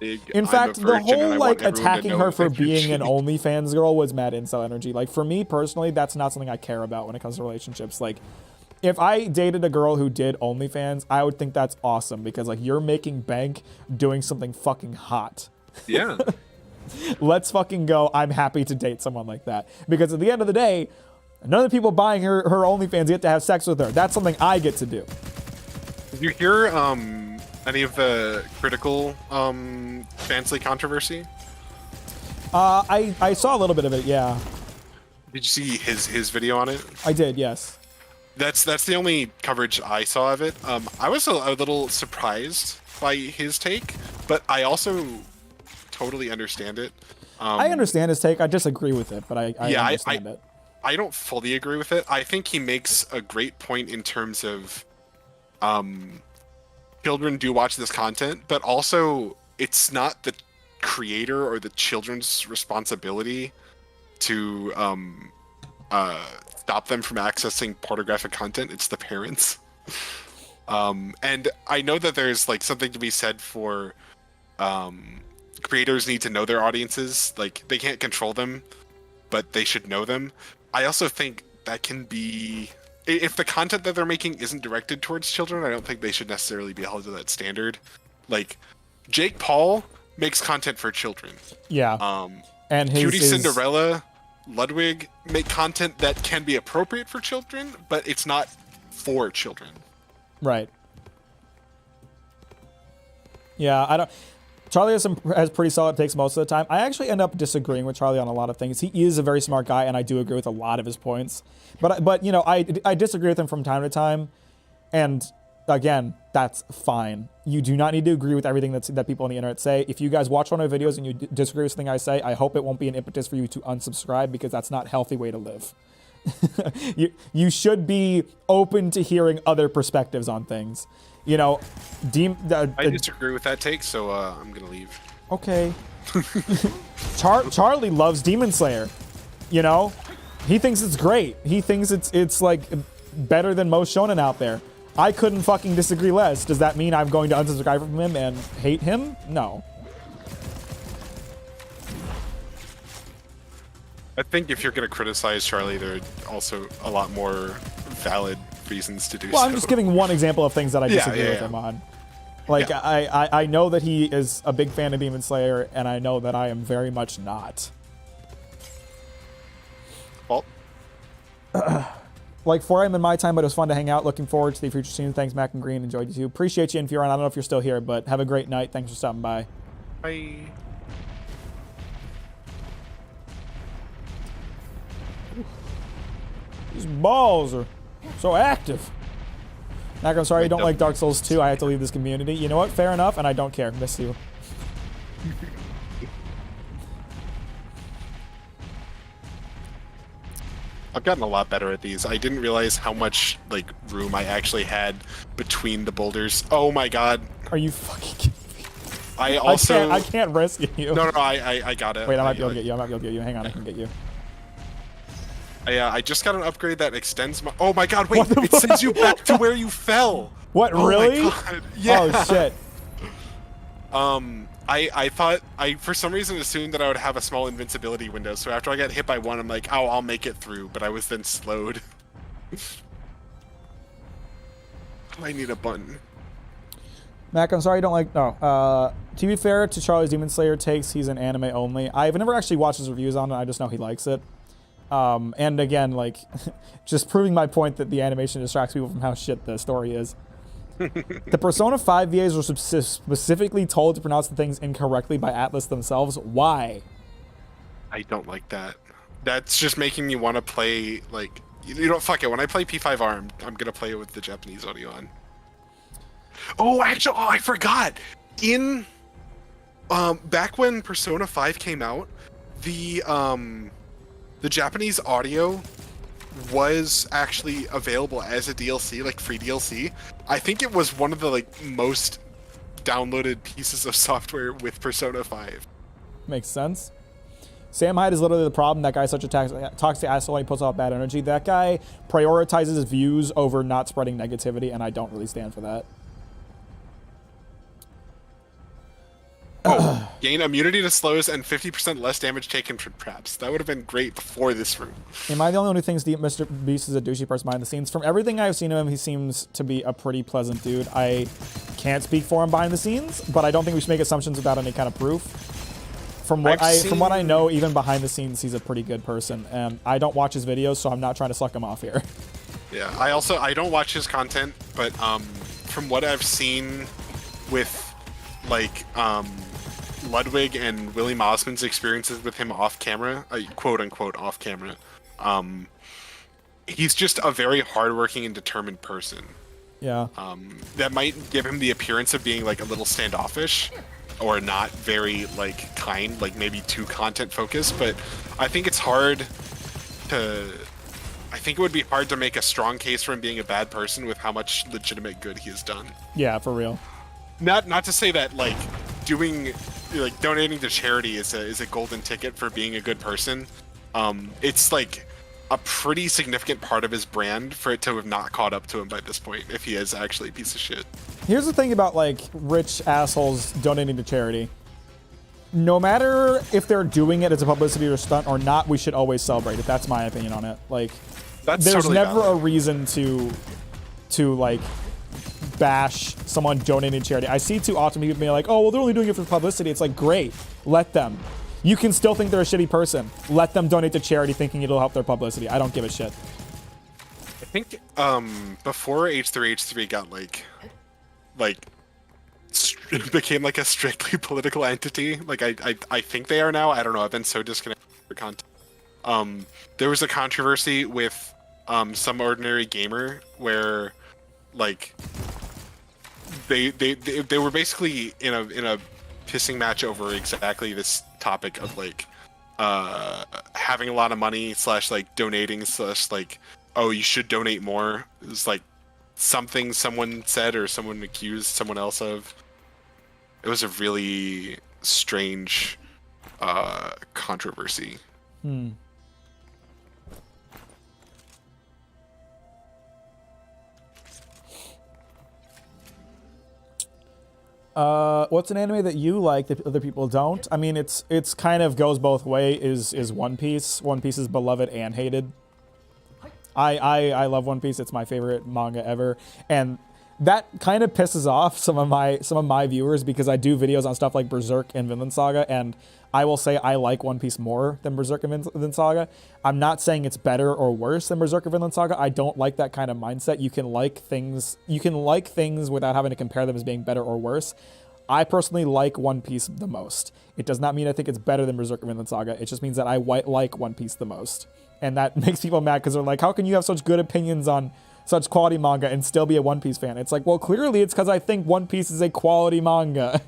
In fact, the whole like attacking her for being an OnlyFans girl was mad incel energy. Like for me personally, that's not something I care about when it comes to relationships. Like if I dated a girl who did OnlyFans, I would think that's awesome because like you're making bank doing something fucking hot. Yeah. Let's fucking go. I'm happy to date someone like that because at the end of the day, none of the people buying her OnlyFans get to have sex with her. That's something I get to do. Did you hear any of the critical Fansly controversy? I saw a little bit of it, yeah. Did you see his video on it? I did, yes. That's the only coverage I saw of it. I was a little surprised by his take, but I also totally understand it. I understand his take. I disagree with it, but I understand it. I don't fully agree with it. I think he makes a great point in terms of children do watch this content, but also it's not the creator or the children's responsibility to stop them from accessing pornographic content. It's the parents. And I know that there's like something to be said for creators need to know their audiences. Like they can't control them, but they should know them. I also think that can be, if the content that they're making isn't directed towards children, I don't think they should necessarily be held to that standard. Like Jake Paul makes content for children. Yeah. And Cutie Cinderella, Ludwig make content that can be appropriate for children, but it's not for children. Right. Yeah, Charlie has pretty solid takes most of the time. I actually end up disagreeing with Charlie on a lot of things. He is a very smart guy, and I do agree with a lot of his points. But you know, I disagree with him from time to time, and again, that's fine. You do not need to agree with everything that people on the internet say. If you guys watch one of my videos and you disagree with something I say, I hope it won't be an impetus for you to unsubscribe because that's not a healthy way to live. you should be open to hearing other perspectives on things. You know, I disagree with that take, so I'm gonna leave. Okay. Charlie loves Demon Slayer. You know, he thinks it's great. He thinks it's like better than most shonen out there. I couldn't fucking disagree less. Does that mean I'm going to unsubscribe from him and hate him? No. I think if you're gonna criticize Charlie, there are also a lot more valid reasons to do Well, so. I'm just giving one example of things that I disagree with yeah. him on. Like, Yeah. I know that he is a big fan of Demon Slayer, and I know that I am very much not. Well, Like, 4 a.m. in my time, but it was fun to hang out. Looking forward to the future soon. Thanks, Mac and Green. Enjoyed you too. Appreciate you, Infuron. I don't know if you're still here, but have a great night. Thanks for stopping by. bye. These balls are so active. Mac, I'm sorry you don't like Dark Souls 2. I have to leave this community. You know what? Fair enough, and I don't care. Miss you. I've gotten a lot better at these. I didn't realize how much like room I actually had between the boulders. Oh my god. Are you fucking kidding me? I also I can't rescue you. No, I got it. Wait, I might be able to get you. I might be able to get you. Hang on, I can get you. I just got an upgrade that extends my. Oh my god! Wait, it sends you back to where you fell. What? Oh Really? my god. Yeah. Oh shit. I thought I for some reason assumed that I would have a small invincibility window. So after I got hit by one, I'm like, oh, I'll make it through. But I was then slowed. I need a button. Mac, I'm sorry you don't like. No. To be fair to Charlie's Demon Slayer takes, he's an anime only. I've never actually watched his reviews on it. I just know he likes it. And again, like, just proving my point that the animation distracts people from how shit the story is. The Persona 5 VAs were specifically told to pronounce the things incorrectly by Atlas themselves. Why? I don't like that. That's just making me want to play, like, you know, fuck it. When I play P5R, I'm going to play it with the Japanese audio on. Oh, actually, I forgot. Back when Persona 5 came out, the Japanese audio was actually available as a DLC, like free DLC. I think it was one of the like most downloaded pieces of software with Persona 5. Makes sense. Sam Hyde is literally the problem. That guy's such a toxic asshole when he puts off bad energy. That guy prioritizes his views over not spreading negativity, and I don't really stand for that. Oh, gain immunity to slows and 50% less damage taken from traps. That would have been great before this room. Am I the only one who thinks Mr. Beast is a douchey person behind the scenes? From everything I've seen of him, he seems to be a pretty pleasant dude. I can't speak for him behind the scenes, but I don't think we should make assumptions without any kind of proof. From what I know, even behind the scenes, he's a pretty good person, and I don't watch his videos, so I'm not trying to suck him off here. Yeah, I don't watch his content, but from what I've seen with like Ludwig and Willie Mossman's experiences with him off camera, quote unquote off camera, he's just a very hardworking and determined person. Yeah. That might give him the appearance of being like a little standoffish or not very like kind, like maybe too content focused, but I think it's hard to I think it would be hard to make a strong case for him being a bad person with how much legitimate good he has done. Yeah, for real. Not to say that like donating to charity is a golden ticket for being a good person. It's like a pretty significant part of his brand for it to have not caught up to him by this point if he is actually a piece of shit. Here's the thing about like rich assholes donating to charity. No matter if they're doing it as a publicity or stunt or not, we should always celebrate it. That's my opinion on it. Like, That's there's totally never valid. a reason to like bash someone donating to charity. I see too often people being like, oh, well, they're only doing it for publicity. It's like, great, let them. You can still think they're a shitty person. Let them donate to charity thinking it'll help their publicity. I don't give a shit. I think before H3H3 got became like a strictly political entity, like I think they are now. I don't know. I've been so disconnected from content. There was a controversy with Some Ordinary Gamer where like they were basically in a pissing match over exactly this topic of like having a lot of money / like donating / like, oh, you should donate more. It was like something someone said or someone accused someone else of. It was a really strange controversy. What's an anime that you like that other people don't? I mean, it's kind of goes both ways. Is One Piece. One Piece is beloved and hated. I love One Piece. It's my favorite manga ever, and that kind of pisses off some of my viewers because I do videos on stuff like Berserk and Vinland Saga, and I will say I like One Piece more than Berserk and Vinland Saga. I'm not saying it's better or worse than Berserk or Vinland Saga. I don't like that kind of mindset. You can like things without having to compare them as being better or worse. I personally like One Piece the most. It does not mean I think it's better than Berserk or Vinland Saga. It just means that I like One Piece the most. And that makes people mad because they're like, how can you have such good opinions on such quality manga and still be a One Piece fan? It's like, well, clearly it's because I think One Piece is a quality manga.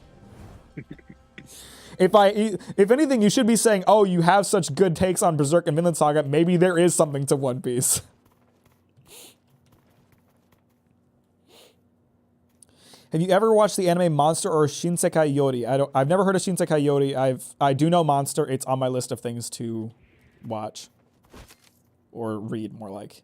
If anything, you should be saying, oh, you have such good takes on Berserk and Vinland Saga. Maybe there is something to One Piece. Have you ever watched the anime Monster or Shinsekai Yori? I've never heard of Shinsekai Yori. I do know Monster. It's on my list of things to watch or read, more like.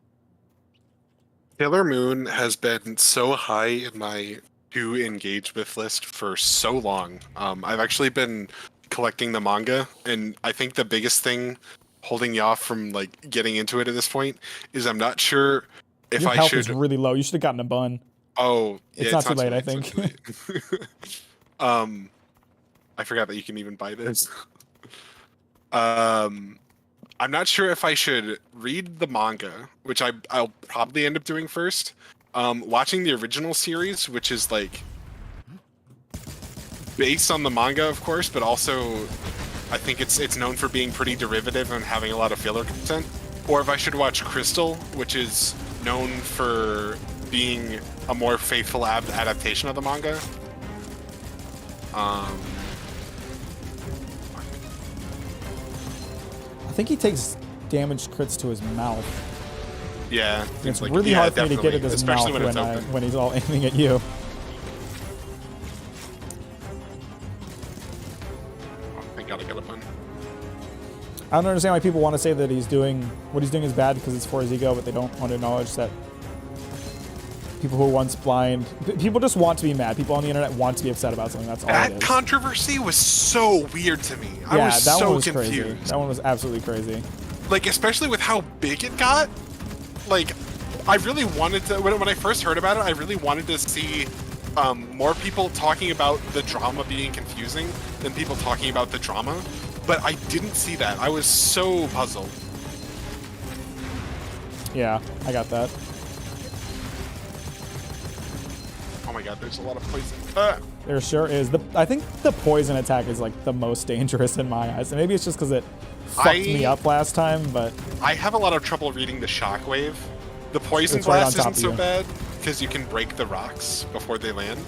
Sailor Moon has been so high in my to engage with list for so long. I've actually been collecting the manga, and I think the biggest thing holding me off from like getting into it at this point is I'm not sure if Your I health should. is really low. You should have gotten a bun. Oh, yeah, it's not too late, I think. I forgot that you can even buy this. I'm not sure if I should read the manga, which I'll probably end up doing first. Watching the original series, which is like based on the manga, of course, but also I think it's known for being pretty derivative and having a lot of filler content. Or if I should watch Crystal, which is known for being a more faithful adaptation of the manga. I think he takes damaged crits to his mouth. Yeah, it's like, really hard for me to get at his especially mouth when he's all aiming at you. I gotta get a pun. I don't understand why people want to say that what he's doing is bad because it's for his ego, but they don't want to acknowledge that people who are once blind, people just want to be mad. People on the internet want to be upset about something. That's all it is. That controversy was so weird to me. Yeah, I was that so one was confused. crazy. That one was absolutely crazy. Like, especially with how big it got. Like, I really wanted to, when I first heard about it, I really wanted to see more people talking about the drama being confusing than people talking about the drama. But I didn't see that. I was so puzzled. Yeah, I got that. Oh my god, there's a lot of poison. There sure is. I think the poison attack is like the most dangerous in my eyes. And maybe it's just because it fucked me up last time, but I have a lot of trouble reading the shockwave. The poison It's right blast on top isn't of so you. bad because you can break the rocks before they land.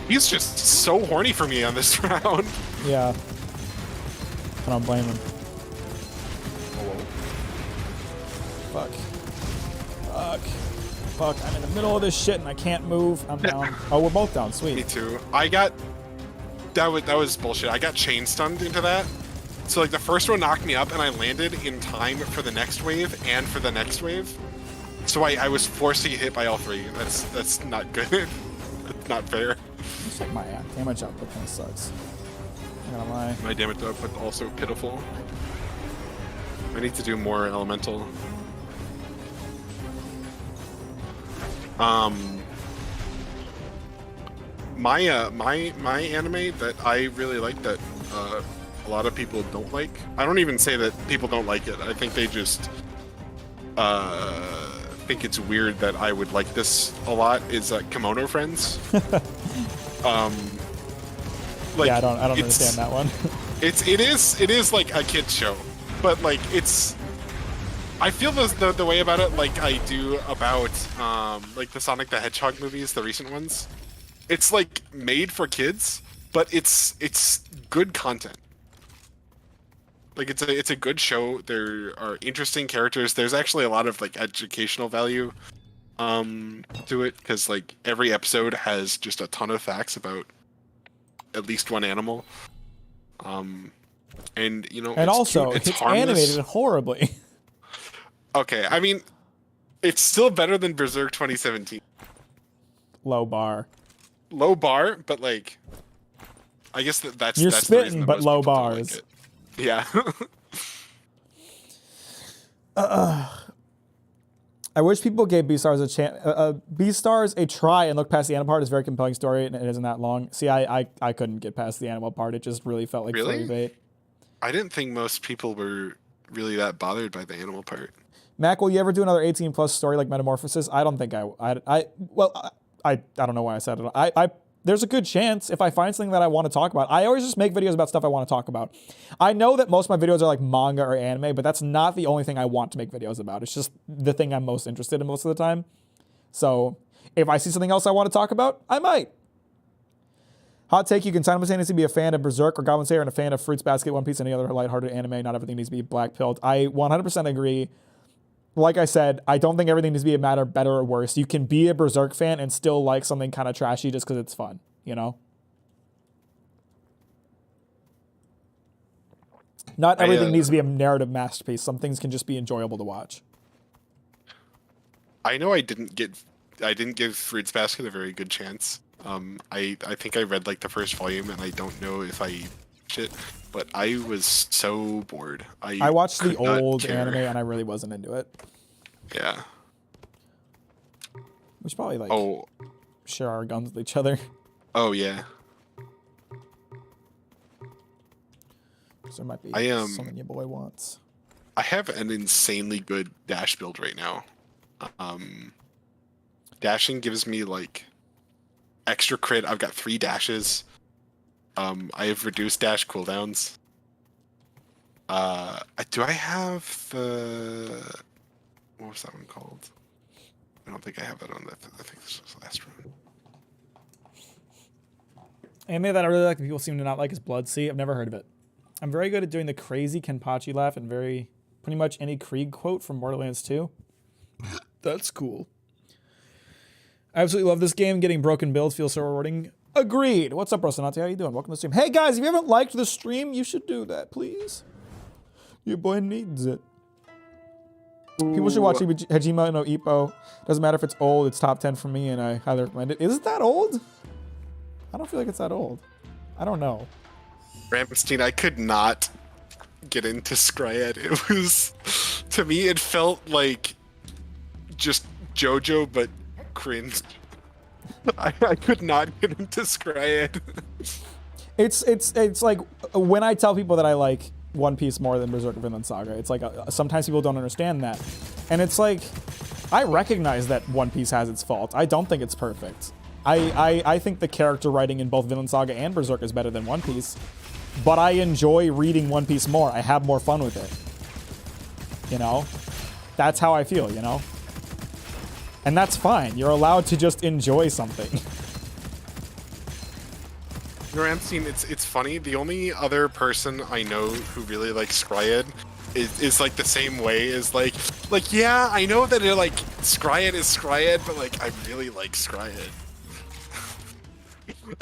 He's just so horny for me on this round. yeah. I don't blame him. Fuck. Fuck. I'm in the middle of this shit and I can't move. I'm down. Oh, we're both down. Me Sweet. too. That was bullshit. I got chain stunned into that. So like the first one knocked me up and I landed in time for the next wave and for the next wave. So I was forced to get hit by all three. That's not good. That's not fair. Looks like my damage output kind of sucks. I'm not gonna lie. My damage output also pitiful. I need to do more elemental. My anime that I really like that a lot of people don't like. I don't even say that people don't like it. I think they just think it's weird that I would like this a lot. Is Kimono Friends. Like, yeah, I don't understand that one. it is like a kid's show, but like I feel the way about it like I do about like the Sonic the Hedgehog movies, the recent ones. It's like made for kids, but it's good content. Like it's a good show. There are interesting characters. There's actually a lot of like educational value to it because like every episode has just a ton of facts about at least one animal. And you know, And also, cute, it's harmless. animated horribly. Okay, I mean, it's still better than Berserk 2017. Low bar. Low bar, but like, I guess that's You're that's the reason spitting, that but most low people don't like bars. it. Yeah. I wish people gave Beastars a chance. Beastars a try and look past the animal part. It's a very compelling story and it isn't that long. See, I couldn't get past the animal part. It just really felt like free bait. I didn't think most people were really that bothered by the animal part. Mac, will you ever do another 18 plus story like Metamorphosis? I don't think I don't know why I said it. There's a good chance if I find something that I want to talk about. I always just make videos about stuff I want to talk about. I know that most of my videos are like manga or anime, but that's not the only thing I want to make videos about. It's just the thing I'm most interested in most of the time. So if I see something else I want to talk about, I might. Hot take, you can simultaneously be a fan of Berserk or Goblin Slayer and a fan of Fruits Basket, One Piece, and any other lighthearted anime. Not everything needs to be black-pilled. I 100% agree. Like I said, I don't think everything needs to be a matter of better or worse. You can be a Berserk fan and still like something kind of trashy just because it's fun, you know? Not everything needs to be a narrative masterpiece. Some things can just be enjoyable to watch. I know I didn't give Fruits Basket a very good chance. I think I read like the first volume and I don't know if I shit, but I was so bored. I watched the old anime and I really wasn't into it. Yeah. We should probably like share our guns with each other. Oh yeah. So there might be something your boy wants. I have an insanely good dash build right now. Dashing gives me like extra crit. I've got 3 dashes. I have reduced dash cooldowns. Do I have the... What was that one called? I don't think I have that on. I think this was the last one. Anime that I really like that people seem to not like is Blood Sea. I've never heard of it. I'm very good at doing the crazy Kenpachi laugh and pretty much any Krieg quote from Borderlands 2. That's cool. I absolutely love this game. Getting broken builds feels so rewarding. Agreed. What's up, Rosanati? How you doing? Welcome to the stream. Hey, guys, if you haven't liked the stream, you should do that, please. Your boy needs it. People should watch Hajime no Ippo. Doesn't matter if it's old. It's top 10 for me, and I highly recommend it. Is it that old? I don't feel like it's that old. I don't know. Ramstein, I could not get into Scryed. It was... To me, it felt like just JoJo, but cringe. I could not get into Scryed. It's like when I tell people that I like One Piece more than Berserk or Vinland Saga, it's like sometimes people don't understand that. And it's like, I recognize that One Piece has its fault. I don't think it's perfect. I think the character writing in both Vinland Saga and Berserk is better than One Piece, but I enjoy reading One Piece more. I have more fun with it. You know? That's how I feel, you know? And that's fine. You're allowed to just enjoy something. Ramstein, it's funny. The only other person I know who really likes Scryed is like the same way as like yeah, I know that it like Scryed is Scryed, but like I really like Scryed.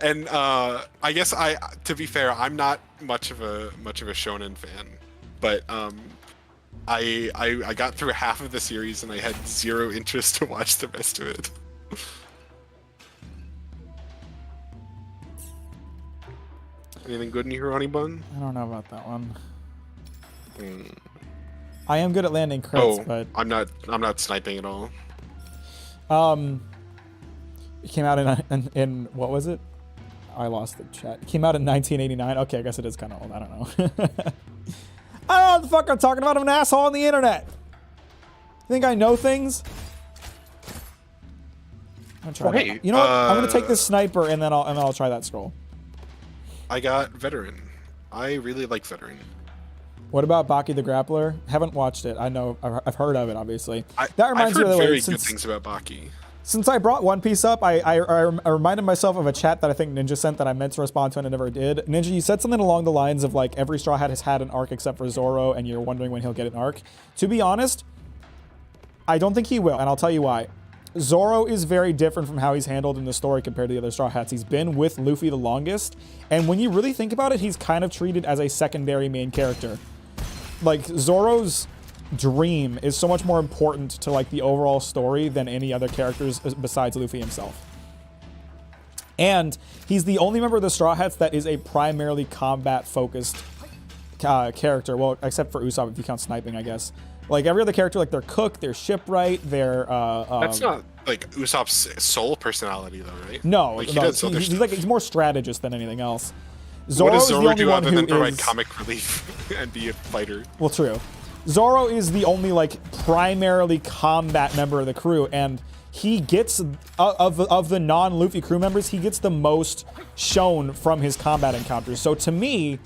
And I guess to be fair, I'm not much of a shonen fan, but I got through half of the series and I had zero interest to watch the rest of it. Anything good in here, Honey Bun? I don't know about that one. I am good at landing crits, but I'm not sniping at all. It came out in what was it? I lost the chat. It came out in 1989. Okay, I guess it is kind of old. I don't know. I don't know what the fuck I'm talking about. I'm an asshole on the internet. You think I know things? I'm gonna try that. You know what? I'm gonna take this sniper and then I'll try that scroll. I got Veteran. I really like Veteran. What about Baki the Grappler? Haven't watched it. I know I've heard of it, obviously. That reminds me of the way. I've heard very good things about Baki. Since I brought One Piece up, I reminded myself of a chat that I think Ninja sent that I meant to respond to and I never did. Ninja, you said something along the lines of like every Straw Hat has had an arc except for Zoro, and you're wondering when he'll get an arc. To be honest, I don't think he will, and I'll tell you why. Zoro is very different from how he's handled in the story compared to the other Straw Hats. He's been with Luffy the longest, and when you really think about it, he's kind of treated as a secondary main character. Like, Zoro's dream is so much more important to like the overall story than any other characters besides Luffy himself. And he's the only member of the Straw Hats that is a primarily combat-focused character. Well, except for Usopp if you count sniping, I guess. Like every other character, like their cook, their shipwright, their That's not like Usopp's sole personality, though, right? no, like, he no, does other stuff. he's more strategist than anything else. What Zoro does is the Zoro only do one other who than provide is comic relief and be a fighter? well, true. Zoro is the only like primarily combat member of the crew, and he gets of the non-Luffy crew members, he gets the most shown from his combat encounters. So to me,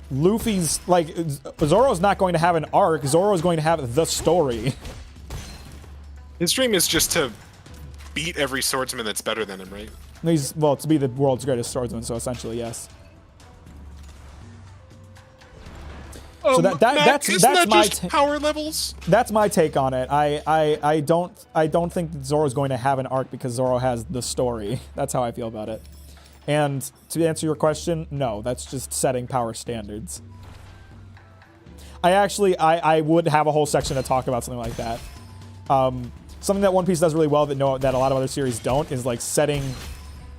Luffy's like Zoro's not going to have an arc. Zoro's going to have the story. His dream is just to beat every swordsman that's better than him, right? He's well to be the world's greatest swordsman. So essentially, yes. So Mack, that's that my just power levels. that's my take on it. I don't think that Zoro's going to have an arc because Zoro has the story. That's how I feel about it. And to answer your question, no, that's just setting power standards. I would have a whole section to talk about something like that. Something that One Piece does really well that a lot of other series don't is like setting,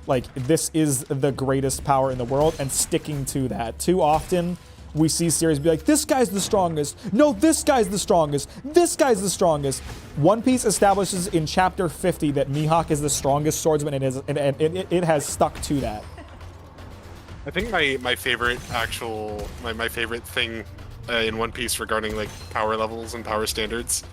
like this is the greatest power in the world and sticking to that. Too often we see series be like, this guy's the strongest. No, this guy's the strongest. This guy's the strongest. One Piece establishes in chapter 50 that Mihawk is the strongest swordsman, and it has stuck to that. I think my favorite my favorite thing in One Piece regarding like power levels and power standards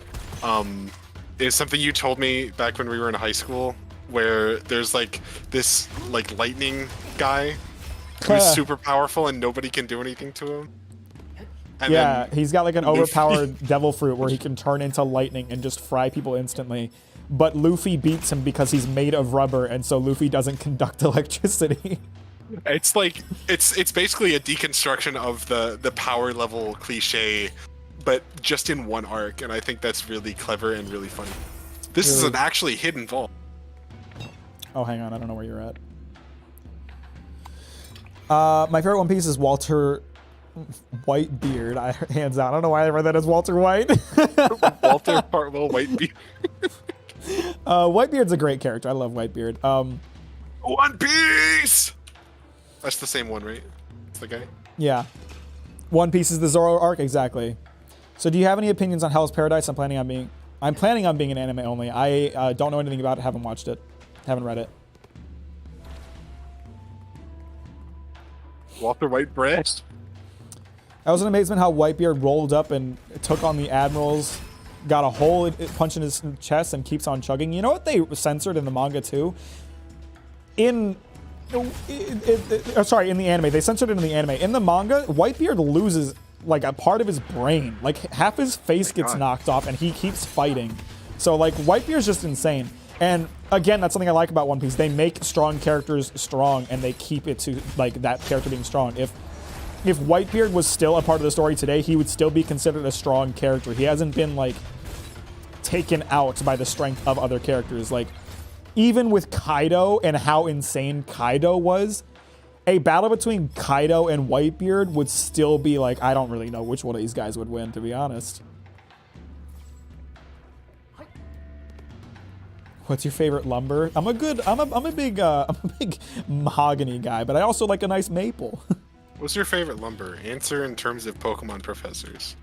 is something you told me back when we were in high school, where there's like this like lightning guy who's super powerful and nobody can do anything to him. And yeah, then he's got like an overpowered devil fruit where he can turn into lightning and just fry people instantly. But Luffy beats him because he's made of rubber, and so Luffy doesn't conduct electricity. It's like it's basically a deconstruction of the power level cliche, but just in one arc, and I think that's really clever and really funny. This is an actually hidden vault. Oh, hang on, I don't know where you're at. My favorite One Piece is Walter Whitebeard. Hands down. I don't know why I read that as Walter White. Walter Partwell Whitebeard. Whitebeard's a great character. I love Whitebeard. One Piece! That's the same one, right? It's the guy? Yeah. One Piece is the Zoro arc, exactly. So do you have any opinions on Hell's Paradise? I'm planning on being an anime only. I don't know anything about it, haven't watched it, haven't read it. Walter Whitebeard. I was in amazement how Whitebeard rolled up and took on the admirals, got a hole punch in his chest, and keeps on chugging. You know what they censored in the manga too? In the anime. They censored it in the anime. In the manga, Whitebeard loses like a part of his brain. Like half his face gets knocked off and he keeps fighting. So like Whitebeard's just insane. And again, that's something I like about One Piece. They make strong characters strong and they keep it to like that character being strong. If Whitebeard was still a part of the story today, he would still be considered a strong character. He hasn't been like taken out by the strength of other characters. Like even with Kaido and how insane Kaido was, a battle between Kaido and Whitebeard would still be like, I don't really know which one of these guys would win, to be honest. What's your favorite lumber? I'm a big mahogany guy, but I also like a nice maple. What's your favorite lumber? Answer in terms of Pokemon professors.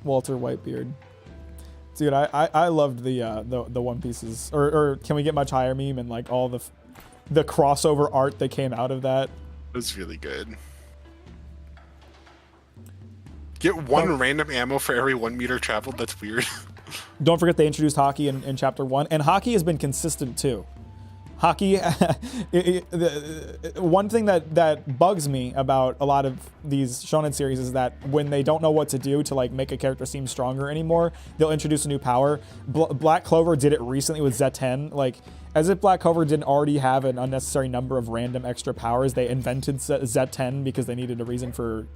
Walter Whitebeard. Dude, I loved the One Pieces. Or Can We Get Much Higher meme and like all the crossover art that came out of that. It was really good. Get one random ammo for every 1 meter traveled. That's weird. Don't forget they introduced Hockey in Chapter 1. And Hockey has been consistent too. Hockey, one thing that bugs me about a lot of these shonen series is that when they don't know what to do to like make a character seem stronger anymore, they'll introduce a new power. Black Clover did it recently with Z10. Like, as if Black Clover didn't already have an unnecessary number of random extra powers, they invented Z10 because they needed a reason for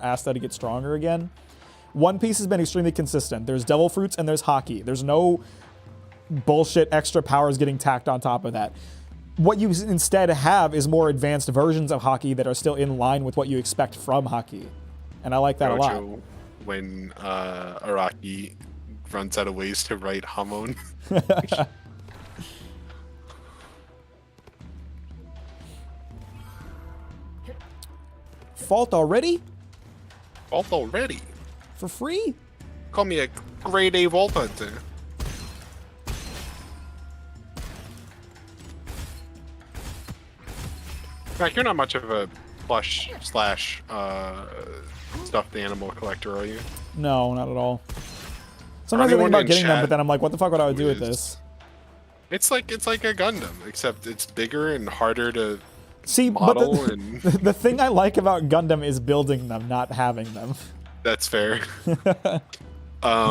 Asta to get stronger again. One Piece has been extremely consistent. There's Devil Fruits and there's Hockey. There's no bullshit extra powers getting tacked on top of that. What you instead have is more advanced versions of Hockey that are still in line with what you expect from Hockey. And I like that a lot. When Araki runs out of ways to write Hamon. fault already? Vault already. For free? Call me a grade A vault hunter. Mac, you're not much of a plush slash stuffed animal collector, are you? No, not at all. Sometimes I think about getting them, but then I'm like, what the fuck would I do with this? It's like a Gundam, except it's bigger and harder to see. Model But and... the thing I like about Gundam is building them, not having them. That's fair. The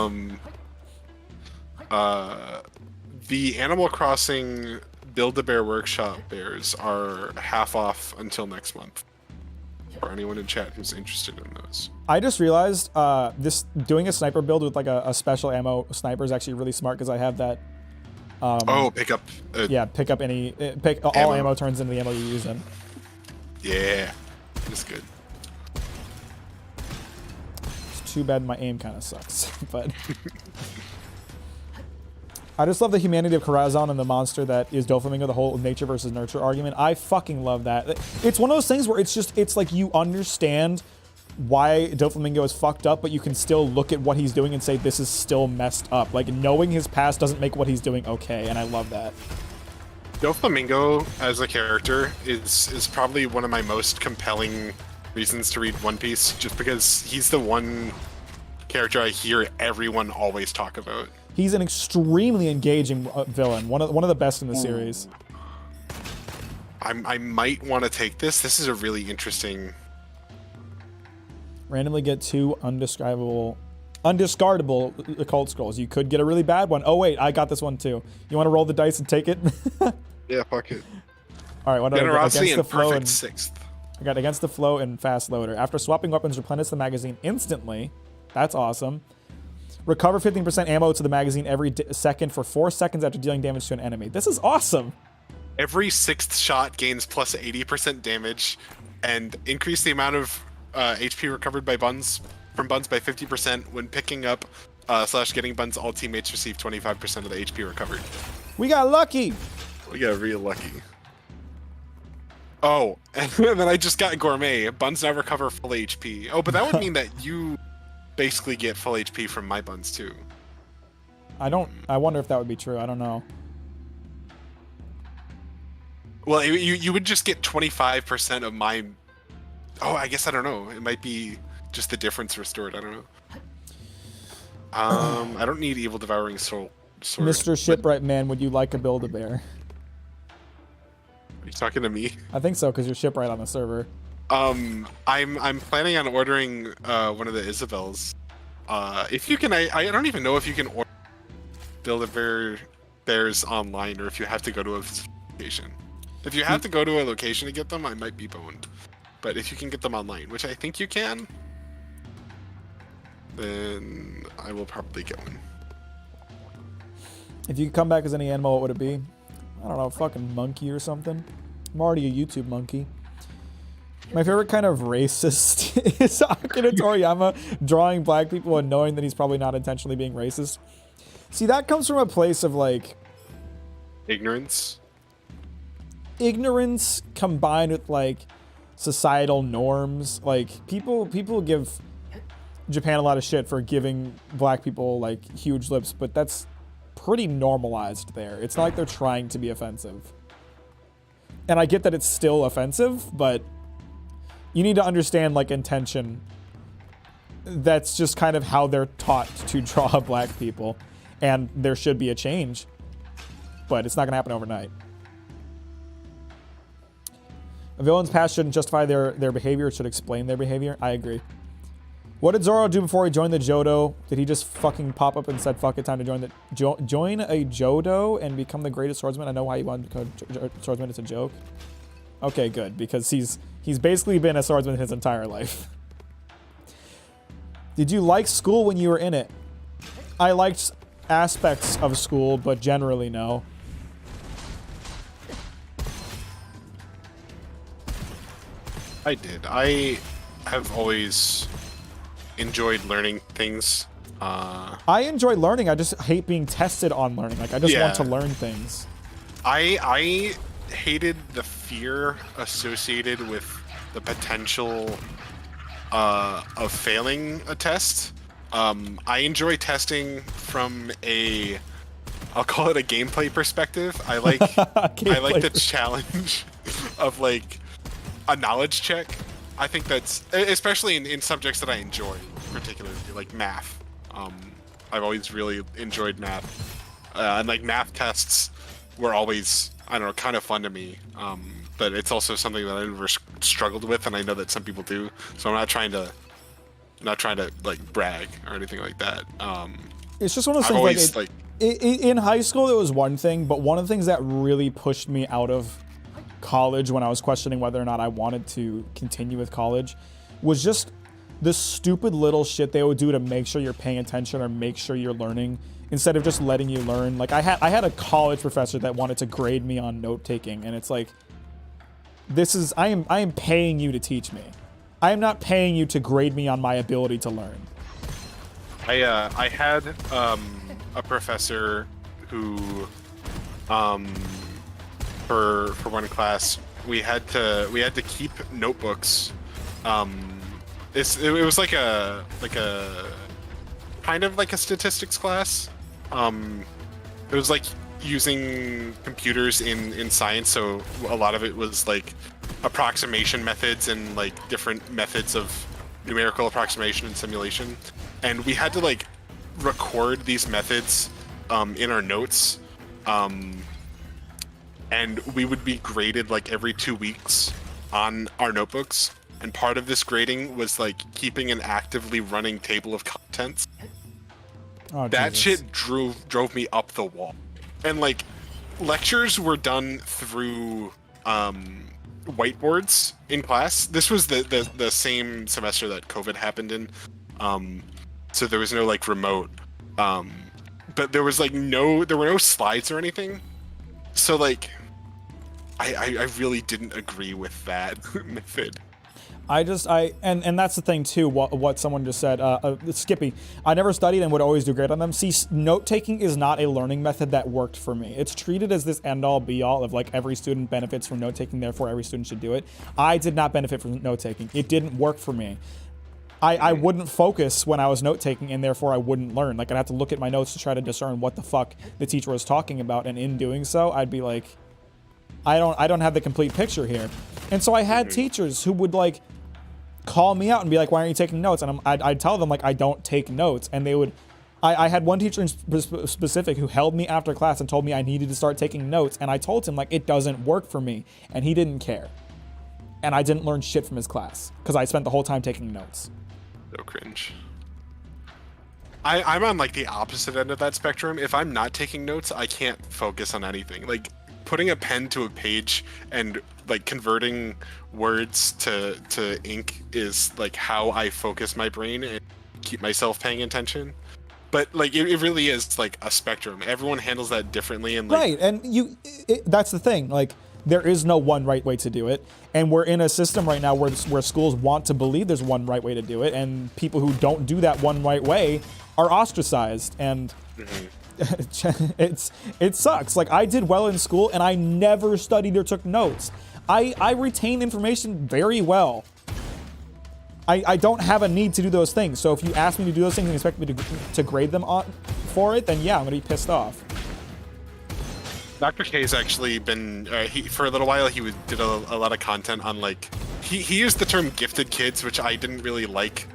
Animal Crossing Build-A-Bear Workshop bears are half off until next month. For anyone in chat who's interested in those. I just realized this doing a sniper build with like a special ammo sniper is actually really smart because I have that. Pick up. Yeah, pick up any all ammo turns into the ammo you use in. Yeah, it's good. It's too bad my aim kind of sucks, but. I just love the humanity of Corazon and the monster that is Doflamingo, the whole nature versus nurture argument. I fucking love that. It's one of those things where it's like you understand why Doflamingo is fucked up, but you can still look at what he's doing and say this is still messed up. Like, knowing his past doesn't make what he's doing okay, and I love that. Doflamingo as a character is probably one of my most compelling reasons to read One Piece, just because he's the one character I hear everyone always talk about. He's an extremely engaging villain, one of the best in the series. I might want to take this. This is a really interesting. Randomly get 2 undiscardable occult scrolls. You could get a really bad one. Oh wait, I got this one too. You want to roll the dice and take it? Yeah, fuck it. All right, what did I get? Generosity Against the flow perfect and sixth. I got against the flow and fast loader. After swapping weapons, replenish the magazine instantly. That's awesome. Recover 15% ammo to the magazine every second for 4 seconds after dealing damage to an enemy. This is awesome. Every 6th shot gains plus 80% damage, and increase the amount of HP recovered by buns from buns by 50% when picking up / getting buns. All teammates receive 25% of the HP recovered. We got lucky. We got real lucky. Oh, and then I just got gourmet. Buns now recover full HP. Oh, but that would mean that you basically get full HP from my buns too. I wonder if that would be true. I don't know. Well, you would just get 25% of my. Oh, I guess I don't know. It might be just the difference restored. I don't know. I don't need evil devouring soul. Sword, Mr. Shipwright Man, would you like a Build-A-Bear? Are you talking to me? I think so, because you're Shipwright on the server. I'm planning on ordering one of the Isabels. If you can, I don't even know if you can order Build-A-Bears online or if you have to go to a location. If you have to go to a location to get them, I might be boned. But if you can get them online, which I think you can, then I will probably get one. If you could come back as any animal, what would it be? I don't know, fucking monkey or something. I'm already a YouTube monkey. My favorite kind of racist is Akira Toriyama drawing black people and knowing that he's probably not intentionally being racist. See, that comes from a place of like Ignorance combined with like societal norms. Like people give Japan a lot of shit for giving black people like huge lips, but that's pretty normalized there. It's not like they're trying to be offensive. And I get that it's still offensive, but you need to understand like intention. That's just kind of how they're taught to draw black people. And there should be a change, but it's not going to happen overnight. A villain's past shouldn't justify their behavior. It should explain their behavior. I agree. What did Zoro do before he joined the Jodo? Did he just fucking pop up and said, fuck it, time to join the join a Jodo and become the greatest swordsman? I know why he wanted to become swordsman. It's a joke. Okay, good, because he's basically been a swordsman his entire life. Did you like school when you were in it? I liked aspects of school, but generally no. I did. I have always enjoyed learning things. I enjoy learning. I just hate being tested on learning. Like, I just want to learn things. I hated the fear associated with the potential of failing a test. I enjoy testing from I'll call it a gameplay perspective. I like the challenge of like a knowledge check. I think that's especially in subjects that I enjoy, particularly like math. I've always really enjoyed math, and like math tests were always, I don't know, kind of fun to me. But it's also something that I never struggled with, and I know that some people do. So I'm not trying to like brag or anything like that. It's just one of those I've things. always In high school, it was one thing, but one of the things that really pushed me out of college when I was questioning whether or not I wanted to continue with college was just the stupid little shit they would do to make sure you're paying attention or make sure you're learning instead of just letting you learn. Like I had a college professor that wanted to grade me on note taking, and it's like, I am paying you to teach me. I am not paying you to grade me on my ability to learn. I had a professor who for one class we had to keep notebooks. It was like a kind of like a statistics class. It was like using computers in science, so a lot of it was like approximation methods and like different methods of numerical approximation and simulation, and we had to like record these methods in our notes, and we would be graded like every 2 weeks on our notebooks, and part of this grading was like keeping an actively running table of contents. Oh, that Jesus. shit drove me up the wall. And like lectures were done through whiteboards in class. This was the same semester that COVID happened in, so there was no like remote, but there was like there were no slides or anything, so like I really didn't agree with that method. And that's the thing too, what someone just said, Skippy, I never studied and would always do great on them. See, note-taking is not a learning method that worked for me. It's treated as this end-all be-all of like every student benefits from note-taking, therefore every student should do it. I did not benefit from note-taking. It didn't work for me. I wouldn't focus when I was note-taking, and therefore I wouldn't learn. Like I'd have to look at my notes to try to discern what the fuck the teacher was talking about, and in doing so, I'd be like, I don't have the complete picture here. And so I had teachers who would like call me out and be like, why aren't you taking notes? And I'd tell them like, I don't take notes. And they would, I had one teacher in specific who held me after class and told me I needed to start taking notes. And I told him like, it doesn't work for me. And he didn't care. And I didn't learn shit from his class because I spent the whole time taking notes. So cringe. I'm on like the opposite end of that spectrum. If I'm not taking notes, I can't focus on anything. Like putting a pen to a page and like converting words to ink is like how I focus my brain and keep myself paying attention. But like it really is like a spectrum. Everyone handles that differently, and like, right, and that's the thing. Like there is no one right way to do it, and we're in a system right now where schools want to believe there's one right way to do it, and people who don't do that one right way are ostracized, and it sucks. Like I did well in school, and I never studied or took notes. I retain information very well. I don't have a need to do those things. So if you ask me to do those things and expect me to grade them for it, then yeah, I'm gonna be pissed off. Dr. K's actually been for a little while. He did a lot of content on like he used the term gifted kids, which I didn't really like.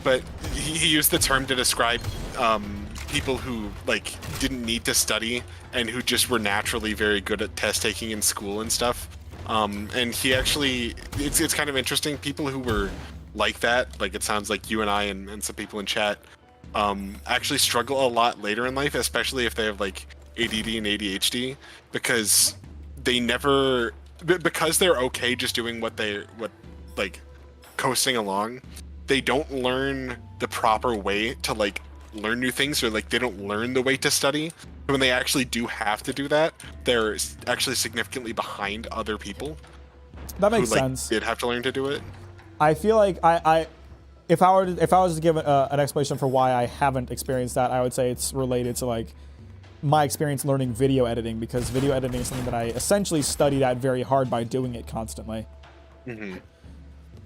But he used the term to describe people who like didn't need to study and who just were naturally very good at test taking in school and stuff. And he actually, it's kind of interesting. People who were like that, like it sounds like you and I and some people in chat, actually struggle a lot later in life, especially if they have like ADD and ADHD, because because they're okay just doing what like coasting along. They don't learn the proper way to like learn new things, or like they don't learn the way to study. When they actually do have to do that, they're actually significantly behind other people. That makes who, like, sense. Did have to learn to do it. I feel like if I was to give an explanation for why I haven't experienced that, I would say it's related to like my experience learning video editing, because video editing is something that I essentially studied at very hard by doing it constantly.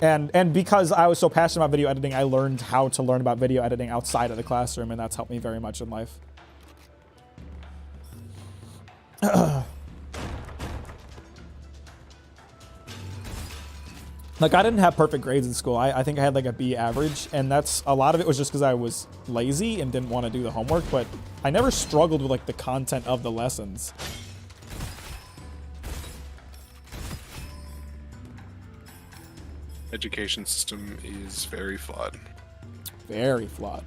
And because I was so passionate about video editing, I learned how to learn about video editing outside of the classroom, and that's helped me very much in life. Like, I didn't have perfect grades in school. I think I had like a B average, and that's a lot of it was just because I was lazy and didn't want to do the homework, but I never struggled with like the content of the lessons. Education system is very flawed. Very flawed.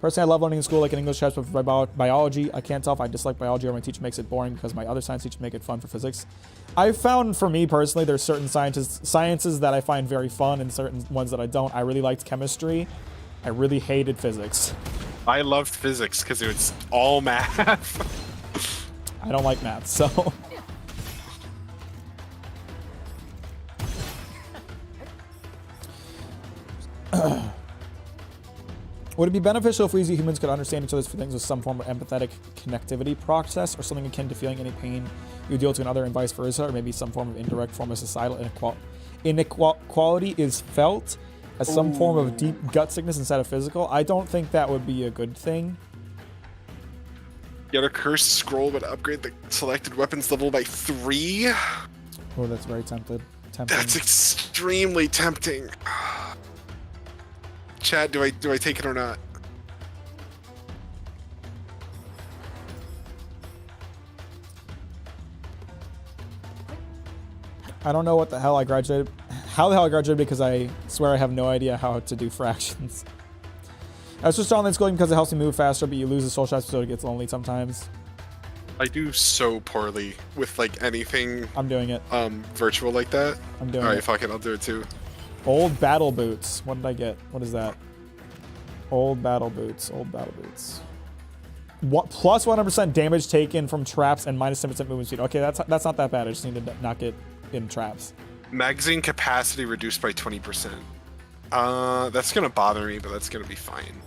Personally, I love learning in school, like in English chapters, but for biology, I can't tell if I dislike biology or my teacher makes it boring because my other science teacher make it fun for physics. I've found, for me personally, there's certain sciences that I find very fun and certain ones that I don't. I really liked chemistry. I really hated physics. I loved physics because it was all math. I don't like math, so... Would it be beneficial if we as humans could understand each other's feelings with some form of empathetic connectivity process, or something akin to feeling any pain you deal to another and vice versa, or maybe some form of indirect form of societal inequality is felt as some form of deep gut sickness instead of physical? I don't think that would be a good thing. Get a cursed scroll, but upgrade the selected weapons level by 3. Oh, that's very tempting. That's extremely tempting. Chat, do I take it or not? I don't know what the hell I graduated. How the hell I graduated, because I swear I have no idea how to do fractions. I switched to online schooling because it helps me move faster, but you lose the social aspect, so it gets lonely sometimes. I do so poorly with like anything. I'm doing it. Virtual like that. I'm doing it. Alright, fuck it, I'll do it too. Old battle boots. What did I get? What is that? Old battle boots. Old battle boots. What, plus 100% damage taken from traps and minus 10% movement speed. Okay, that's not that bad. I just need to not get in traps. Magazine capacity reduced by 20%. That's gonna bother me, but that's gonna be fine.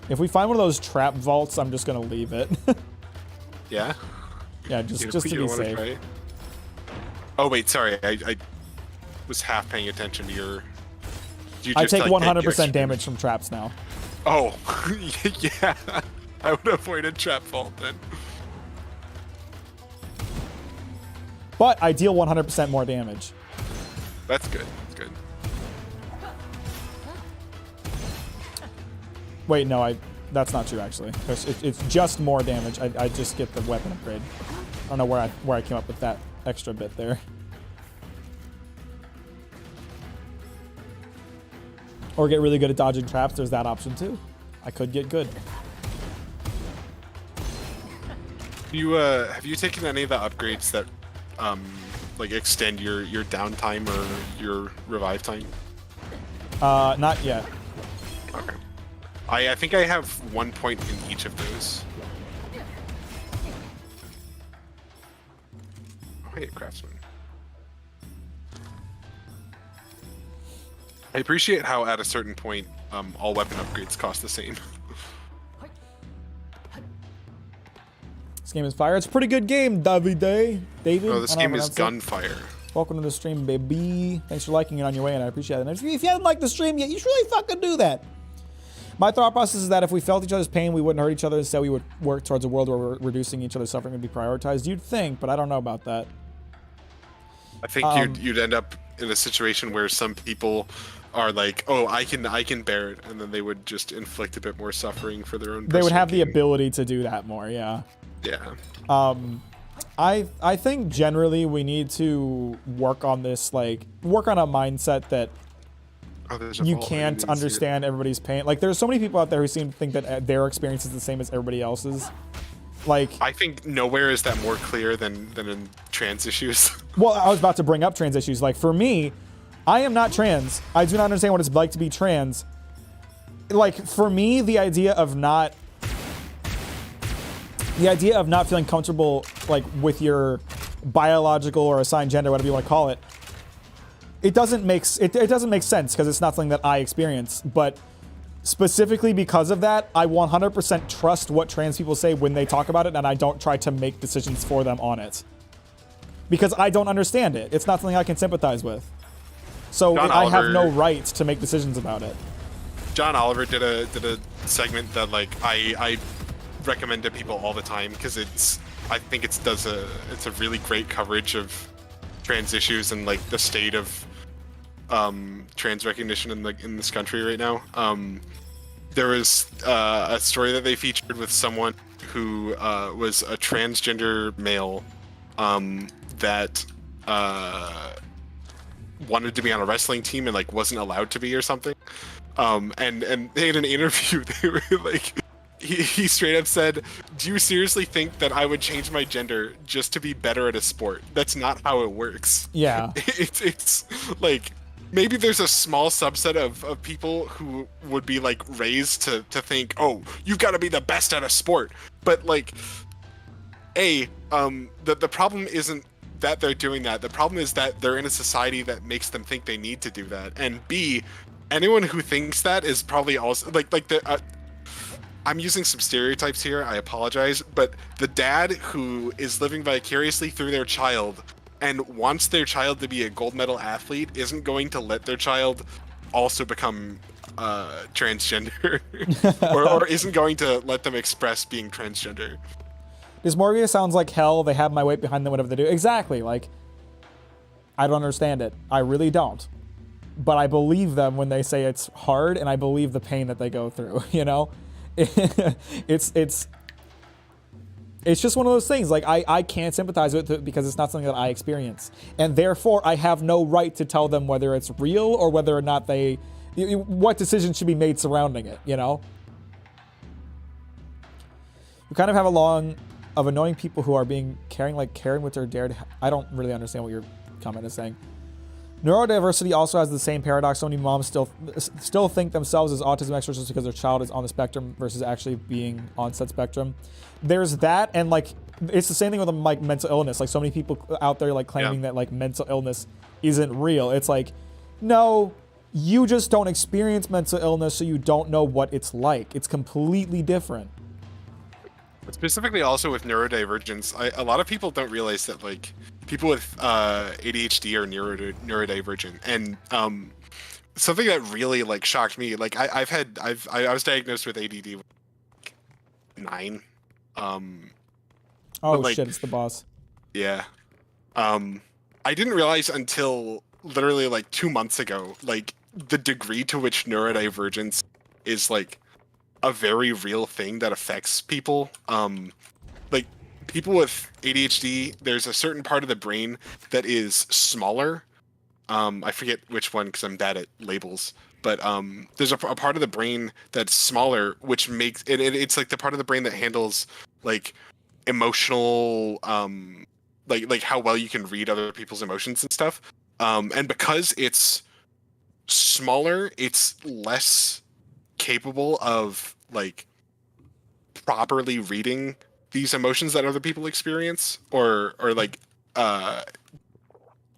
If we find one of those trap vaults, I'm just gonna leave it. Yeah? Yeah, just to be safe. Try? Oh wait, sorry. I was half paying attention to your... I take 100% damage from traps now. Oh, yeah. I would avoid a trap vault then. But I deal 100% more damage. That's good. That's good. Wait, no, that's not true actually. It's just more damage. I just get the weapon upgrade. I don't know where I came up with that extra bit there. Or get really good at dodging traps. There's that option too. I could get good. You have you taken any of the upgrades that like extend your downtime or your revive time? Not yet. Okay. I think I have 1 point in each of those. Oh, hey, craftsman. I appreciate how at a certain point, all weapon upgrades cost the same. This game is fire. It's a pretty good game, David. No, this game is gunfire. Welcome to the stream, baby. Thanks for liking it on your way, and I appreciate it. And if you haven't liked the stream yet, you should really fucking do that. My thought process is that if we felt each other's pain, we wouldn't hurt each other. Instead, we would work towards a world where reducing each other's suffering would be prioritized. You'd think, but I don't know about that. I think you'd end up in a situation where some people are like, oh, I can bear it, and then they would just inflict a bit more suffering for their own. They would have the ability to do that more, yeah. Yeah. I think generally we need to work on this, like work on a mindset that you can't understand everybody's pain. Like there's so many people out there who seem to think that their experience is the same as everybody else's. Like I think nowhere is that more clear than in trans issues. Well, I was about to bring up trans issues. Like for me, I am not trans. I do not understand what it's like to be trans. Like for me, the idea of not feeling comfortable like with your biological or assigned gender, whatever you want to call it, it doesn't make sense because it's not something that I experience. But specifically because of that, I 100% trust what trans people say when they talk about it, and I don't try to make decisions for them on it because I don't understand it. It's not something I can sympathize with. So John I have no Oliver- right to make decisions about it. John Oliver did a segment that like I recommend to people all the time because I think it's a really great coverage of trans issues and like the state of trans recognition in this country right now. There was a story that they featured with someone who was a transgender male that wanted to be on a wrestling team and like wasn't allowed to be or something. And they had an interview. They were like, he straight up said, "Do you seriously think that I would change my gender just to be better at a sport? That's not how it works." Yeah. It's like maybe there's a small subset of people who would be like raised to think, oh, you've got to be the best at a sport. But like, the problem isn't that they're doing that. The problem is that they're in a society that makes them think they need to do that. And B, anyone who thinks that is probably also like the. I'm using some stereotypes here. I apologize, but the dad who is living vicariously through their child and wants their child to be a gold medal athlete isn't going to let their child also become transgender or isn't going to let them express being transgender. Dysmorphia sounds like hell. They have my weight behind them, whatever they do. Exactly. Like, I don't understand it. I really don't. But I believe them when they say it's hard, and I believe the pain that they go through, you know? It's just one of those things. Like, I can't sympathize with it because it's not something that I experience. And therefore, I have no right to tell them whether it's real or whether or not what decisions should be made surrounding it, you know? We kind of have a long of annoying people who are caring with their dared. I don't really understand what your comment is saying. Neurodiversity also has the same paradox. So many moms still think themselves as autism experts just because their child is on the spectrum versus actually being on said spectrum. There's that, and like it's the same thing with like mental illness. Like so many people out there like claiming that like mental illness isn't real. It's like, no, you just don't experience mental illness, so you don't know what it's like. It's completely different. Specifically also with neurodivergence, a lot of people don't realize that like people with ADHD are neurodivergent, and something that really like shocked me, like I was diagnosed with ADD when I was 9. Oh like, shit, it's the boss. Yeah. I didn't realize until literally like 2 months ago, like the degree to which neurodivergence is like a very real thing that affects people. Like people with ADHD, there's a certain part of the brain that is smaller. I forget which one because I'm bad at labels, but there's a part of the brain that's smaller, which makes it's like the part of the brain that handles like emotional, like how well you can read other people's emotions and stuff. And because it's smaller, it's less capable of like properly reading these emotions that other people experience, or like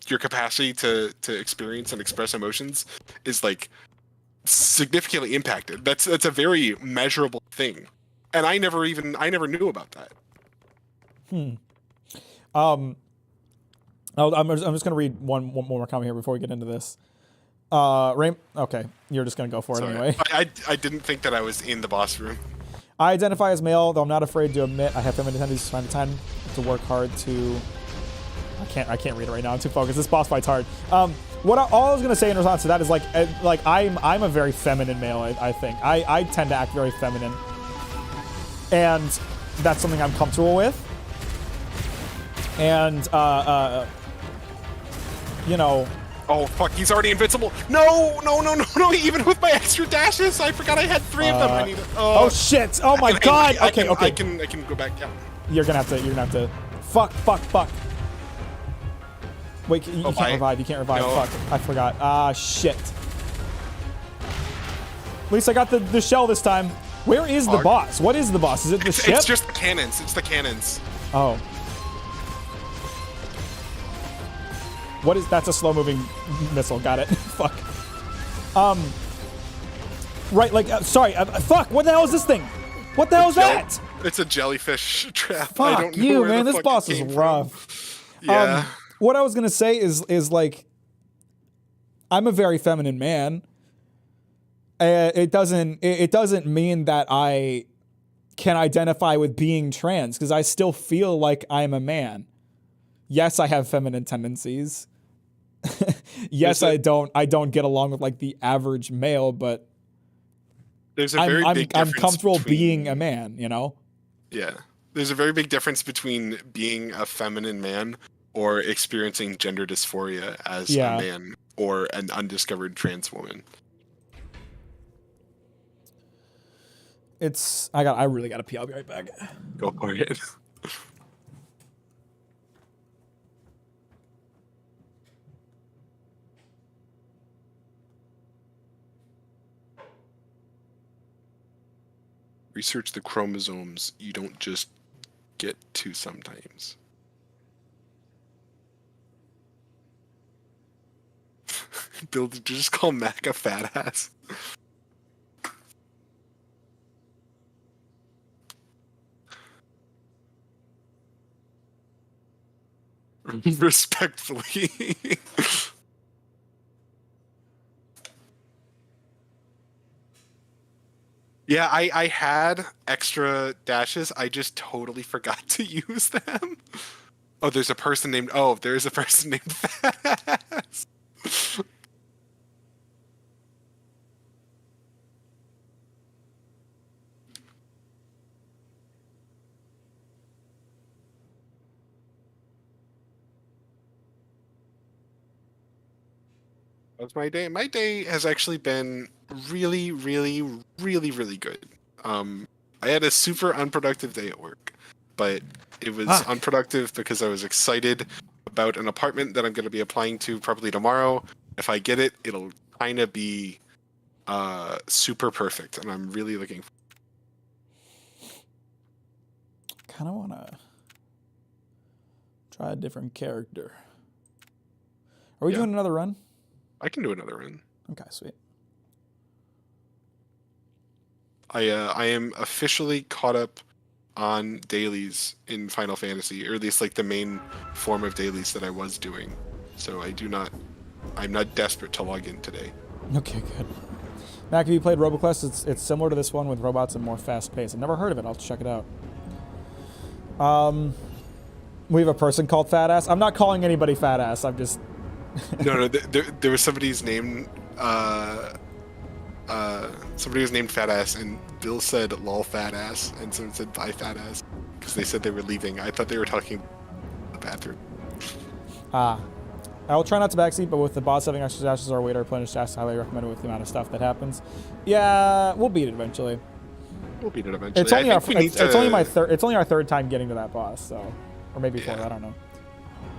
your capacity to experience and express emotions is like significantly impacted. That's a very measurable thing, and I never knew about that. I'm just gonna read one more comment here before we get into this. Okay, you're just gonna go for it anyway. I didn't think that I was in the boss room. I identify as male, though I'm not afraid to admit I have feminine tendencies from time to time to work hard to. I can't read it right now. I'm too focused. This boss fight's hard. All I was gonna say in response to that is like I'm a very feminine male. I think I tend to act very feminine, and that's something I'm comfortable with. And you know. Oh fuck, he's already invincible. No, even with my extra dashes, I forgot I had 3 of them. I need to, oh shit. Oh my god. Okay. I can go back down. You're gonna have to fuck. Wait, you can't revive. You can't revive. No. Fuck. I forgot. Ah, shit. At least I got the shell this time. Where is the boss? What is the boss? Is it the ship? It's just the cannons. It's the cannons. Oh. What is that's a slow-moving missile? Got it. Fuck. Right, like, sorry. Fuck. What the hell is this thing? What the hell is that? It's a jellyfish trap. Fuck I don't know you, where man. the This fuck boss it is came rough. from. Yeah. What I was gonna say is like, I'm a very feminine man. It doesn't mean that I can identify with being trans, because I still feel like I'm a man. Yes, I have feminine tendencies. Yes, I don't get along with like the average male, but there's a very big I'm difference comfortable between, being a man, you know? Yeah. There's a very big difference between being a feminine man or experiencing gender dysphoria as a man or an undiscovered trans woman. I really gotta pee. I'll be right back. Go for it. Research the chromosomes. You don't just get to sometimes. Bill, did you just call Mack a fat ass? Respectfully. Yeah, I had extra dashes. I just totally forgot to use them. Oh, there's a person named Fat Ass. That's my day. My day has actually been really, really, really, really good. I had a super unproductive day at work, but it was unproductive because I was excited about an apartment that I'm going to be applying to probably tomorrow. If I get it, it'll kind of be super perfect, and I'm really looking Kind of want to try a different character. Are we doing another run? I can do another run. Okay, sweet. I am officially caught up on dailies in Final Fantasy, or at least like the main form of dailies that I was doing. So I'm not desperate to log in today. Okay, good. Mac, have you played RoboQuest? It's similar to this one with robots and more fast paced. I've never heard of it. I'll check it out. We have a person called Fat Ass. I'm not calling anybody Fat Ass. I'm just. No. There was somebody's name. Somebody was named Fat Ass, and Bill said "lol fat ass," and someone said "bye fat ass" because they said they were leaving. I thought they were talking about the bathroom. I will try not to backseat, but with the boss having extra dashes or a way to replenish dashes, highly recommended with the amount of stuff that happens. Yeah, we'll beat it eventually. We'll beat it eventually. It's only our third time getting to that boss, so, or maybe four. I don't know.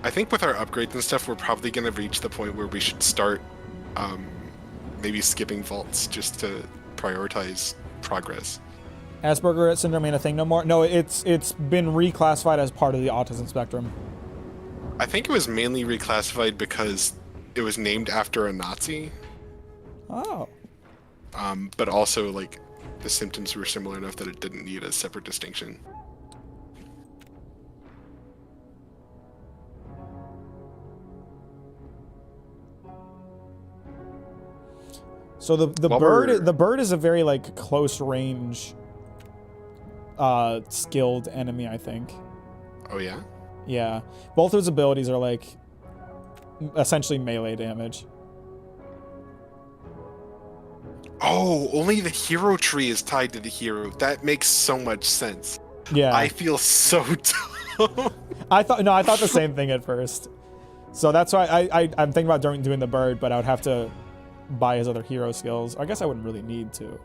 I think with our upgrades and stuff, we're probably going to reach the point where we should start maybe skipping vaults just to prioritize progress. Asperger syndrome ain't a thing no more. No, it's been reclassified as part of the autism spectrum. I think it was mainly reclassified because it was named after a Nazi. Oh. But also, like, the symptoms were similar enough that it didn't need a separate distinction. So the bird is a very like close range skilled enemy, I think. Oh yeah? Yeah. Both of his abilities are like essentially melee damage. Oh, only the hero tree is tied to the hero. That makes so much sense. Yeah. I feel so dumb. I thought the same thing at first. So that's why I'm thinking about doing the bird, but I would have to buy his other hero skills. I guess I wouldn't really need to.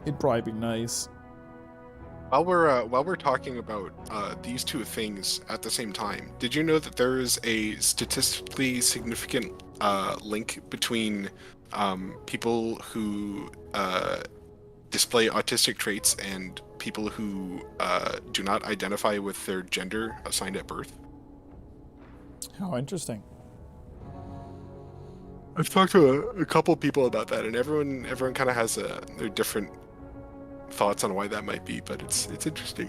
It'd probably be nice. While we're talking about these two things at the same time, did you know that there is a statistically significant link between people who display autistic traits and people who do not identify with their gender assigned at birth? How interesting. I've talked to a couple people about that, and everyone kind of has their different thoughts on why that might be, but it's interesting.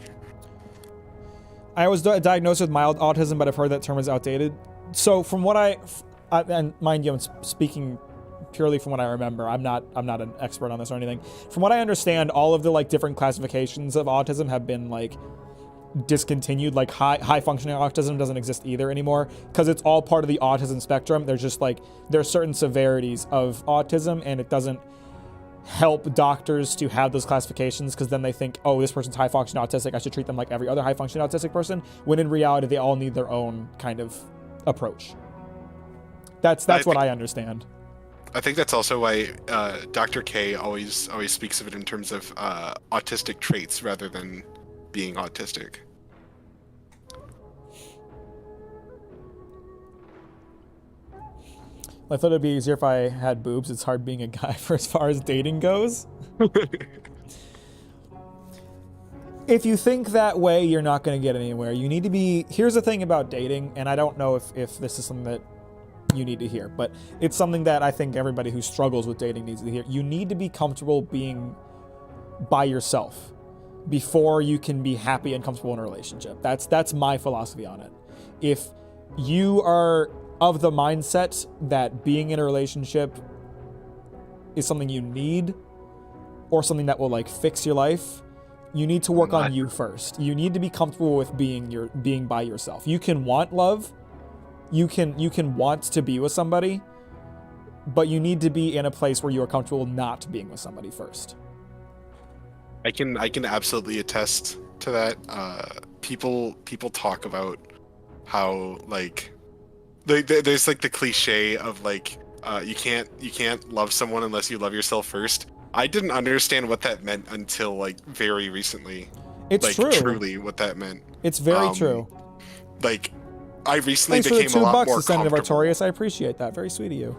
I was diagnosed with mild autism, but I've heard that term is outdated. So from what and mind you, I'm speaking purely from what I remember. I'm not an expert on this or anything. From what I understand, all of the like different classifications of autism have been like discontinued. Like high functioning autism doesn't exist either anymore because it's all part of the autism spectrum. There's just like there's certain severities of autism, and it doesn't help doctors to have those classifications because then they think, oh, this person's high functioning autistic, I should treat them like every other high functioning autistic person, when in reality they all need their own kind of approach. That's what I understand. I think that's also why Dr. K always speaks of it in terms of autistic traits rather than being autistic. I thought it'd be easier if I had boobs. It's hard being a guy for as far as dating goes. If you think that way, you're not going to get anywhere. You need to be... Here's the thing about dating, and I don't know if this is something that you need to hear, but it's something that I think everybody who struggles with dating needs to hear. You need to be comfortable being by yourself before you can be happy and comfortable in a relationship. That's my philosophy on it. If you are of the mindset that being in a relationship is something you need or something that will like fix your life, you need to work on you first. You need to be comfortable with being by yourself. You can want love, you can want to be with somebody, but you need to be in a place where you are comfortable not being with somebody first. I can absolutely attest to that. People talk about how like there's like the cliche of like you can't love someone unless you love yourself first. I didn't understand what that meant until like very recently. It's like, true. Truly, what that meant. It's very true. Like, I recently Thanks became a lot more for the $2, Senator comfortable. Artorias. I appreciate that. Very sweet of you.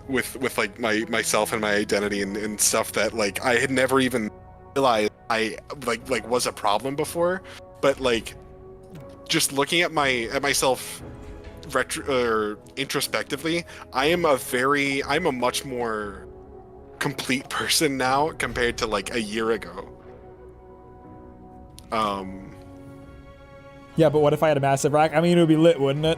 With like myself and my identity and stuff that like I had never even realized I like was a problem before, but like just looking at myself introspectively, I'm a much more complete person now compared to like a year ago. Yeah, but what if I had a massive rack? I mean, it would be lit, wouldn't it?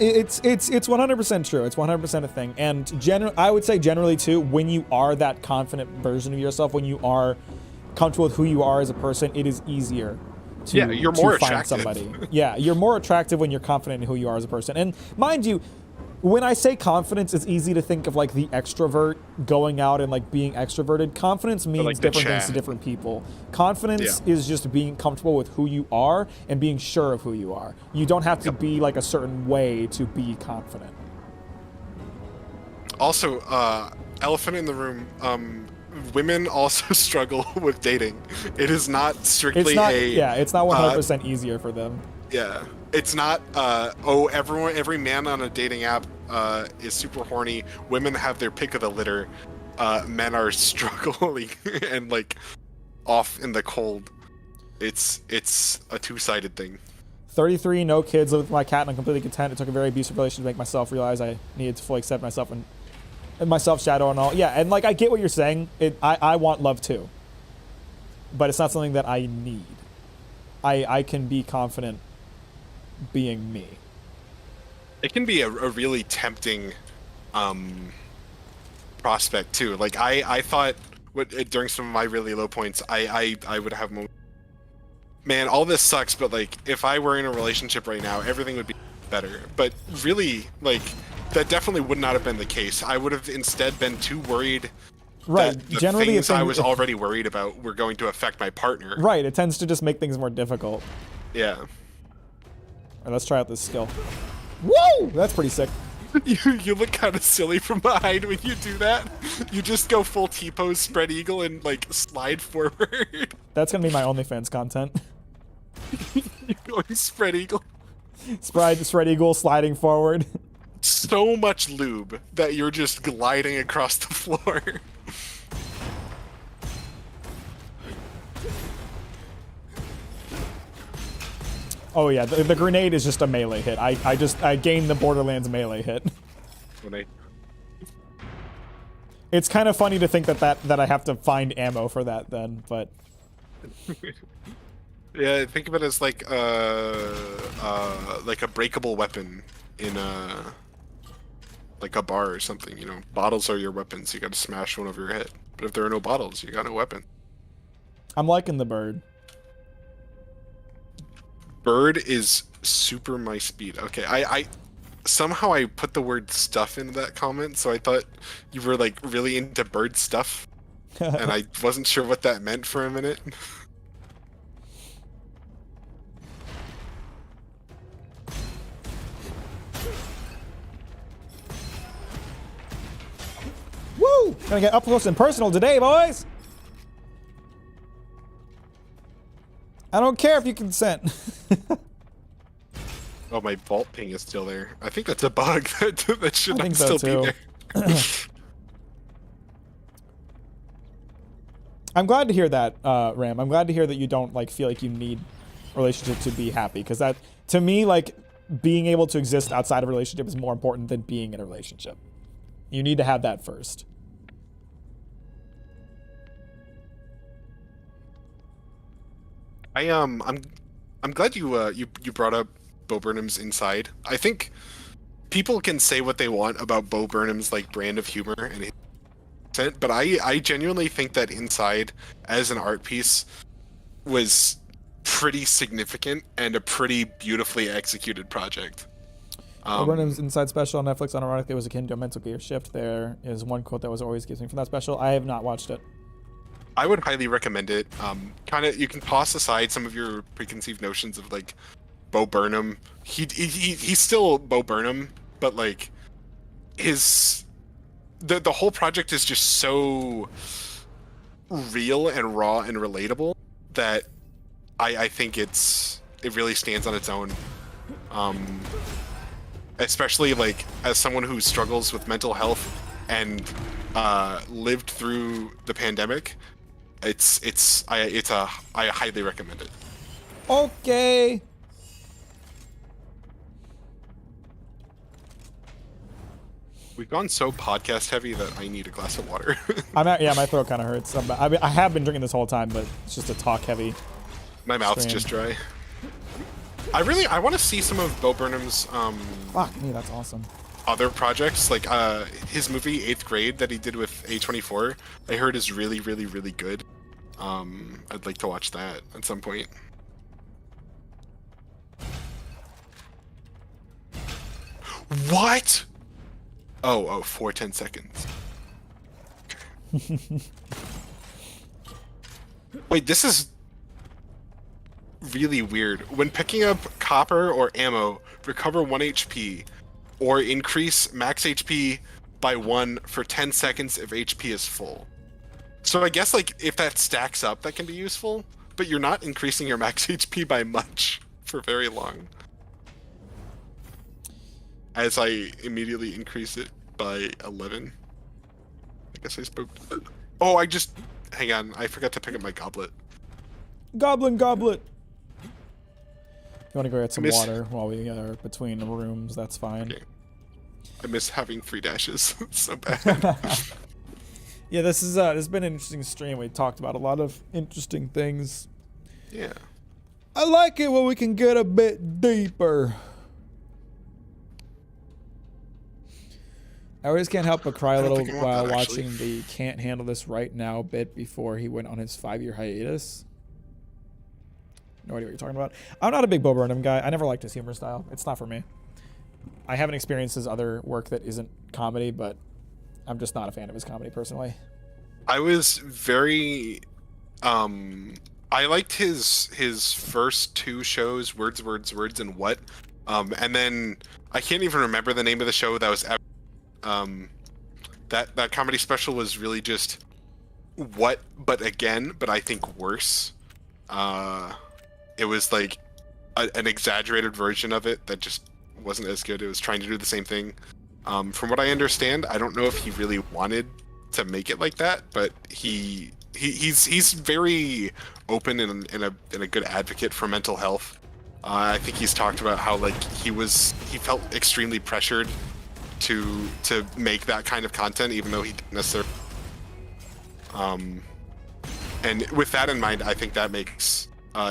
It's 100% true. It's 100% a thing. And I would say generally too, when you are that confident version of yourself, when you are comfortable with who you are as a person, it is easier to, you're more find attractive. somebody. Yeah, you're more attractive when you're confident in who you are as a person. And mind you, when I say confidence, it's easy to think of like the extrovert going out and like being extroverted. Confidence means like different things to different people. Confidence is just being comfortable with who you are and being sure of who you are. You don't have to be like a certain way to be confident. Also, elephant in the room, women also struggle with dating. It is not strictly it's not 100% easier for them. Yeah. It's not, every man on a dating app is super horny. Women have their pick of the litter. Men are struggling and like off in the cold. It's a two-sided thing. 33, no kids, live with my cat, and I'm completely content. It took a very abusive relationship to make myself realize I needed to fully accept myself and myself shadow and all. Yeah, and like I get what you're saying. I want love too. But it's not something that I need. I can be confident being me. It can be a really tempting prospect too. Like I thought during some of my really low points, I would have moments, man, all this sucks, but like if I were in a relationship right now, everything would be better. But really, like that definitely would not have been the case. I would have instead been too worried that the generally things I was already worried about were going to affect my partner. Right, it tends to just make things more difficult. Yeah. Alright, let's try out this skill. Woo! That's pretty sick. You look kind of silly from behind when you do that. You just go full T-pose, spread eagle, and like slide forward. That's gonna be my OnlyFans content. You're going spread eagle. Spread eagle, sliding forward. So much lube that you're just gliding across the floor. Oh yeah, the grenade is just a melee hit. I gained the Borderlands melee hit. It's kind of funny to think that I have to find ammo for that then, but Yeah, think of it as like a breakable weapon in like a bar or something. You know, bottles are your weapons. You got to smash one over your head. But if there are no bottles, you got no weapon. I'm liking the bird. Bird is super my speed. Okay, I somehow I put the word stuff into that comment, so I thought you were like really into bird stuff, and I wasn't sure what that meant for a minute. Woo! Gonna get up close and personal today, boys. I don't care if you consent. Oh, my vault ping is still there. I think that's a bug. That should I think not so still be too. there. I'm glad to hear that, Ram. I'm glad to hear that you don't like feel like you need a relationship to be happy, because that, to me, like being able to exist outside of a relationship is more important than being in a relationship. You need to have that first. I'm glad you brought up Bo Burnham's Inside. I think people can say what they want about Bo Burnham's like brand of humor and his content, but I genuinely think that Inside as an art piece was pretty significant and a pretty beautifully executed project. Bo Burnham's Inside special on Netflix unironically was akin to a mental gear shift. There is one quote that was always gives me from that special. I have not watched it. I would highly recommend it. You can toss aside some of your preconceived notions of like Bo Burnham. He's still Bo Burnham, but like the whole project is just so real and raw and relatable that I think it really stands on its own. Especially like as someone who struggles with mental health and lived through the pandemic. I highly recommend it. Okay. We've gone so podcast heavy that I need a glass of water. Yeah, my throat kind of hurts. I have been drinking this whole time, but it's just a talk heavy. My mouth's stream. just dry. I want to see some of Bo Burnham's Fuck me, that's awesome. other projects, like his movie 8th Grade that he did with A24. I heard is really, really, really good. I'd like to watch that at some point. What? Oh, 10 seconds. Okay. Wait, this is really weird. When picking up copper or ammo, recover 1 HP, or increase max HP by 1 for 10 seconds if HP is full. So I guess like if that stacks up, that can be useful, but you're not increasing your max HP by much for very long. As I immediately increase it by 11. I guess I spoke. Oh, hang on. I forgot to pick up my goblet. Goblin goblet. You want to go get some water while we are between rooms? That's fine. Okay. I miss having 3 dashes. So bad. Yeah, this has been an interesting stream. We talked about a lot of interesting things. Yeah. I like it when we can get a bit deeper. I always can't help but cry a little while watching the "Can't Handle This Right Now" bit before he went on his 5-year hiatus. No idea what you're talking about. I'm not a big Bo Burnham guy. I never liked his humor style. It's not for me. I haven't experienced his other work that isn't comedy, but I'm just not a fan of his comedy personally. I was very I liked his first 2 shows, Words, and What. And then I can't even remember the name of the show that was that comedy special was really just What but again, but I think worse. It was like an exaggerated version of it that just wasn't as good. It was trying to do the same thing. From what I understand, I don't know if he really wanted to make it like that, but he's very open and a good advocate for mental health. I think he's talked about how like he felt extremely pressured to make that kind of content, even though he didn't necessarily. And with that in mind, I think that makes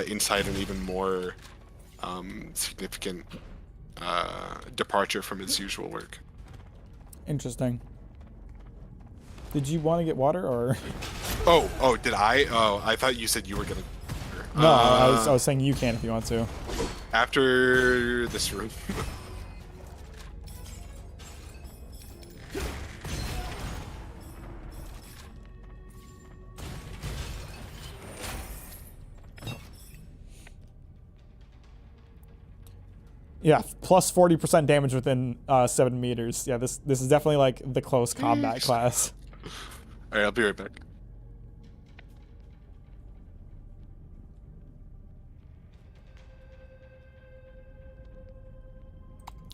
inside an even more significant departure from his usual work. Interesting. Did you want to get water or? Oh, did I? Oh, I thought you said you were gonna. No, I was saying you can if you want to. After this room. Yeah, plus 40% damage within 7 meters. Yeah, this is definitely like the close combat class. All right, I'll be right back.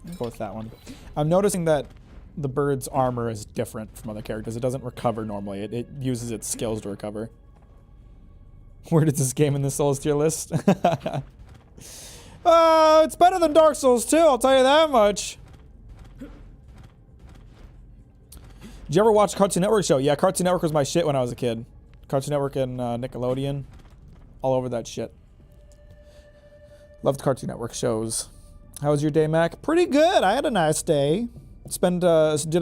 I'll go with that one. I'm noticing that the bird's armor is different from other characters. It doesn't recover normally. It uses its skills to recover. Where did this game in the Souls tier list? It's better than Dark Souls 2, I'll tell you that much. Did you ever watch Cartoon Network show? Yeah, Cartoon Network was my shit when I was a kid. Cartoon Network and Nickelodeon. All over that shit. Loved Cartoon Network shows. How was your day, Mac? Pretty good. I had a nice day. Did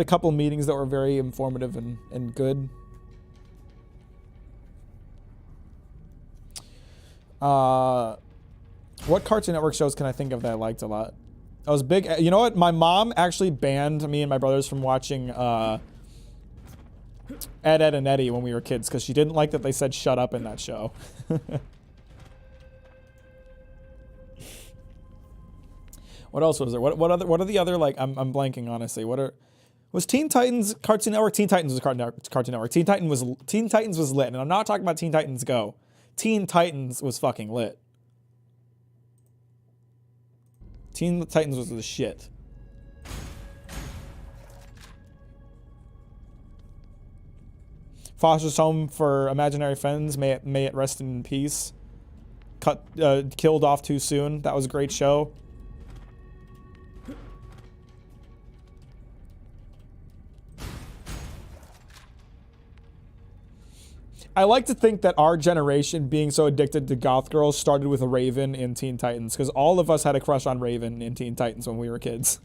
a couple meetings that were very informative and good. What Cartoon Network shows can I think of that I liked a lot? I was big. You know what? My mom actually banned me and my brothers from watching Ed, Ed, and Eddie when we were kids because she didn't like that they said "shut up" in that show. What else was there? What are the other like? I'm blanking honestly. Was Teen Titans Cartoon Network? Teen Titans was Cartoon Network. Teen Titans was lit, and I'm not talking about Teen Titans Go. Teen Titans was fucking lit. Teen Titans was the shit. Foster's Home for Imaginary Friends. May it rest in peace. Killed off too soon. That was a great show. I like to think that our generation being so addicted to goth girls started with Raven in Teen Titans, because all of us had a crush on Raven in Teen Titans when we were kids.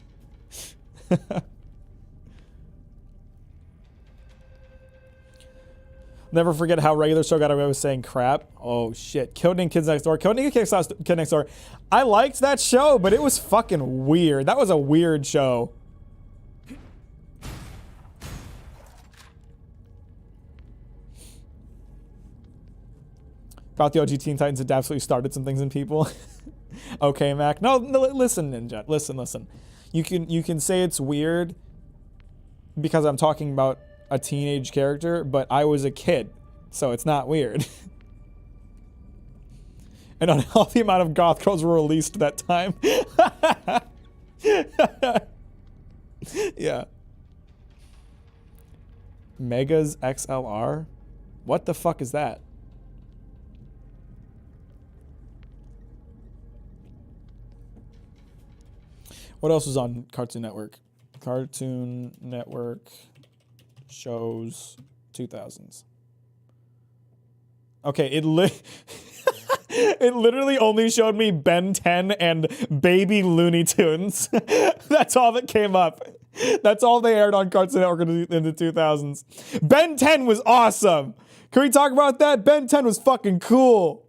Never forget how regular show got away with saying crap. Oh shit. Codename Kids Next Door. Codename Kid Next Door. I liked that show, but it was fucking weird. That was a weird show. About the OG Teen Titans, it absolutely started some things in people. Okay, Mac. No, listen, Ninja. Listen. You can say it's weird because I'm talking about a teenage character, but I was a kid, so it's not weird. And on all the amount of goth girls were released that time. Yeah. Megas XLR? What the fuck is that? What else was on Cartoon Network? Cartoon Network shows 2000s. Okay, it literally only showed me Ben 10 and Baby Looney Tunes. That's all that came up. That's all they aired on Cartoon Network in the 2000s. Ben 10 was awesome. Can we talk about that? Ben 10 was fucking cool.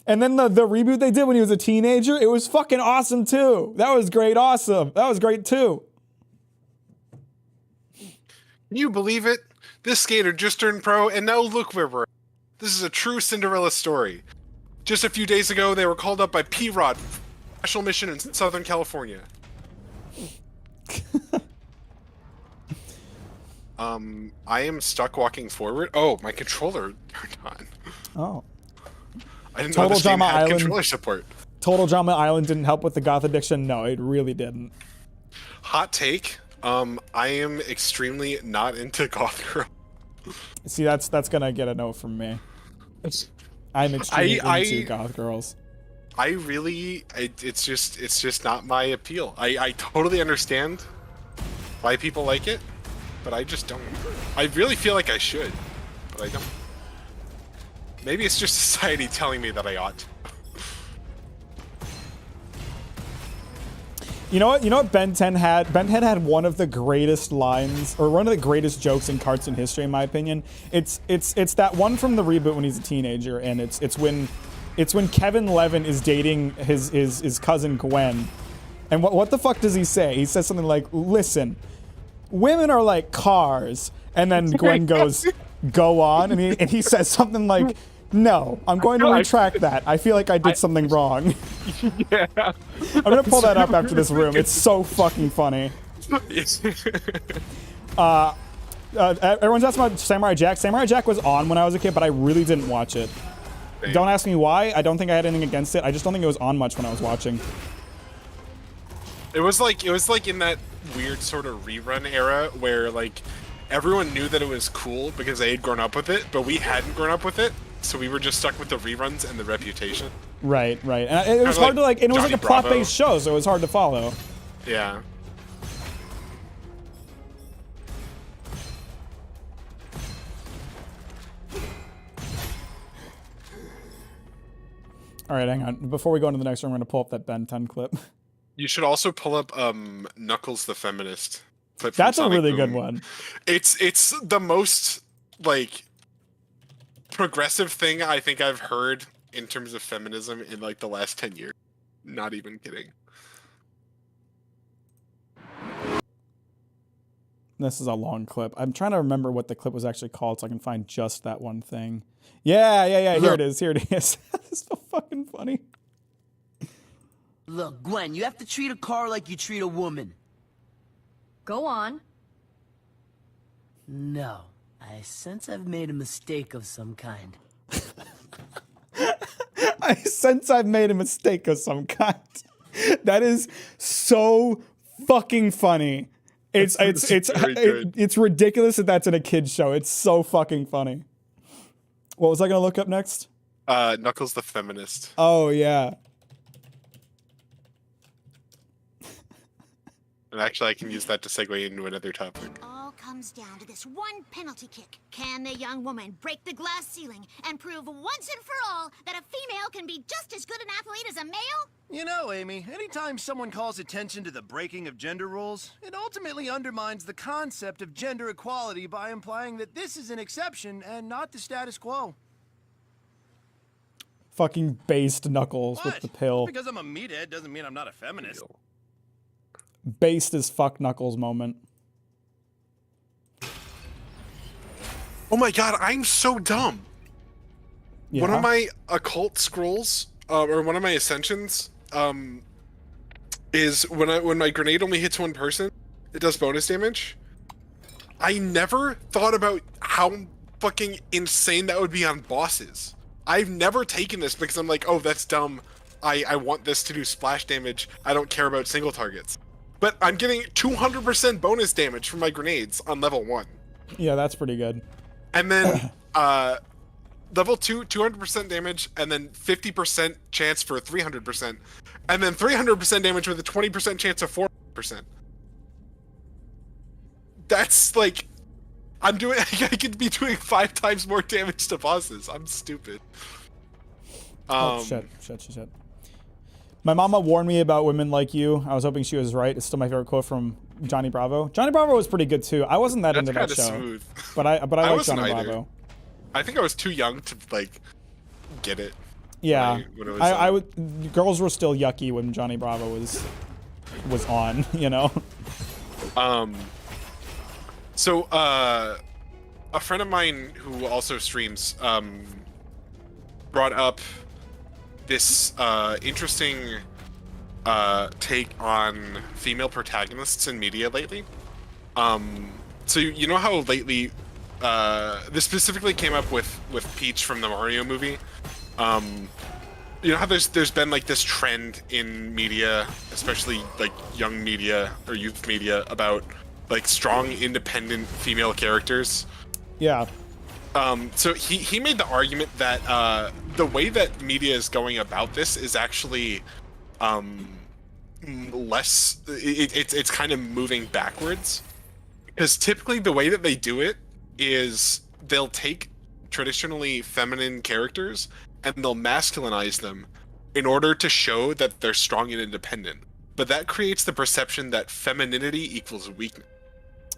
And then the reboot they did when he was a teenager, it was fucking awesome too. That was great, awesome. That was great too. Can you believe it? This skater just turned pro, and now look where we're at. This is a true Cinderella story. Just a few days ago, they were called up by P-Rod for a special mission in Southern California. I am stuck walking forward. Oh, my controller turned on. Oh. I didn't know this game had controller support. Total Drama Island didn't help with the goth addiction? No, it really didn't. Hot take. I am extremely not into goth girl. See, that's gonna get a no from me. I'm extremely into goth girls. It's just not my appeal. I totally understand why people like it, but I just don't. I really feel like I should, but I don't. Maybe it's just society telling me that I ought to. You know what? You know what Ben 10 had? Ben 10 had one of the greatest lines, or one of the greatest jokes in cartoon history, in my opinion. It's that one from the reboot when he's a teenager, and it's when Kevin Levin is dating his cousin Gwen. And what the fuck does he say? He says something like, "Listen, women are like cars." And then Gwen goes, "Go on." And he says something like, "No, I'm going to retract that. I feel like I did something wrong." Yeah. I'm gonna pull that up after this room. It's so fucking funny. Everyone's asking about Samurai Jack. Samurai Jack was on when I was a kid, but I really didn't watch it. Damn. Don't ask me why. I don't think I had anything against it. I just don't think it was on much when I was watching. It was like in that weird sort of rerun era where like everyone knew that it was cool because they had grown up with it, but we hadn't grown up with it, so we were just stuck with the reruns and the reputation. Right. And it was hard to like. It was like a plot-based show, so it was hard to follow. Yeah. All right, hang on. Before we go into the next one, I'm gonna pull up that Ben 10 clip. You should also pull up Knuckles the Feminist clip from That's a Sonic really Boom. good one. It's the most like progressive thing I think I've heard in terms of feminism in like the last 10 years. Not even kidding. This is a long clip. I'm trying to remember what the clip was actually called so I can find just that one thing. Yeah. Here it is. This is so fucking funny. Look, Gwen, you have to treat a car like you treat a woman. Go on. No. I sense I've made a mistake of some kind. I sense I've made a mistake of some kind. That is so fucking funny. It's ridiculous that that's in a kid's show. It's so fucking funny. What was I gonna look up next? Knuckles the Feminist. Oh yeah. And actually I can use that to segue into another topic. All comes down to this one penalty kick. Can the young woman break the glass ceiling and prove once and for all that a female can be just as good an athlete as a male? You know, Amy, anytime someone calls attention to the breaking of gender rules, it ultimately undermines the concept of gender equality by implying that this is an exception and not the status quo. Fucking based Knuckles with What? the pill. Because I'm a meathead doesn't mean I'm not a feminist. Based as fuck Knuckles moment. Oh my god, I'm so dumb. Yeah. One of my occult scrolls, or one of my ascensions, is when my grenade only hits one person, it does bonus damage. I never thought about how fucking insane that would be on bosses. I've never taken this because I'm like, oh, that's dumb. I want this to do splash damage. I don't care about single targets. But I'm getting 200% bonus damage from my grenades on level 1. Yeah, that's pretty good. And then level 2, 200% damage, and then 50% chance for 300%. And then 300% damage with a 20% chance of 4%. That's like, I could be doing 5 times more damage to bosses. I'm stupid. Oh, shit. My mama warned me about women like you. I was hoping she was right. It's still my favorite quote from Johnny Bravo. Johnny Bravo was pretty good too. I wasn't that into that show. Smooth. But I like wasn't Johnny either. Bravo. I think I was too young to like get it. Yeah. When it was I would girls were still yucky when Johnny Bravo was on, you know. So a friend of mine who also streams brought up this interesting take on female protagonists in media lately. So you know how lately this specifically came up with Peach from the Mario movie. You know how there's been like this trend in media, especially like young media or youth media, about like strong independent female characters. Yeah. So he made the argument that the way that media is going about this is actually less. It's kind of moving backwards, because typically the way that they do it is they'll take traditionally feminine characters and they'll masculinize them in order to show that they're strong and independent. But that creates the perception that femininity equals weakness.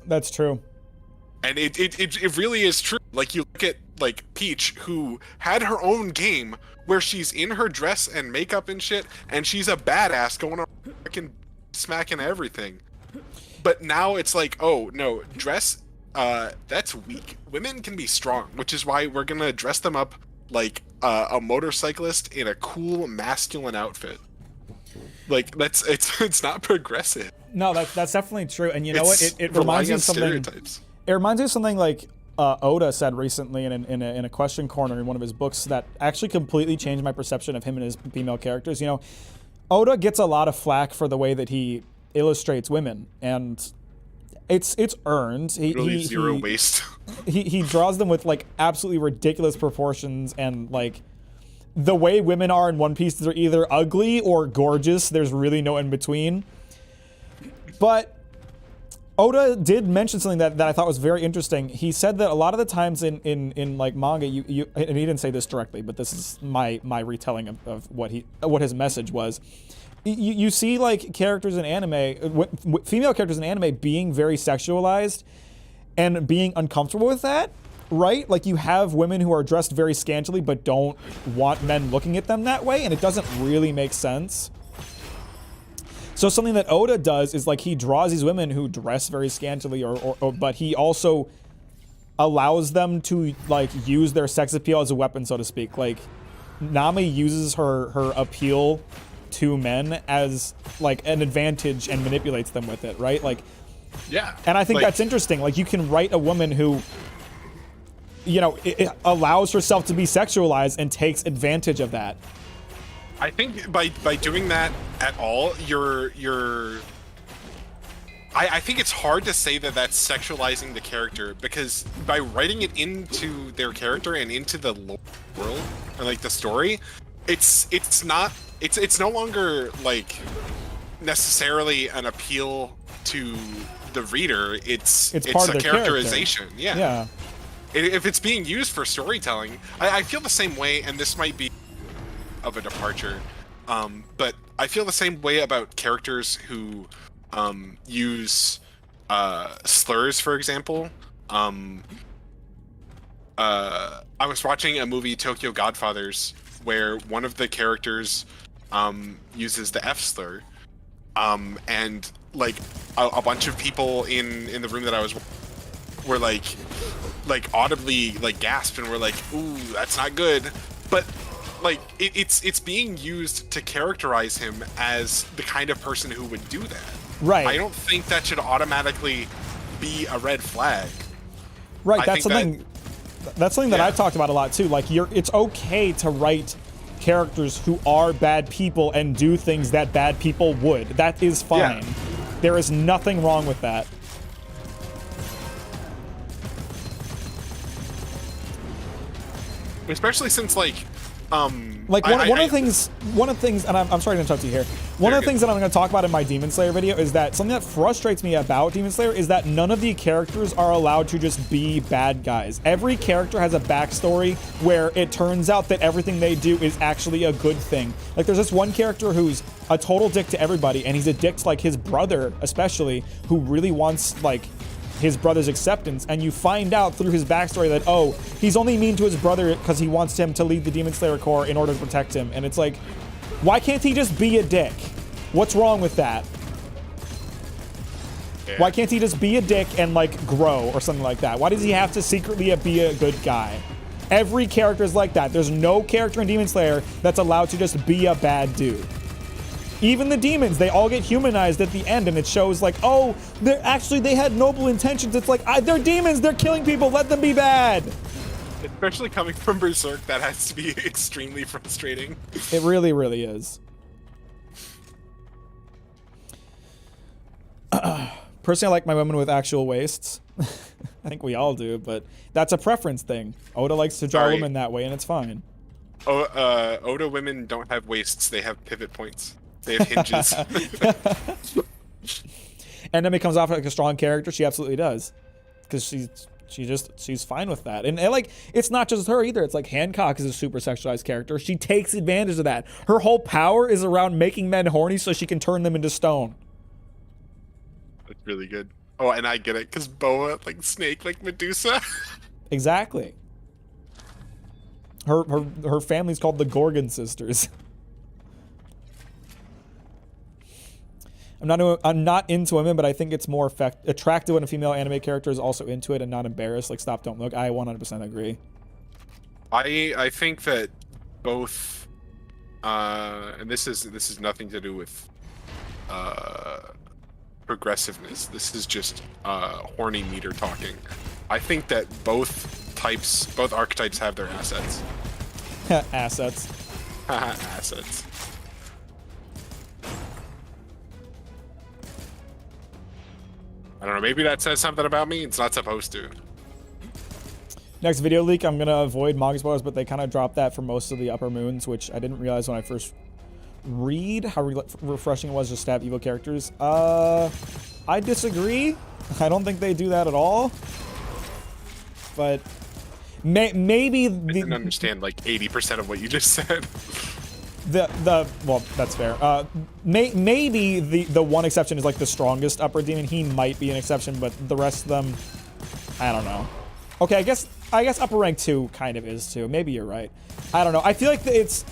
That's true. And it really is true. Like, you look at, like, Peach, who had her own game where she's in her dress and makeup and shit, and she's a badass going on fucking smacking everything. But now it's like, oh, no, dress, that's weak. Women can be strong, which is why we're gonna dress them up like a motorcyclist in a cool masculine outfit. Like, it's not progressive. No, that's definitely true. And you know what? It reminds me of something. Stereotypes. It reminds me of something like Oda said recently in a question corner in one of his books that actually completely changed my perception of him and his female characters. You know, Oda gets a lot of flack for the way that he illustrates women, and it's earned. Really zero waste. He draws them with like absolutely ridiculous proportions, and like the way women are in One Piece, they're either ugly or gorgeous. There's really no in between. But Oda did mention something that I thought was very interesting. He said that a lot of the times in like manga, you and he didn't say this directly, but this is my retelling of what his message was. You see like characters in anime, female characters in anime being very sexualized and being uncomfortable with that, right? Like you have women who are dressed very scantily but don't want men looking at them that way, and it doesn't really make sense. So something that Oda does is like he draws these women who dress very scantily, but he also allows them to like use their sex appeal as a weapon, so to speak. Like Nami uses her appeal to men as like an advantage and manipulates them with it, right? Like, yeah. And I think like, that's interesting. Like you can write a woman who, you know, it allows herself to be sexualized and takes advantage of that. I think by doing that at all, I think it's hard to say that that's sexualizing the character, because by writing it into their character and into the world and like the story, it's no longer like necessarily an appeal to the reader. It's part a of their characterization. character. Yeah. If it's being used for storytelling, I feel the same way, and this might be of a departure, but I feel the same way about characters who use slurs, for example. I was watching a movie, Tokyo Godfathers, where one of the characters uses the F slur, and like a bunch of people in the room that I was were like audibly like gasped and were like, "Ooh, that's not good," but like it's being used to characterize him as the kind of person who would do that. Right. I don't think that should automatically be a red flag. Right. That's something that I've talked about a lot too. Like it's okay to write characters who are bad people and do things that bad people would. That is fine. Yeah. There is nothing wrong with that. Especially since like one of the things, and I'm sorry to interrupt you here. One of the things that I'm going to talk about in my Demon Slayer video is that something that frustrates me about Demon Slayer is that none of the characters are allowed to just be bad guys. Every character has a backstory where it turns out that everything they do is actually a good thing. Like there's this one character who's a total dick to everybody, and he's a dick to like his brother especially, who really wants like his brother's acceptance, and you find out through his backstory that, oh, he's only mean to his brother because he wants him to lead the Demon Slayer Corps in order to protect him. And it's like, why can't he just be a dick? What's wrong with that? Yeah. Why can't he just be a dick and like grow or something like that? Why does he have to secretly be a good guy? Every character is like that. There's no character in Demon Slayer that's allowed to just be a bad dude. Even the demons, they all get humanized at the end, and it shows like, oh, they had noble intentions. It's like, they're demons, they're killing people, let them be bad. Especially coming from Berserk, that has to be extremely frustrating. It really, really is. Personally, I like my women with actual waists. I think we all do, but that's a preference thing. Oda likes to draw women that way, and it's fine. Oda women don't have waists, they have pivot points. They have hinges. And Nami comes off like a strong character. She absolutely does, because she's fine with that. And like, it's not just her either. It's like Hancock is a super sexualized character. She takes advantage of that. Her whole power is around making men horny so she can turn them into stone. That's really good. Oh, and I get it, because Boa, like Snake, like Medusa. Exactly. Her family's called the Gorgon sisters. I'm not into women, but I think it's more attractive when a female anime character is also into it and not embarrassed. Like Stop, Don't Look. I 100% agree. I think that both, and this is nothing to do with progressiveness. This is just horny meter talking. I think that both archetypes have their assets. Assets. Assets. I don't know, maybe that says something about me. It's not supposed to. Next video leak, I'm gonna avoid manga spoilers, but they kind of dropped that for most of the Upper Moons, which I didn't realize when I first read how refreshing it was just to have evil characters. I disagree. I don't think they do that at all. But maybe I didn't understand like 80% of what you just said. Well, that's fair. Maybe the one exception is like the strongest upper demon. He might be an exception, but the rest of them, I don't know. Okay, I guess upper rank 2 kind of is too. Maybe you're right. I don't know. I feel like it's,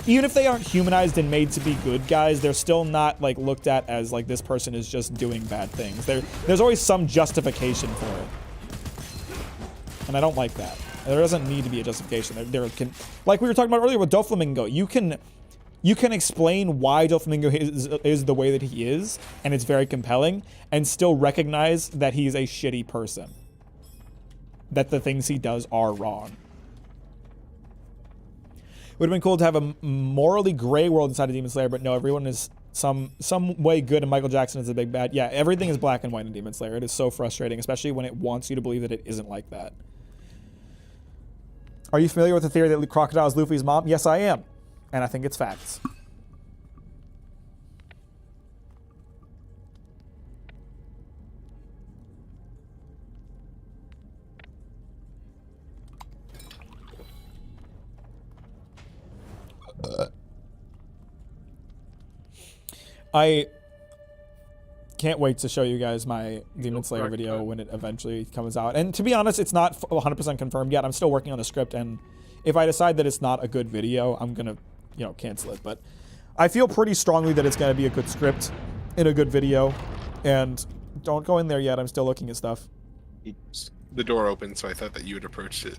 even if they aren't humanized and made to be good guys, they're still not like looked at as like this person is just doing bad things. There's always some justification for it, and I don't like that. There doesn't need to be a justification. There can, like we were talking about earlier with Doflamingo, you can explain why Doflamingo is the way that he is, and it's very compelling, and still recognize that he's a shitty person. That the things he does are wrong. Would have been cool to have a morally gray world inside of Demon Slayer, but no, everyone is some way good, and Michael Jackson is a big bad. Yeah, everything is black and white in Demon Slayer. It is so frustrating, especially when it wants you to believe that it isn't like that. Are you familiar with the theory that Crocodile is Luffy's mom? Yes, I am. And I think it's facts. I can't wait to show you guys my Demon Slayer video when it eventually comes out. And to be honest, it's not 100% confirmed yet. I'm still working on the script, and if I decide that it's not a good video, I'm gonna, cancel it. But I feel pretty strongly that it's gonna be a good script and a good video. And don't go in there yet. I'm still looking at stuff. The door opened, so I thought that you had approached it.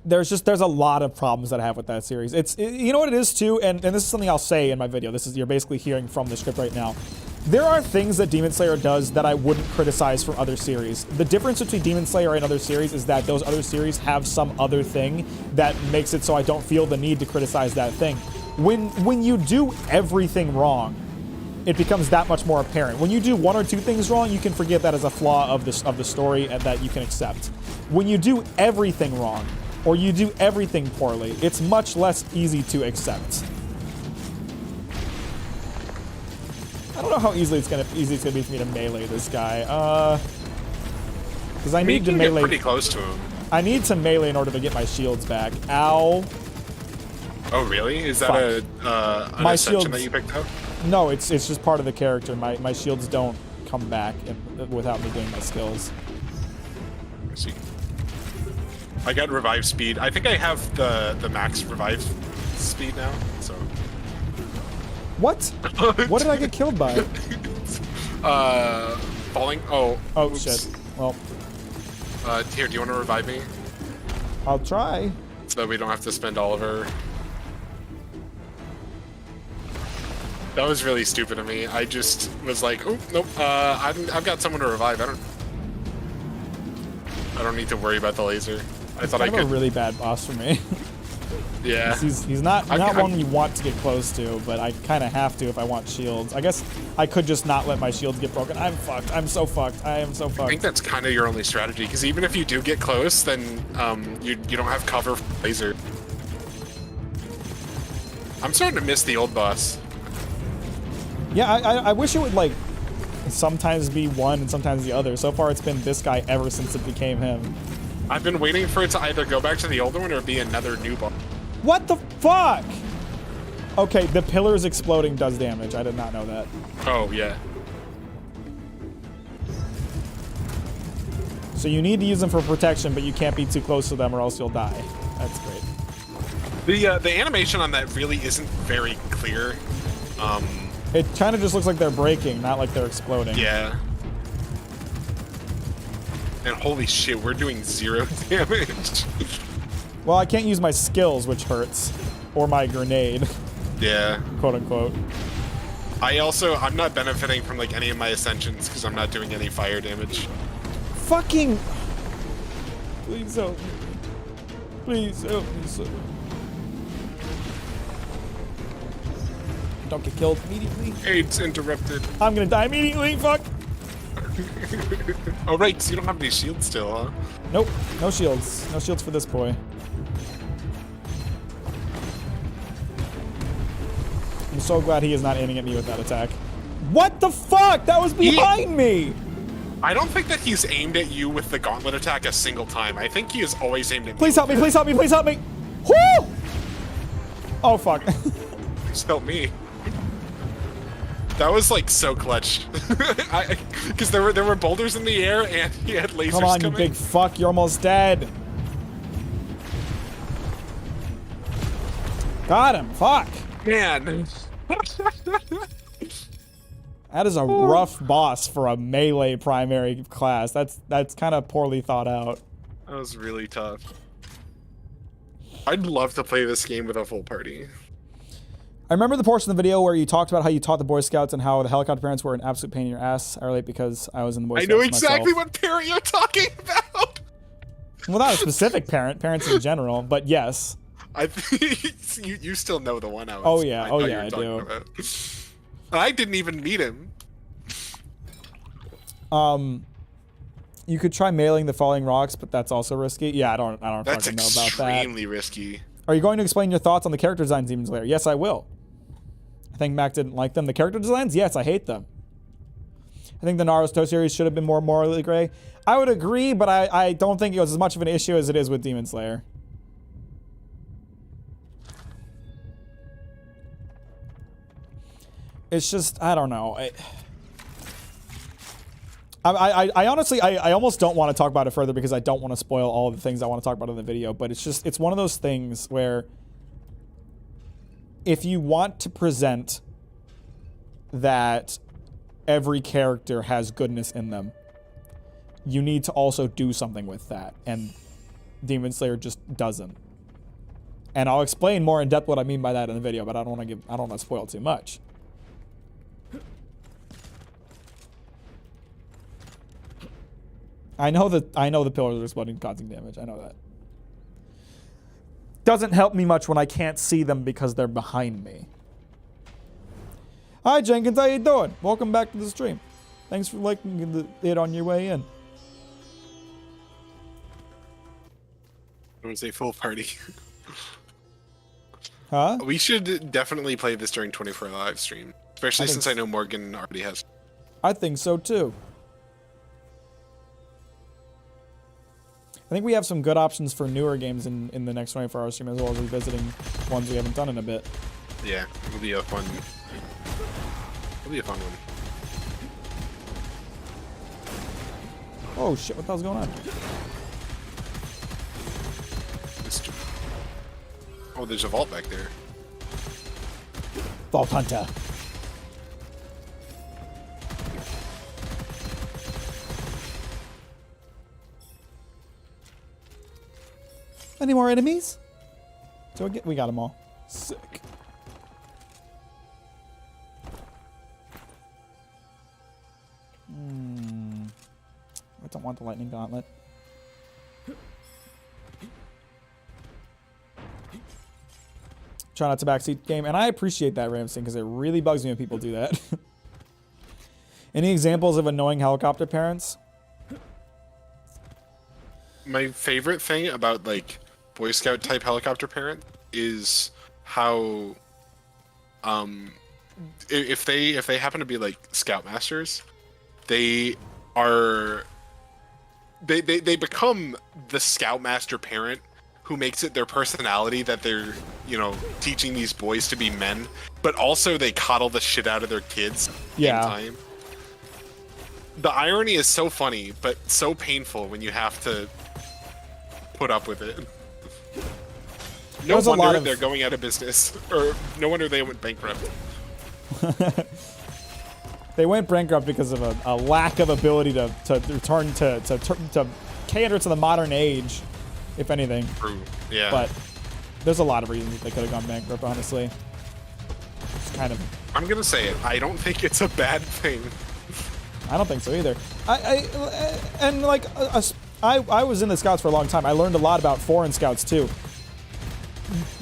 There's a lot of problems that I have with that series. You know what it is too, and this is something I'll say in my video. You're basically hearing from the script right now. There are things that Demon Slayer does that I wouldn't criticize from other series. The difference between Demon Slayer and other series is that those other series have some other thing that makes it so I don't feel the need to criticize that thing. When you do everything wrong, it becomes that much more apparent. When you do one or two things wrong, you can forget that as a flaw of the story and that you can accept. When you do everything wrong, or you do everything poorly, it's much less easy to accept. I don't know how easy it's gonna be for me to melee this guy. Because I need to melee. Get pretty close to him. I need to melee in order to get my shields back. Ow. Oh really? Is that an ascension that you picked up? No, it's just part of the character. My shields don't come back without me doing my skills. I see. I got revive speed. I think I have the max revive speed now, so. What? What did I get killed by? Falling? Oh. Oh, oops. shit. Well. Here, do you want to revive me? I'll try. So that we don't have to spend all of our... That was really stupid of me. I just was like, oh, nope, I've got someone to revive. I don't need to worry about the laser. I thought I could. Kind of a really bad boss for me. Yeah. He's not one you want to get close to, but I kind of have to if I want shields. I guess I could just not let my shields get broken. I'm fucked. I'm so fucked. I am so fucked. I think that's kind of your only strategy, because even if you do get close, then you don't have cover for laser. I'm starting to miss the old boss. Yeah, I wish it would, like, sometimes be one and sometimes the other. So far, it's been this guy ever since it became him. I've been waiting for it to either go back to the older one or be another new boss. What the fuck? Okay, the pillars exploding does damage. I did not know that. Oh, yeah. So you need to use them for protection, but you can't be too close to them or else you'll die. That's great. The animation on that really isn't very clear. It kind of just looks like they're breaking, not like they're exploding. Yeah. And holy shit, we're doing 0 damage. Well, I can't use my skills, which hurts. Or my grenade, Yeah. quote unquote. I'm not benefiting from like any of my ascensions because I'm not doing any fire damage. Fucking... Please help me. Please help me, sir. Don't get killed immediately. AIDS interrupted. I'm gonna die immediately, fuck! Oh right, so you don't have any shields still, huh? Nope, no shields. No shields for this boy. I'm so glad he is not aiming at me with that attack. What the fuck? That was behind me! I don't think that he's aimed at you with the gauntlet attack a single time. I think he has always aimed at Please help me, please help me, please help me! Woo! Oh fuck. Just help me. That was like so clutch. Because there were boulders in the air and he had lasers Come on, you coming. big fuck, you're almost dead. Got him, fuck. Man. That is a rough boss for a melee primary class. That's kind of poorly thought out. That was really tough. I'd love to play this game with a full party. I remember the portion of the video where you talked about how you taught the Boy Scouts and how the helicopter parents were an absolute pain in your ass. I relate because I was in the Boy I Scouts know exactly myself. what parent you're talking about. Well, not a specific parent, parents in general, but yes. I think you still know the one I was. Oh, yeah. I Oh, thought yeah, you were I talking do. about. I didn't even meet him. You could try mailing the falling rocks, but that's also risky. Yeah, I don't That's fucking know about that. extremely risky. Are you going to explain your thoughts on the character designs Demon Slayer? Yes, I will. I think Mack didn't like them. The character designs? Yes, I hate them. I think the Naruto series should have been more morally gray. I would agree, but I don't think it was as much of an issue as it is with Demon Slayer. It's just, I don't know. I honestly, I almost don't want to talk about it further because I don't want to spoil all of the things I want to talk about in the video, but it's one of those things where if you want to present that every character has goodness in them, you need to also do something with that, and Demon Slayer just doesn't. And I'll explain more in depth what I mean by that in the video, but I don't want to spoil too much. I know the pillars are exploding, causing damage. I know that. Doesn't help me much when I can't see them because they're behind me. Hi Jenkins, how you doing? Welcome back to the stream. Thanks for liking it on your way in. It was a full party. Huh? We should definitely play this during 24 live stream, especially since I know Morgan already has. I think so too. I think we have some good options for newer games in the next 24-hour stream, as well as revisiting ones we haven't done in a bit. Yeah, it'll be a fun. It'll be a fun one. Oh shit! What the hell's going on? Oh, there's a vault back there. Vault Hunter. Any more enemies? So we got them all. Sick. I don't want the lightning gauntlet. Try not to backseat game, and I appreciate that, Ramsey, because it really bugs me when people do that. Any examples of annoying helicopter parents? My favorite thing about like Boy Scout type helicopter parent is how if they happen to be like scoutmasters, they are they become the scoutmaster parent who makes it their personality that they're, you know, teaching these boys to be men, but also they coddle the shit out of their kids. Yeah. In time. The irony is so funny, but so painful when you have to put up with it. No There's a lot wonder of- they're going out of business, or no wonder they went bankrupt. They went bankrupt because of a lack of ability to return to cater to the modern age, if anything. True. Yeah. But there's a lot of reasons they could have gone bankrupt, honestly. It's kind of... I'm gonna say it. I don't think it's a bad thing. I don't think so either. I was in the Scouts for a long time. I learned a lot about foreign Scouts too.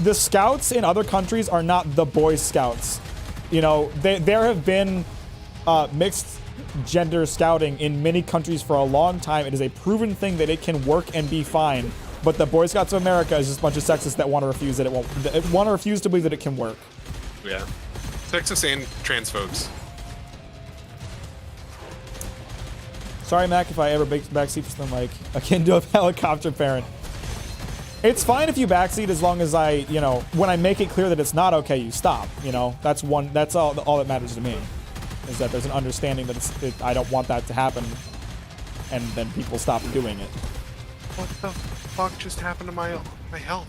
The Scouts in other countries are not the Boy Scouts. You know, there have been mixed gender scouting in many countries for a long time. It is a proven thing that it can work and be fine. But the Boy Scouts of America is just a bunch of sexists that want to refuse that it won't. Want to refuse to believe that it can work. Yeah. Sexist and transphobes. Sorry, Mac, if I ever backseat for something like akin to a helicopter parent. It's fine if you backseat as long as I, you know, when I make it clear that it's not okay, you stop. You know, that's all that matters to me, is that there's an understanding that I don't want that to happen, and then people stop doing it. What the fuck just happened to my health?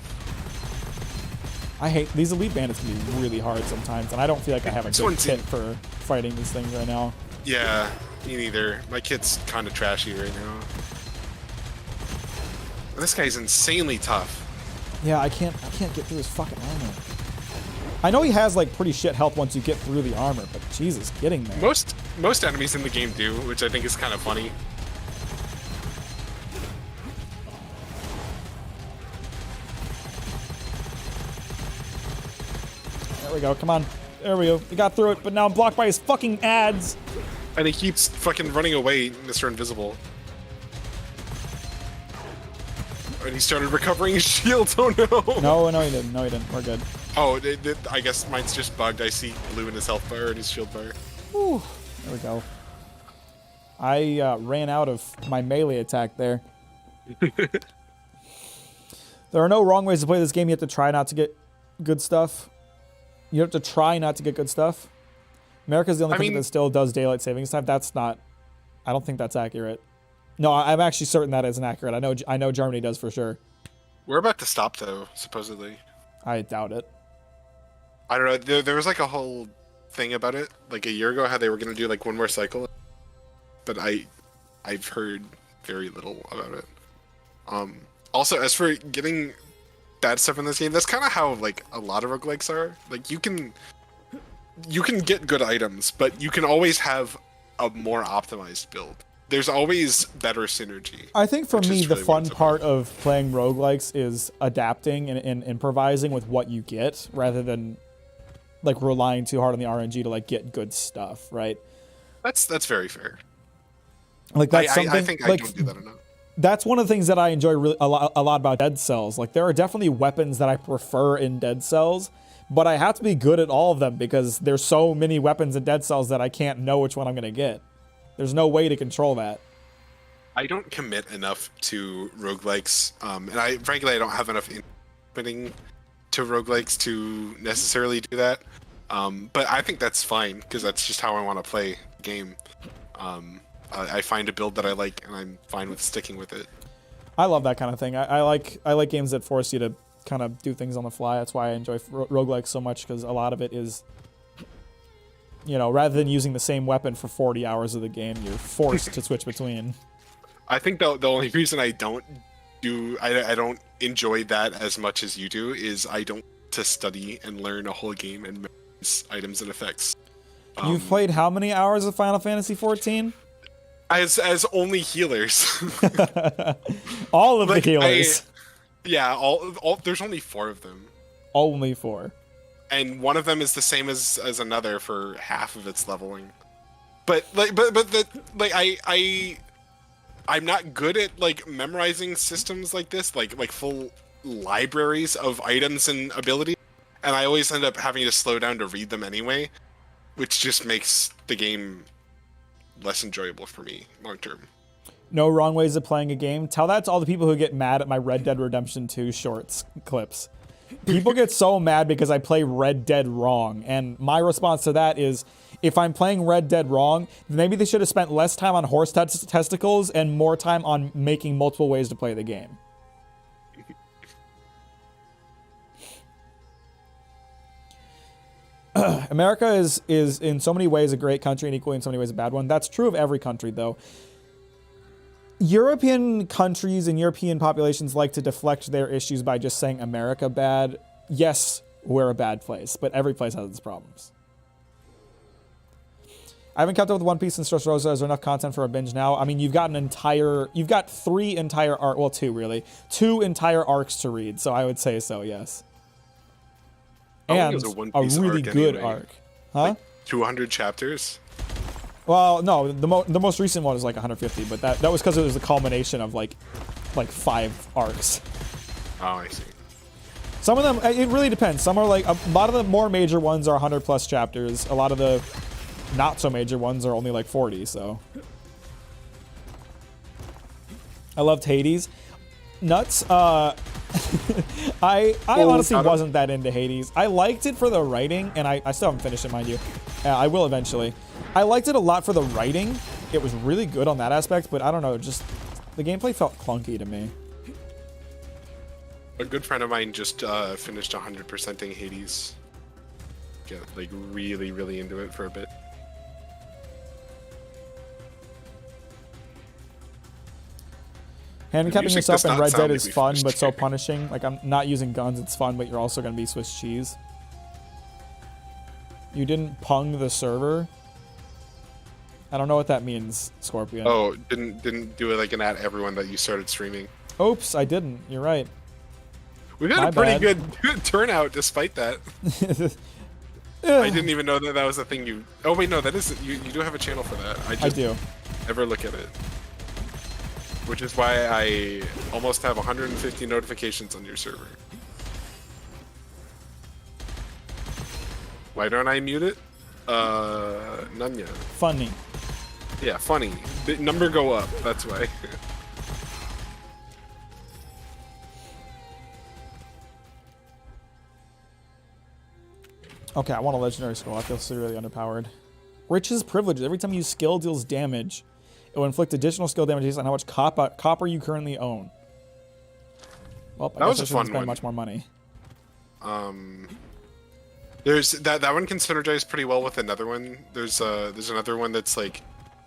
I hate these elite bandits can be really hard sometimes, and I don't feel like I have a good kit for fighting these things right now. Yeah, me neither. My kit's kind of trashy right now. This guy's insanely tough. Yeah, I can't get through his fucking armor. I know he has like pretty shit health once you get through the armor, but Jesus, getting there. Most enemies in the game do, which I think is kind of funny. There we go. Come on. There we go. We got through it, but now I'm blocked by his fucking ads. And he keeps fucking running away, Mr. Invisible. And he started recovering his shield. Oh no! No, he didn't. No, he didn't. We're good. Oh, I guess mine's just bugged. I see blue in his health bar and his shield bar. Whew. There we go. I ran out of my melee attack there. There are no wrong ways to play this game. You have to try not to get good stuff. You have to try not to get good stuff. America's the only country that still does daylight savings time. That's not... I don't think that's accurate. No, I'm actually certain that isn't accurate. I know Germany does for sure. We're about to stop, though, supposedly. I doubt it. I don't know. There was like a whole thing about it, like a year ago, how they were going to do like one more cycle. But I've heard very little about it. Also, as for getting bad stuff in this game, that's kind of how like a lot of roguelikes are. Like you can get good items, but you can always have a more optimized build. There's always better synergy. I think for me, the really fun part of playing roguelikes is adapting and improvising with what you get, rather than like relying too hard on the RNG to like get good stuff, right? That's very fair. Like that's something. I think I don't do that enough. That's one of the things that I enjoy a lot about Dead Cells. Like there are definitely weapons that I prefer in Dead Cells, but I have to be good at all of them because there's so many weapons in Dead Cells that I can't know which one I'm gonna get. There's no way to control that. I don't commit enough to roguelikes, and frankly I don't have enough inputting to roguelikes to necessarily do that. But I think that's fine because that's just how I want to play the game. I find a build that I like, and I'm fine with sticking with it. I love that kind of thing. I like games that force you to kind of do things on the fly. That's why I enjoy roguelikes so much, because a lot of it is, you know, rather than using the same weapon for 40 hours of the game, you're forced to switch between. I think the only reason I don't enjoy that as much as you do is I don't to study and learn a whole game and memorize items and effects. You've played how many hours of Final Fantasy 14? As only healers. All of the healers. All there's only 4 of them. Only 4. And one of them is the same as another for half of its leveling. But I'm not good at like memorizing systems like this, like full libraries of items and abilities, and I always end up having to slow down to read them anyway, which just makes the game less enjoyable for me long term. No wrong ways of playing a game. Tell that to all the people who get mad at my Red Dead Redemption 2 shorts clips. People get so mad because I play Red Dead wrong. And my response to that is, if I'm playing Red Dead wrong, then maybe they should have spent less time on horse testicles and more time on making multiple ways to play the game. America is in so many ways a great country and equally in so many ways a bad one. That's true of every country, though. European countries and European populations like to deflect their issues by just saying America bad. Yes, we're a bad place, but every place has its problems. I haven't kept up with One Piece since Dressrosa. Is there enough content for a binge now? I mean, you've got 3 entire arcs, well, 2 really. 2 entire arcs to read, so I would say so, yes. And a really good arc. Huh? Like 200 chapters? Well, no, the most recent one is like 150, but that was because it was the culmination of like 5 arcs. Oh, I see. Some of them, it really depends. Some are like, a lot of the more major ones are 100 plus chapters. A lot of the not so major ones are only like 40, so. I loved Hades. Nuts. I honestly wasn't that into Hades. I liked it for the writing, and I still haven't finished it, mind you. I will eventually. I liked it a lot for the writing. It was really good on that aspect, but I don't know, just the gameplay felt clunky to me. A good friend of mine just finished 100%ing Hades. Yeah, like really, really into it for a bit. Handicapping yourself in not Red sound Dead to is be fun, finished. but so punishing. Like, I'm not using guns, it's fun, but you're also going to be Swiss cheese. You didn't pung the server? I don't know what that means, Scorpion. Oh, didn't do it like an at everyone that you started streaming. Oops, I didn't. You're right. We've had My a pretty bad. good turnout despite that. I didn't even know that was a thing you... Oh wait, no, that is... You do have a channel for that. I do. Never look at it. Which is why I almost have 150 notifications on your server. Why don't I mute it? None yet. Funny. Yeah, funny. The number go up, that's why. Okay, I want a legendary skull. I feel severely underpowered. Riches privileges. Every time you skill deals damage, it will inflict additional skill damage based on how much copper you currently own. Well, I That guess was I a shouldn't fun spend one. much more money. There's that one can synergize pretty well with another one. There's another one that's like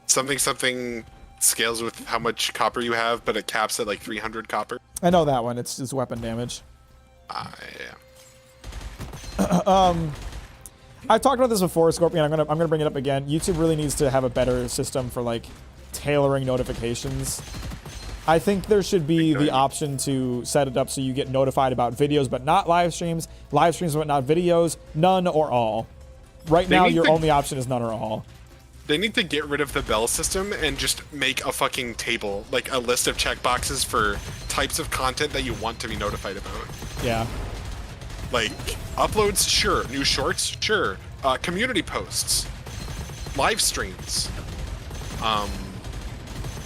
something scales with how much copper you have, but it caps at like 300 copper. I know that one. It's just weapon damage. Yeah. I've talked about this before, Scorpion. I'm gonna bring it up again. YouTube really needs to have a better system for like tailoring notifications. I think there should be the option to set it up so you get notified about videos but not live streams but not videos, none or all. Right now, your only option is none or all. They need to get rid of the bell system and just make a fucking table, like a list of checkboxes for types of content that you want to be notified about. Yeah. Like, uploads, sure. New shorts, sure. Community posts. Live streams.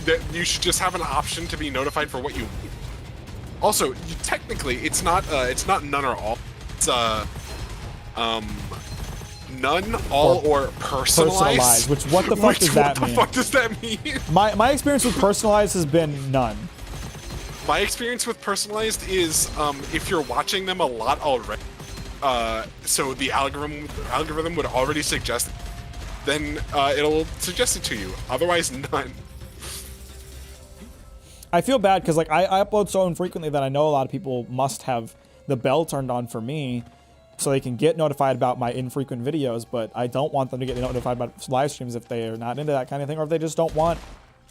That you should just have an option to be notified for what you... Also, technically, it's not none or all. It's, none, all, or personalized. Which, what the fuck does that mean? What the fuck does that mean? My experience with personalized has been none. My experience with personalized is if you're watching them a lot already, so the algorithm would already suggest, then it'll suggest it to you. Otherwise, none. I feel bad because like I upload so infrequently that I know a lot of people must have the bell turned on for me so they can get notified about my infrequent videos, but I don't want them to get notified about live streams if they are not into that kind of thing, or if they just don't want,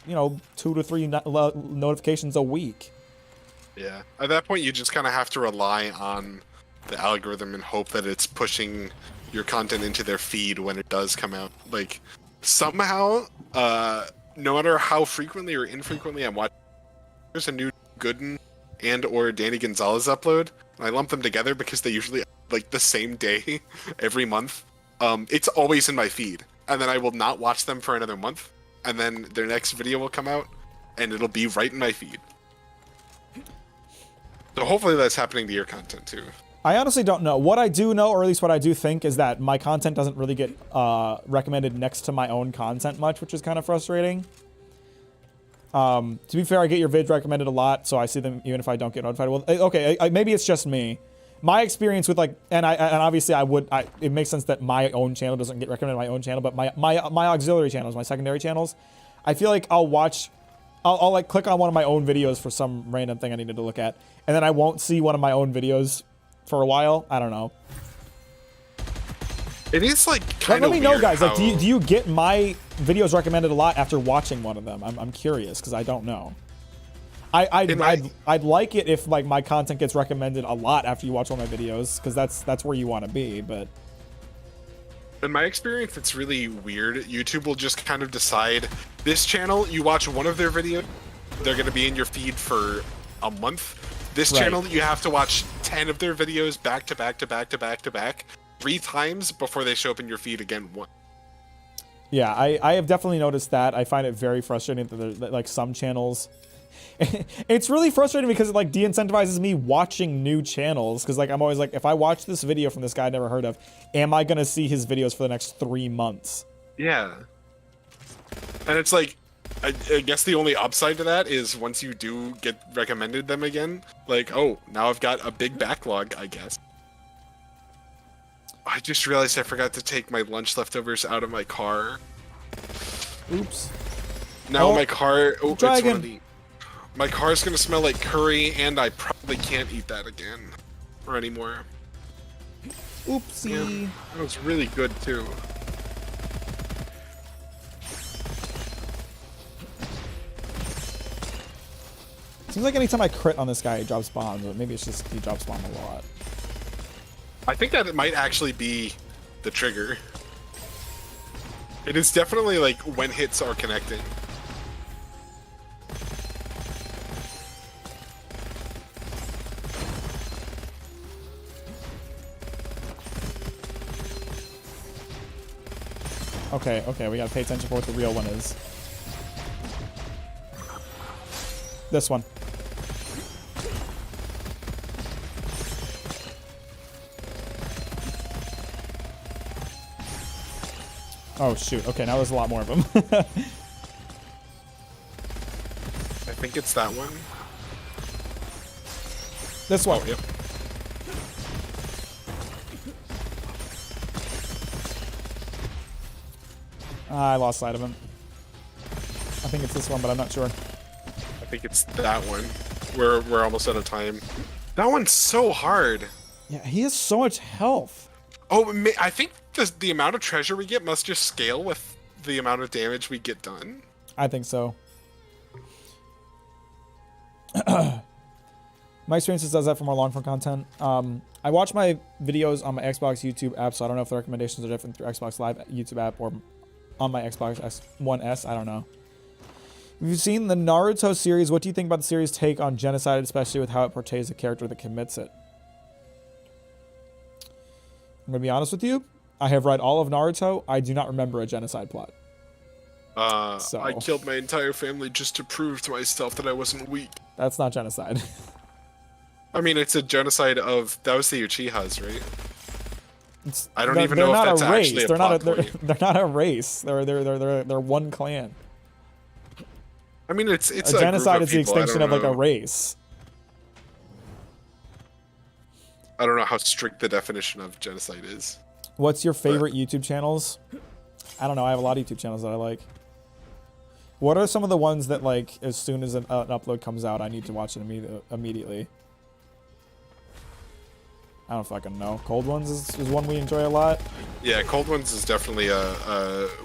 2 to 3 notifications a week. Yeah. At that point, you just kind of have to rely on the algorithm and hope that it's pushing your content into their feed when it does come out. Like, somehow, no matter how frequently or infrequently I'm watching, there's a new Gooden and or Danny Gonzalez upload, and I lump them together because they usually like the same day every month. It's always in my feed, and then I will not watch them for another month, and then their next video will come out, and it'll be right in my feed. So hopefully that's happening to your content too. I honestly don't know. What I do know, or at least what I do think, is that my content doesn't really get recommended next to my own content much, which is kind of frustrating. To be fair, I get your vids recommended a lot, so I see them even if I don't get notified. Well, okay, maybe it's just me. My experience with and obviously it makes sense that my own channel doesn't get recommended my own channel, but my auxiliary channels, my secondary channels, I feel like I'll like click on one of my own videos for some random thing I needed to look at, and then I won't see one of my own videos for a while. I don't know. It is like kind Let of me know, weird guys. how... Like, do you get my videos recommended a lot after watching one of them? I'm curious because I don't know. I'd like it if like my content gets recommended a lot after you watch all my videos, because that's where you want to be. But in my experience, it's really weird. YouTube will just kind of decide this channel. You watch one of their videos, they're going to be in your feed for a month. This channel, you have to watch 10 of their videos back to back to back to back to back 3 times before they show up in your feed again once. Yeah, I have definitely noticed that. I find it very frustrating that there's like some channels. It's really frustrating because it like de-incentivizes me watching new channels, because like I'm always like, if I watch this video from this guy I never heard of, am I gonna see his videos for the next 3 months? Yeah. And it's like, I guess the only upside to that is once you do get recommended them again, like, oh, now I've got a big backlog, I guess. I just realized I forgot to take my lunch leftovers out of my car. Oops. Now Oh, my car... Oh, it's dragon. one of the... My car's gonna smell like curry, and I probably can't eat that again. Or anymore. Oopsie. Yeah, that was really good, too. Seems like anytime I crit on this guy, he drops bombs, but maybe it's just he drops bomb a lot. I think that it might actually be the trigger. It is definitely like when hits are connecting. Okay, we gotta pay attention for what the real one is. This one. Oh shoot, okay, now there's a lot more of them. I think it's that one. This one. Oh, yep. I lost sight of him. I think it's this one, but I'm not sure. I think it's that one. We're almost out of time. That one's so hard. Yeah, he has so much health. Oh, I think the amount of treasure we get must just scale with the amount of damage we get done. I think so. My experiences does that for more long-form content. I watch my videos on my Xbox YouTube app, so I don't know if the recommendations are different through Xbox Live YouTube app or on my Xbox One S. I don't know. If you've seen the Naruto series, what do you think about the series' take on genocide, especially with how it portrays a character that commits it? I'm going to be honest with you. I have read all of Naruto. I do not remember a genocide plot. I killed my entire family just to prove to myself that I wasn't weak. That's not genocide. I mean, it's a genocide of... That was the Uchihas, right? I don't They're even know if not that's a race. actually a They're plot not. point. They're not a race. They're one clan. I mean, it's A a genocide group is the people. I extinction don't of like a know. race. I don't know how strict the definition of genocide is. What's your favorite YouTube channels? I don't know. I have a lot of YouTube channels that I like. What are some of the ones that like as soon as an upload comes out, I need to watch it immediately? I don't fucking know. Cold Ones is one we enjoy a lot. Yeah, Cold Ones is definitely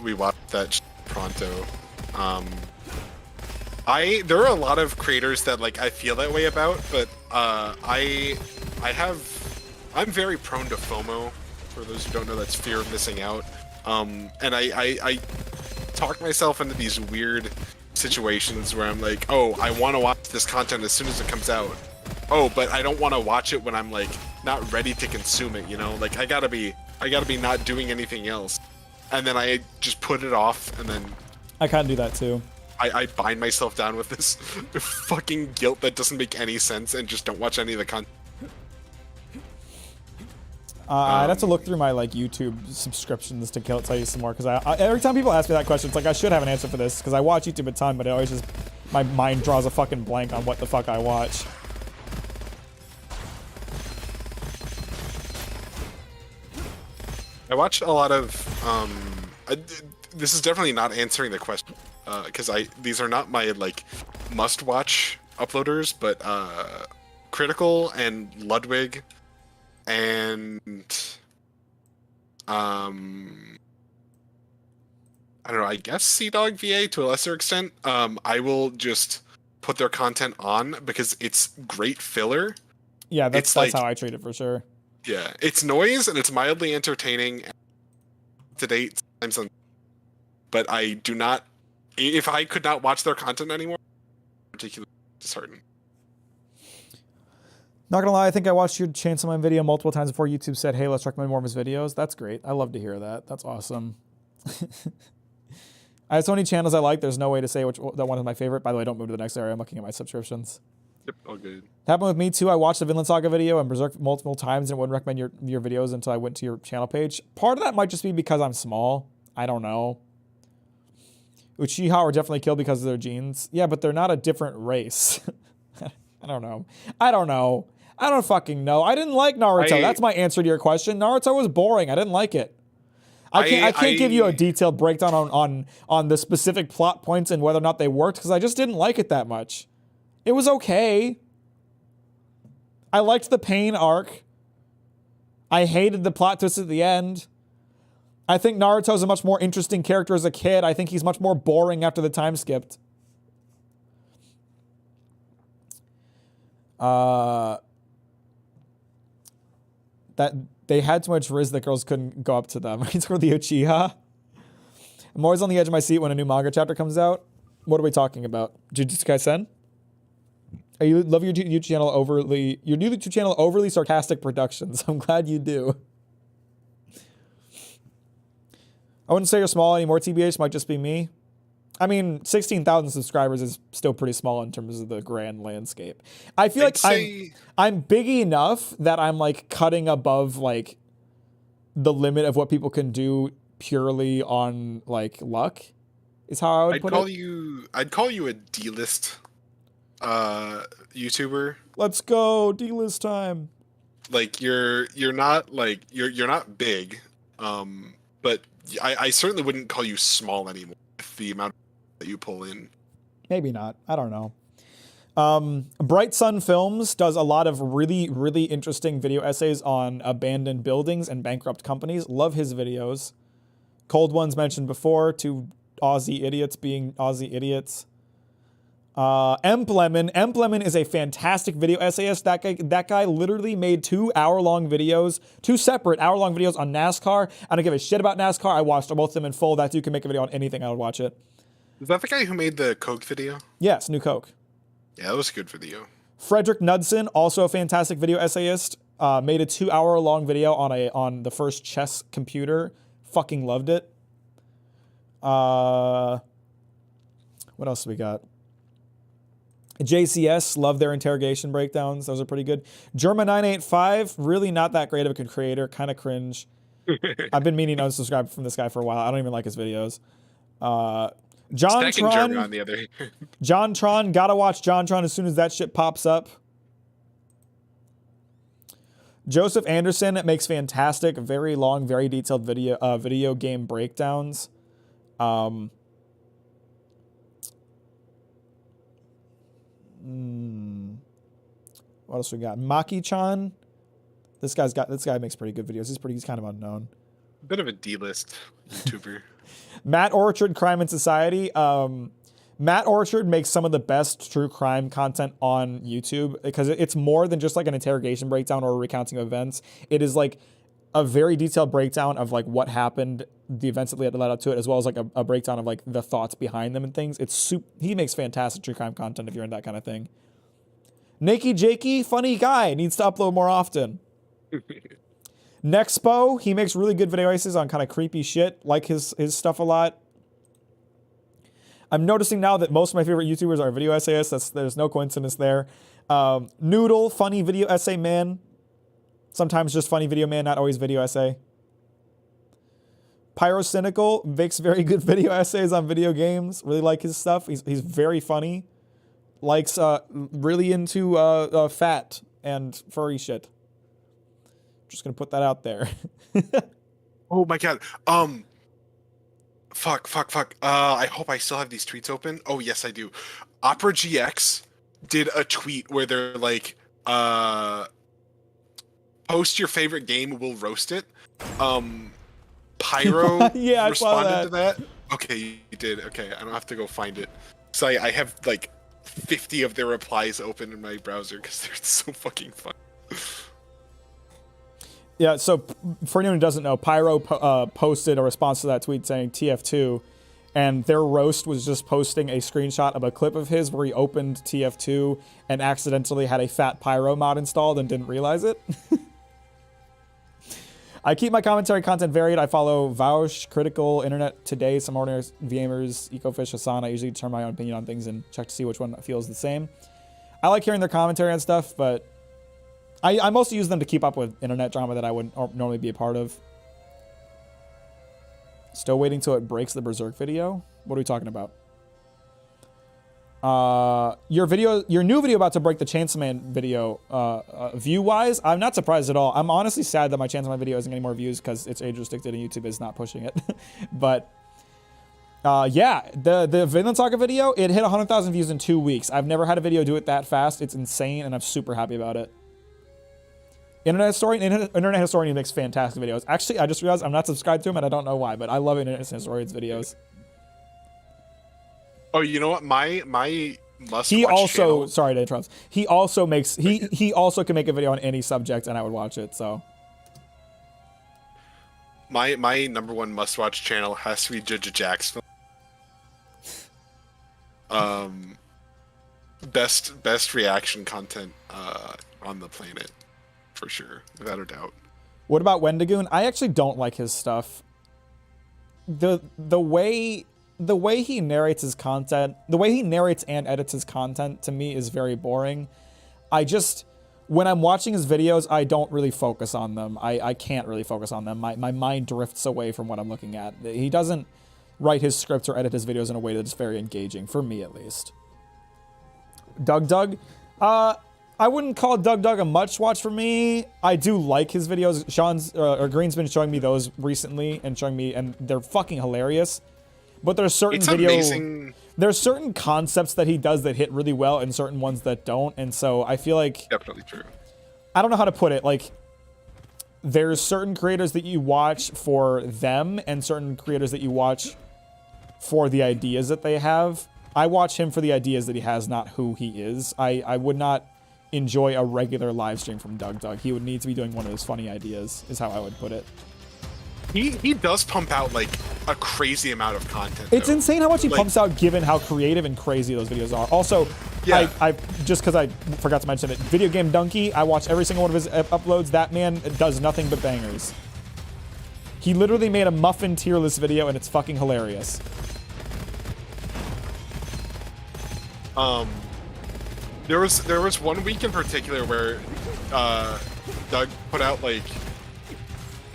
we watched that pronto. There are a lot of creators that like I feel that way about, but I'm very prone to FOMO. For those who don't know, that's fear of missing out. And I talk myself into these weird situations where I'm like, oh, I want to watch this content as soon as it comes out. Oh, but I don't want to watch it when I'm like not ready to consume it, you know? Like I gotta be not doing anything else. And then I just put it off, and then I kind of do that too. I bind myself down with this fucking guilt that doesn't make any sense and just don't watch any of the content. I'd have to look through my like YouTube subscriptions to tell you some more, because every time people ask me that question, it's like I should have an answer for this, because I watch YouTube a ton, but it always just, my mind draws a fucking blank on what the fuck I watch. I watch a lot of this is definitely not answering the question, because these are not my like must-watch uploaders, but Critical and Ludwig and I don't know, I guess Sea Dog VA to a lesser extent. I will just put their content on because it's great filler. Yeah, that's like, how I treat it for sure. Yeah, it's noise and it's mildly entertaining, to date sometimes, but I do not. If I could not watch their content anymore, particularly disheartened. Not gonna lie, I think I watched your Chainsaw Man video multiple times before YouTube said, "Hey, let's recommend more of his videos." That's great. I love to hear that. That's awesome. I have so many channels I like. There's no way to say that one is my favorite. By the way, don't move to the next area. I'm looking at my subscriptions. Yep, all good. Happened with me too. I watched the Vinland Saga video and Berserk multiple times and wouldn't recommend your videos until I went to your channel page. Part of that might just be because I'm small. I don't know. Uchiha are definitely killed because of their genes. Yeah, but they're not a different race. I don't know. I don't fucking know. I didn't like Naruto. That's my answer to your question. Naruto was boring. I didn't like it. I can't give you a detailed breakdown on the specific plot points and whether or not they worked, because I just didn't like it that much. It was okay. I liked the pain arc. I hated the plot twist at the end. I think Naruto's a much more interesting character as a kid. I think he's much more boring after the time skipped. That they had too much riz that girls couldn't go up to them. He's for the Uchiha. I'm always on the edge of my seat when a new manga chapter comes out. What are we talking about? Jujutsu Kaisen? You love your YouTube channel overly. Your YouTube channel overly sarcastic productions. I'm glad you do. I wouldn't say you're small anymore. TBH might just be me. I mean, 16,000 subscribers is still pretty small in terms of the grand landscape. I feel like I'm big enough that I'm like cutting above like the limit of what people can do purely on like luck. Is how I would put it. I'd call you a D-list YouTuber. Let's go D-list time. Like you're not like you're not big, but I certainly wouldn't call you small anymore with the amount that you pull in. Maybe not. I don't know. Bright Sun Films does a lot of really, really interesting video essays on abandoned buildings and bankrupt companies. Love his videos. Cold Ones mentioned before, two Aussie idiots being Aussie idiots. Emplemon is a fantastic video essayist. That guy literally made 2 hour-long videos, 2 separate hour-long videos on NASCAR. I don't give a shit about NASCAR. I watched both of them in full. That dude can make a video on anything. I would watch it. Is that the guy who made the Coke video? Yes, New Coke. Yeah, that was a good video. Frederick Knudsen, also a fantastic video essayist, made a 2 hour-long video on the first chess computer. Fucking loved it. What else do we got? JCS, love their interrogation breakdowns. Those are pretty good. Germa985, really not that great of a creator. Kind of cringe. I've been meaning to unsubscribe from this guy for a while. I don't even like his videos. John Tron, on the other hand. John Tron, gotta watch John Tron as soon as that shit pops up. Joseph Anderson makes fantastic, very long, very detailed video game breakdowns. What else we got? Maki-chan. This guy makes pretty good videos. He's kind of unknown. Bit of a D-list YouTuber. Matt Orchard, Crime and Society. Matt Orchard makes some of the best true crime content on YouTube because it's more than just like an interrogation breakdown or a recounting of events. It is like a very detailed breakdown of like what happened, the events that led up to it, as well as like a breakdown of like the thoughts behind them and things. He makes fantastic true crime content if you're in that kind of thing. Nakey Jakey, funny guy, needs to upload more often. Nexpo, he makes really good video essays on kind of creepy shit. Like his stuff a lot. I'm noticing now that most of my favorite YouTubers are video essayists. There's no coincidence there. Noodle, funny video essay man. Sometimes just funny video man, not always video essay. Pyrocynical makes very good video essays on video games. Really like his stuff. He's very funny. Likes really into fat and furry shit. Just gonna put that out there. Oh my god. Fuck. I hope I still have these tweets open. Oh yes, I do. Opera GX did a tweet where they're like, post your favorite game, we'll roast it. Pyro yeah, responded to that. Okay, you did. Okay, I don't have to go find it. So I have like 50 of their replies open in my browser because they're so fucking fun. Yeah, so for anyone who doesn't know, Pyro posted a response to that tweet saying TF2, and their roast was just posting a screenshot of a clip of his where he opened TF2 and accidentally had a fat Pyro mod installed and didn't realize it. I keep my commentary content varied. I follow Vaush, Critical, Internet Today, some ordinary gamers, Ecofish, Hassan. I usually determine my own opinion on things and check to see which one feels the same. I like hearing their commentary on stuff, but I mostly use them to keep up with internet drama that I wouldn't normally be a part of. Still waiting till it breaks the Berserk video? What are we talking about? Your new video about to break the Chainsaw Man video, view-wise, I'm not surprised at all. I'm honestly sad that my Chainsaw Man video isn't getting more views because it's age-restricted and YouTube is not pushing it. But, yeah, the Vinland Saga video, it hit 100,000 views in 2 weeks. I've never had a video do it that fast. It's insane, and I'm super happy about it. Internet Historian makes fantastic videos. Actually, I just realized I'm not subscribed to him, and I don't know why, but I love Internet Historian's videos. Oh, you know what? My must. He also channel, sorry to interrupt. He also makes he also can make a video on any subject, and I would watch it. So my number one must watch channel has to be Judge Jack's film. Best reaction content on the planet, for sure, without a doubt. What about Wendigoon? I actually don't like his stuff. The way he narrates his content, the way he narrates and edits his content, to me is very boring. When I'm watching his videos, I don't really focus on them. I can't really focus on them. My mind drifts away from what I'm looking at. He doesn't write his scripts or edit his videos in a way that's very engaging, for me at least. Doug, I wouldn't call Doug a much watch for me. I do like his videos. Green's been showing me those recently and they're fucking hilarious. But there's certain there's certain concepts that he does that hit really well and certain ones that don't. And so I feel like, Definitely true. I don't know how to put it. Like, there's certain creators that you watch for them and certain creators that you watch for the ideas that they have. I watch him for the ideas that he has, not who he is. I would not enjoy a regular live stream from Doug. He would need to be doing one of his funny ideas, is how I would put it. He does pump out like a crazy amount of content. It's though. insane how much he Like- pumps out given how creative and crazy those videos are. Also, Yeah. I just because I forgot to mention it, Video Game Donkey, I watch every single one of his uploads. That man does nothing but bangers. He literally made a muffin tier list video and it's fucking hilarious. There was 1 week in particular where Doug put out like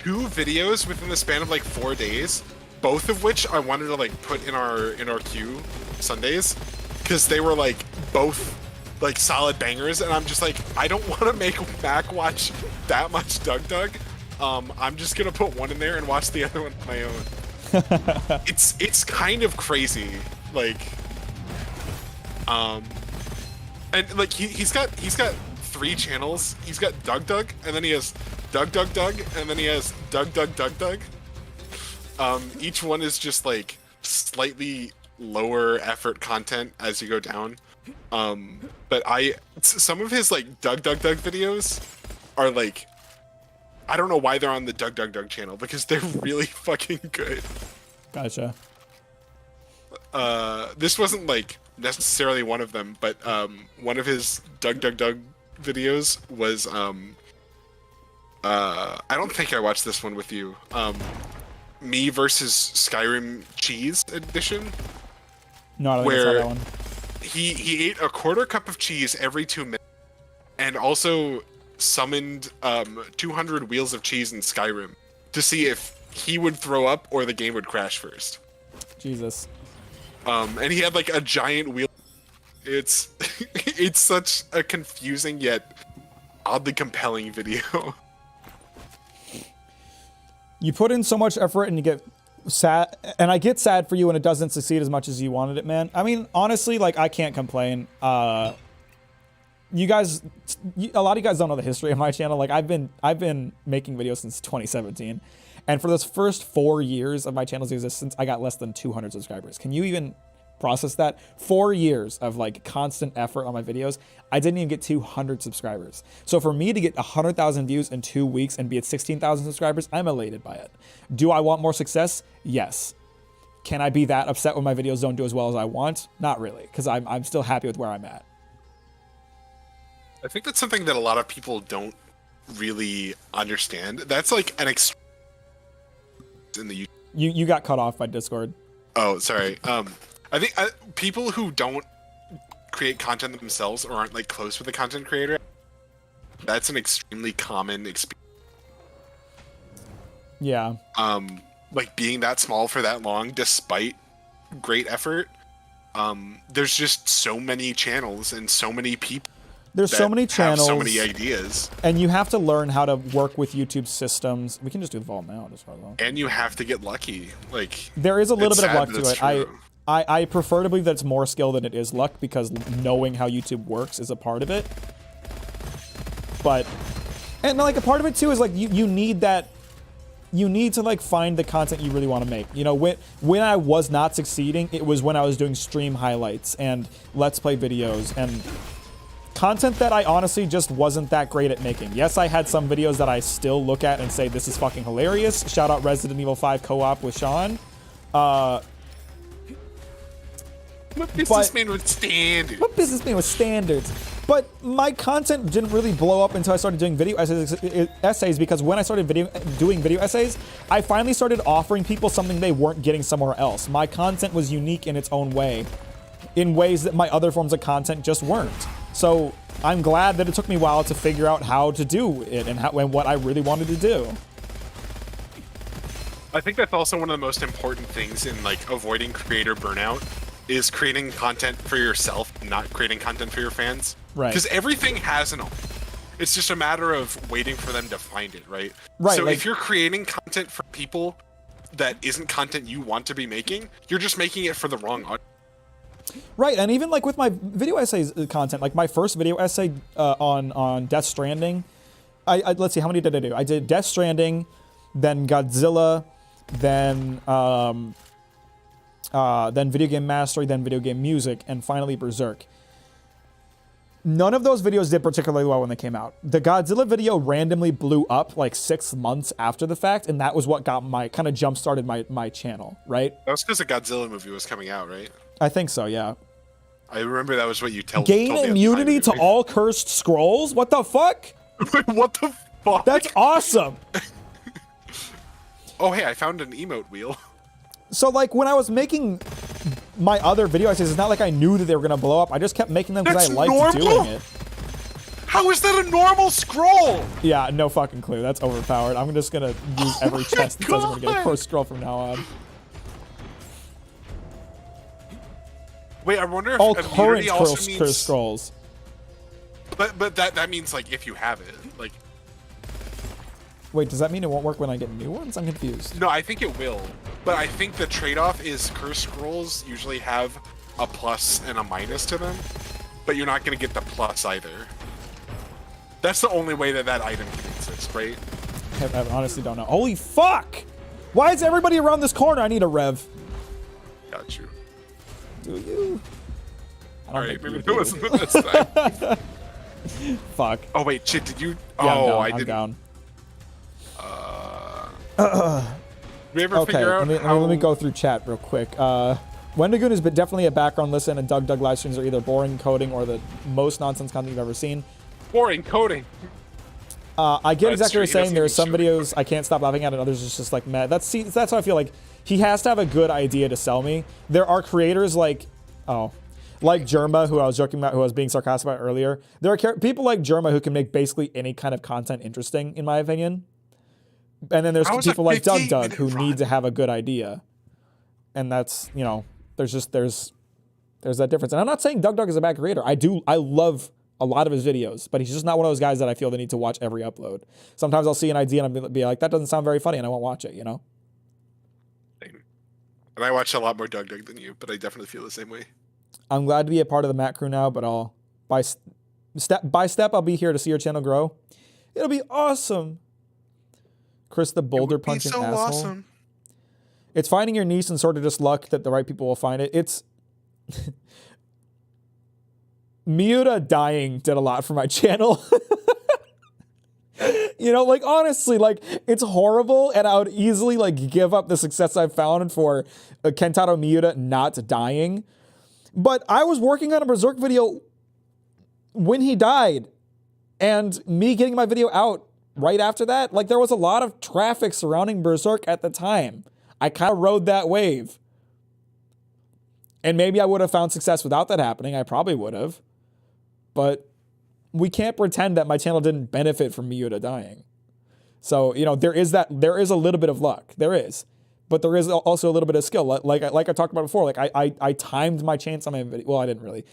2 videos within the span of like 4 days, both of which I wanted to like put in our queue Sundays because they were like both like solid bangers, and I'm just like, I don't want to make Mac watch that much Doug. I'm just gonna put one in there and watch the other one on my own. It's kind of crazy, like, and like he's got 3 channels. He's got Doug, and then he has Doug, and then he has Doug. Each one is just like slightly lower effort content as you go down. But some of his like Doug videos are like, I don't know why they're on the Doug channel because they're really fucking good. Gotcha. This wasn't like necessarily one of them, but one of his Doug videos was I don't think I watched this one with you. Me versus Skyrim Cheese edition. No, I don't think I saw where that one. he ate a quarter cup of cheese every 2 minutes, and also summoned 200 wheels of cheese in Skyrim to see if he would throw up or the game would crash first. Jesus. And he had like a giant wheel. It's it's such a confusing yet oddly compelling video. You put in so much effort and you get sad, and I get sad for you when it doesn't succeed as much as you wanted it, man. I mean, honestly, like, I can't complain. You guys, a lot of you guys don't know the history of my channel. Like, I've been making videos since 2017, and for those first 4 years of my channel's existence, I got less than 200 subscribers. Can you even process that? 4 years of like constant effort on my videos, I didn't even get 200 subscribers. So for me to get 100,000 views in 2 weeks and be at 16,000 subscribers, I'm elated by it. Do I want more success? Yes. Can I be that upset when my videos don't do as well as I want? Not really, because I'm still happy with where I'm at. I think that's something that a lot of people don't really understand. That's like an in the You got cut off by Discord. Oh, sorry. I think people who don't create content themselves or aren't like close with a content creator, that's an extremely common experience. Yeah. Like being that small for that long, despite great effort. There's just so many channels and so many people. There's so many channels, so many ideas, and you have to learn how to work with YouTube systems. We can just do the vault now, just right now. And you have to get lucky. Like there is a little bit of luck to it's it. true. I prefer to believe that it's more skill than it is luck, because knowing how YouTube works is a part of it. But, and like a part of it too is like you need that. You need to like find the content you really want to make. You know, when I was not succeeding, it was when I was doing stream highlights and let's play videos and content that I honestly just wasn't that great at making. Yes, I had some videos that I still look at and say, this is fucking hilarious. Shout out Resident Evil 5 co-op with Sean. What businessman with standards? What businessman with standards? But my content didn't really blow up until I started doing video essays, because when I started doing video essays, I finally started offering people something they weren't getting somewhere else. My content was unique in its own way, in ways that my other forms of content just weren't. So I'm glad that it took me a while to figure out how to do it and what I really wanted to do. I think that's also one of the most important things in like avoiding creator burnout is creating content for yourself, not creating content for your fans. Right. Because everything has an it's just a matter of waiting for them to find it, right? Right. So like, if you're creating content for people that isn't content you want to be making, you're just making it for the wrong audience. right, and even like with my video essays content, like my first video essay on Death Stranding, I let's see, how many did I do? I did Death Stranding, then Godzilla, then Video Game Mastery, then Video Game Music, and finally Berserk. None of those videos did particularly well when they came out. The Godzilla video randomly blew up like 6 months after the fact, and that was what got kind of jump-started my channel, right? That was because the Godzilla movie was coming out, right? I think so, yeah. I remember that was what you told Gain me at the immunity time, to all cursed scrolls? What the fuck? What the fuck? That's awesome! Oh, hey, I found an emote wheel. So, like, when I was making my other video essays, it's not like I knew that they were going to blow up. I just kept making them because I liked normal? doing it. How is that a normal scroll? Yeah, no fucking clue. That's overpowered. I'm just going to use every chest that says I'm going to get a cursed scroll from now on. Wait, I wonder if All current immunity also cursed means... scrolls. But that means, like, if you have it. Like, Wait, does that mean it won't work when I get new ones? I'm confused. no, I think it will. But I think the trade-off is cursed scrolls usually have a plus and a minus to them. But you're not going to get the plus either. That's the only way that item can exist, right? I honestly don't know. Holy fuck! Why is everybody around this corner? I need a rev. Got you. Do you? I don't Alright, think maybe you it do. wasn't this time. Fuck. Oh, wait, shit, did you... Yeah, oh, I'm I didn't... down. We ever Okay, figure out let me go through chat real quick. Wendigoon is definitely a background listen, and Doug live streams are either boring coding or the most nonsense content you've ever seen. boring coding. I get exactly what you're saying. There are some even videos I can't stop laughing at, and others it's just like, meh. That's how I feel like he has to have a good idea to sell me. There are creators like Oh. Like Germa, who I was joking about, who I was being sarcastic about earlier. There are people like Germa who can make basically any kind of content interesting, in my opinion. And then there's How is a people like Doug 58-minute who run? need to have a good idea. And that's, you know, there's that difference. And I'm not saying Doug is a bad creator. I love a lot of his videos, but he's just not one of those guys that I feel the need to watch every upload. Sometimes I'll see an idea and I'll be like, that doesn't sound very funny, and I won't watch it, you know? Same. And I watch a lot more Doug than you, but I definitely feel the same way. I'm glad to be a part of the Mack crew now, but I'll step by step I'll be here to see your channel grow. It'll be awesome. Chris the boulder punching so asshole. awesome. It's finding your niche and sort of just luck that the right people will find it. It's Miura dying did a lot for my channel. You know, like, honestly, like, it's horrible, and I would easily, like, give up the success I've found for Kentaro Miura not dying. But I was working on a Berserk video when he died, and me getting my video out right after that, like, there was a lot of traffic surrounding Berserk at the time. I kind of rode that wave. And maybe I would have found success without that happening. I probably would have. But we can't pretend that my channel didn't benefit from Miura dying. So, you know, there is a little bit of luck. There is. But there is also a little bit of skill. Like I talked about before, like I timed my Chainsaw Man video. Well, I didn't really.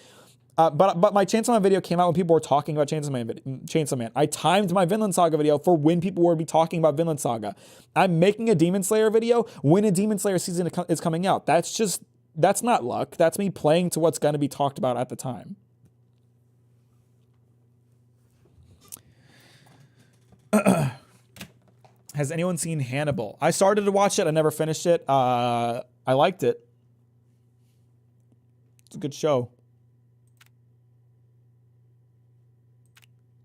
But my Chainsaw Man video came out when people were talking about Chainsaw Man. I timed my Vinland Saga video for when people were talking about Vinland Saga. I'm making a Demon Slayer video when a Demon Slayer season is coming out. That's not luck. That's me playing to what's going to be talked about at the time. Has anyone seen Hannibal? I started to watch it. I never finished it. I liked it. It's a good show.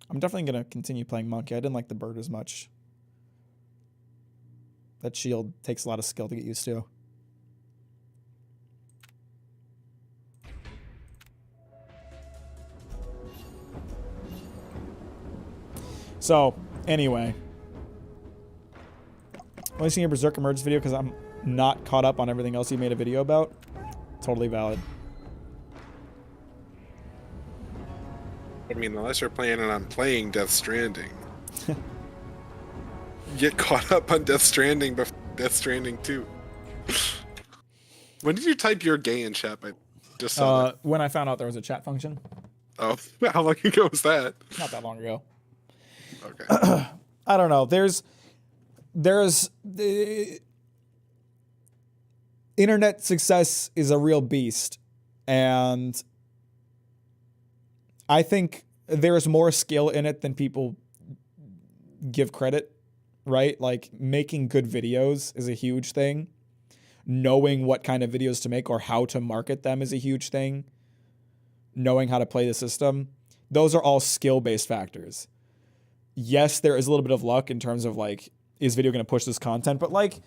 I'm definitely going to continue playing Monkey. I didn't like the bird as much. That shield takes a lot of skill to get used to. So, anyway. Only seeing a Berserk Emerge video because I'm not caught up on everything else you made a video about. Totally valid. I mean, unless you're planning on playing Death Stranding. Get caught up on Death Stranding before Death Stranding 2. When did you type your gay in chat? I just saw that. When I found out there was a chat function. Oh, how long ago was that? Not that long ago. Okay. I don't know. There's the internet success is a real beast, and I think there's more skill in it than people give credit, right? Like, making good videos is a huge thing. Knowing what kind of videos to make or how to market them is a huge thing. Knowing how to play the system. Those are all skill-based factors. Yes, there is a little bit of luck in terms of, like, is video going to push this content? But, like,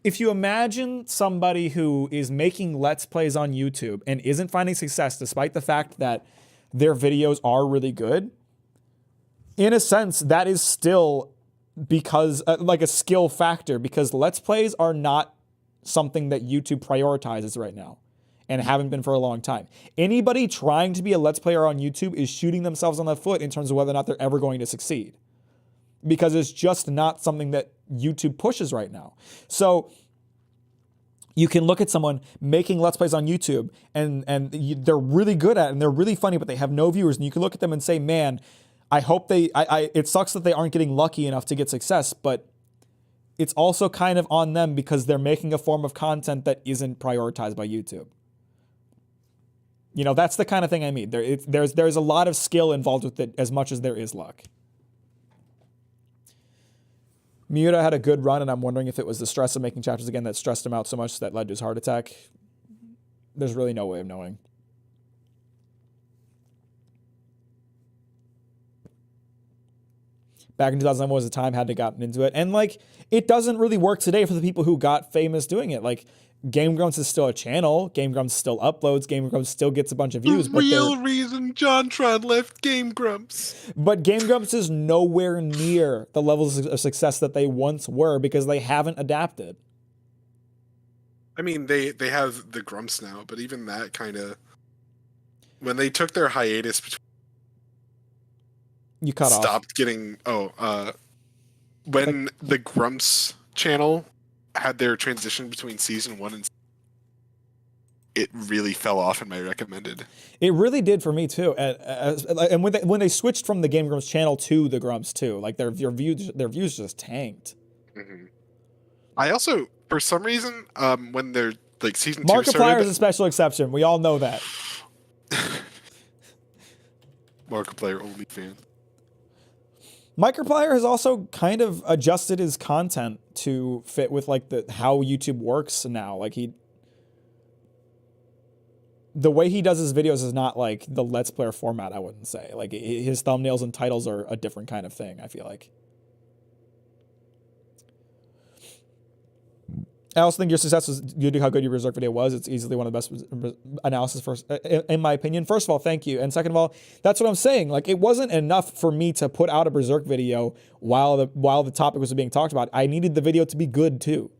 if you imagine somebody who is making Let's Plays on YouTube and isn't finding success despite the fact that their videos are really good, in a sense, that is still because, like, a skill factor, because Let's Plays are not something that YouTube prioritizes right now and haven't been for a long time. Anybody trying to be a Let's Player on YouTube is shooting themselves on the foot in terms of whether or not they're ever going to succeed, because it's just not something that YouTube pushes right now. So you can look at someone making Let's Plays on YouTube and they're really good at it and they're really funny, but they have no viewers. And you can look at them and say, man, I hope it sucks that they aren't getting lucky enough to get success, but it's also kind of on them because they're making a form of content that isn't prioritized by YouTube. You know, that's the kind of thing I mean. There's a lot of skill involved with it as much as there is luck. Miura had a good run, and I'm wondering if it was the stress of making chapters again that stressed him out so much that led to his heart attack. There's really no way of knowing. Back in 2011 was the time had to gotten into it. And, like, it doesn't really work today for the people who got famous doing it. Like, Game Grumps is still a channel. Game Grumps still uploads. Game Grumps still gets a bunch of views. The real reason JonTron left Game Grumps. But Game Grumps is nowhere near the levels of success that they once were because they haven't adapted. I mean, they have the Grumps now, but even that kind of when they took their hiatus between You cut off. stopped getting when the Grumps channel had their transition between season 1 and it really fell off in my recommended. It really did for me too. And when they switched from the Game Grumps channel to the Grumps too, like their views just tanked. Mm-hmm. I also, for some reason, when they're like season 2 Markiplier started, is a special exception. We all know that. Markiplier only fan. Markiplier has also kind of adjusted his content to fit with like how YouTube works now. Like the way he does his videos is not like the Let's Player format, I wouldn't say. Like his thumbnails and titles are a different kind of thing, I feel like. I also think your success was due to how good your Berserk video was. It's easily one of the best analysis in my opinion. First of all, thank you. And second of all, that's what I'm saying. Like it wasn't enough for me to put out a Berserk video while the topic was being talked about. I needed the video to be good too.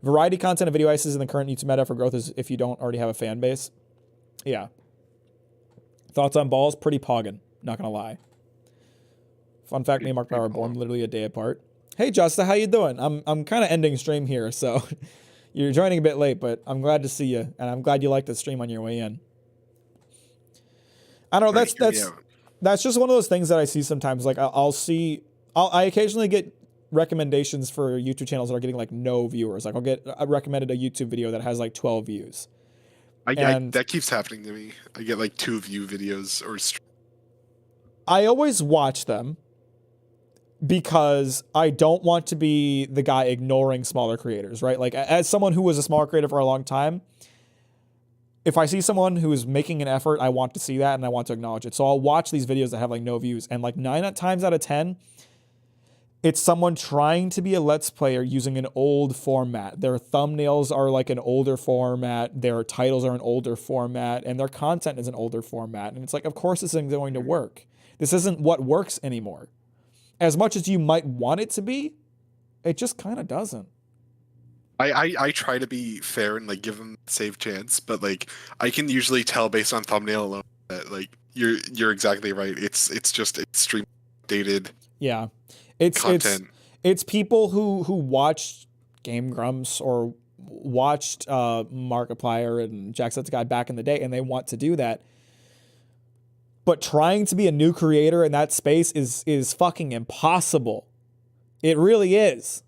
Variety content and video ices in the current YouTube meta for growth is if you don't already have a fan base. Yeah. Thoughts on balls? Pretty poggin. Not gonna lie. Fun fact, me and Markiplier were born literally a day apart. Hey Justa, how you doing? I'm kind of ending stream here, so you're joining a bit late, but I'm glad to see you, and I'm glad you liked the stream on your way in. I don't know. That's just one of those things that I see sometimes. Like I occasionally get recommendations for YouTube channels that are getting like no viewers. Like I'll get recommended a YouTube video that has like 12 views. That keeps happening to me. I get like 2 view videos or. I always watch them because I don't want to be the guy ignoring smaller creators, right? Like as someone who was a smaller creator for a long time, if I see someone who is making an effort, I want to see that and I want to acknowledge it. So I'll watch these videos that have like no views, and like 9 times out of 10, it's someone trying to be a Let's Player using an old format. Their thumbnails are like an older format, their titles are an older format, and their content is an older format. And it's like, of course this isn't going to work. This isn't what works anymore. As much as you might want it to be, it just kind of doesn't. I try to be fair and like give them a safe chance, but like I can usually tell based on thumbnail alone that like you're exactly right. It's just extremely dated. Yeah, content. It's people who watched Game Grumps or watched Markiplier and Jacksepticeye back in the day, and they want to do that. But trying to be a new creator in that space is fucking impossible. It really is.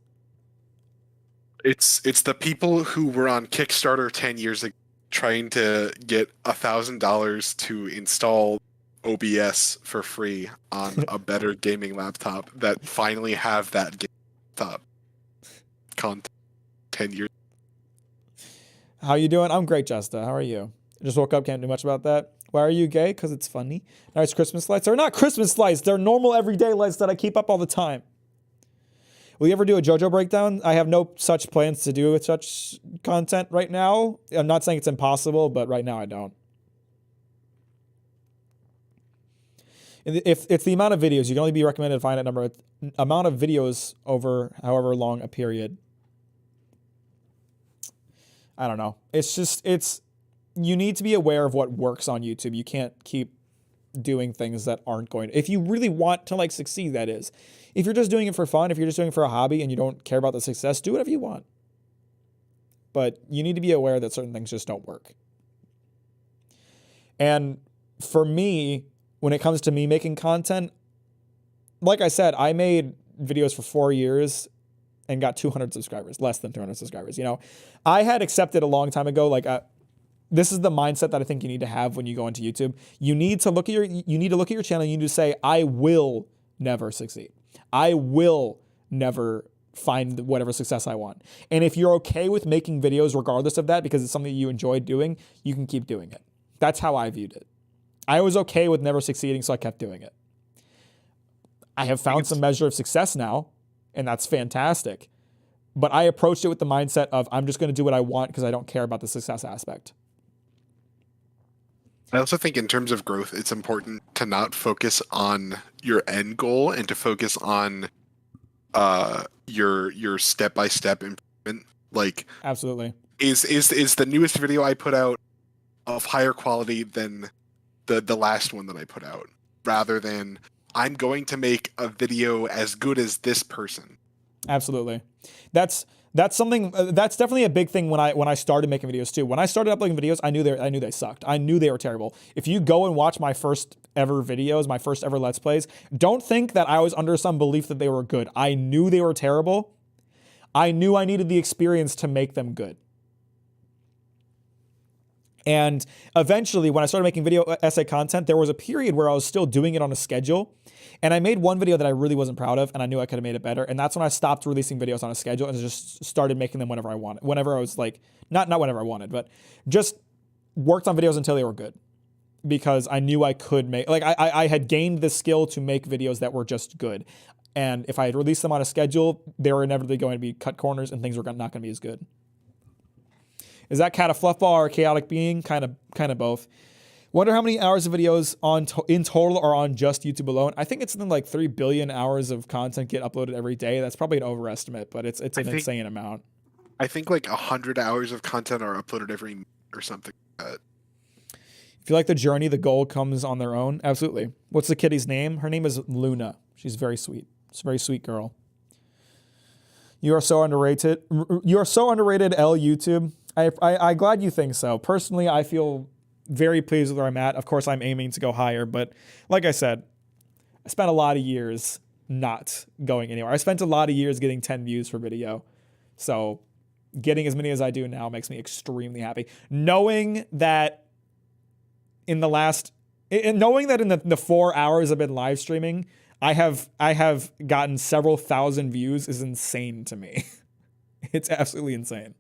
It's the people who were on Kickstarter 10 years ago trying to get $1,000 to install OBS for free on a better gaming laptop that finally have that game laptop content 10 years. How you doing? I'm great, Justa. How are you? Just woke up, can't do much about that. Why are you gay? Because it's funny. Nice Christmas lights. They're not Christmas lights. They're normal everyday lights that I keep up all the time. Will you ever do a JoJo breakdown? I have no such plans to do with such content right now. I'm not saying it's impossible, but right now I don't. If it's the amount of videos, you can only be recommended to find amount of videos over however long a period. I don't know. You need to be aware of what works on YouTube. You can't keep doing things that aren't going to, if you really want to like succeed, that is. If you're just doing it for fun, if you're just doing it for a hobby and you don't care about the success, do whatever you want. But you need to be aware that certain things just don't work. And for me, when it comes to me making content, like I said, I made videos for 4 years and got 200 subscribers, less than 200 subscribers. You know, I had accepted a long time ago, like this is the mindset that I think you need to have when you go into YouTube. You need to look at your channel. You need to say, I will never succeed. I will never find whatever success I want. And if you're okay with making videos regardless of that, because it's something you enjoy doing, you can keep doing it. That's how I viewed it. I was okay with never succeeding, so I kept doing it. I have found some measure of success now, and that's fantastic. But I approached it with the mindset of, I'm just going to do what I want because I don't care about the success aspect. I also think in terms of growth, it's important to not focus on your end goal and to focus on your step-by-step improvement. Like, Absolutely. is the newest video I put out of higher quality than the last one that I put out, rather than I'm going to make a video as good as this person. Absolutely. That's something that's definitely a big thing when I started making videos too. When I started uploading videos, I knew they sucked. I knew they were terrible. If you go and watch my first ever videos, my first ever Let's Plays, don't think that I was under some belief that they were good. I knew they were terrible. I knew I needed the experience to make them good. And eventually, when I started making video essay content, there was a period where I was still doing it on a schedule. And I made one video that I really wasn't proud of, and I knew I could have made it better. And that's when I stopped releasing videos on a schedule and just started making them whenever I wanted. Whenever I was like, not whenever I wanted, but just worked on videos until they were good. Because I knew I could make, like, I had gained the skill to make videos that were just good. And if I had released them on a schedule, they were inevitably going to be cut corners and things were not going to be as good. Is that cat a fluffball or a chaotic being? Kind of both. Wonder how many hours of videos in total are on just YouTube alone. I think it's something like 3 billion hours of content get uploaded every day. That's probably an overestimate, but it's an insane amount. I think like 100 hours of content are uploaded every minute or something like that. If you like the journey, the goal comes on their own. Absolutely. What's the kitty's name? Her name is Luna. She's very sweet. She's a very sweet girl. You are so underrated. You are so underrated, L YouTube. I'm glad you think so. Personally, I feel very pleased with where I'm at. Of course, I'm aiming to go higher, but like I said, I spent a lot of years not going anywhere. I spent a lot of years getting 10 views for video. So getting as many as I do now makes me extremely happy. Knowing that in the 4 hours I've been live streaming, I have gotten several thousand views is insane to me. It's absolutely insane.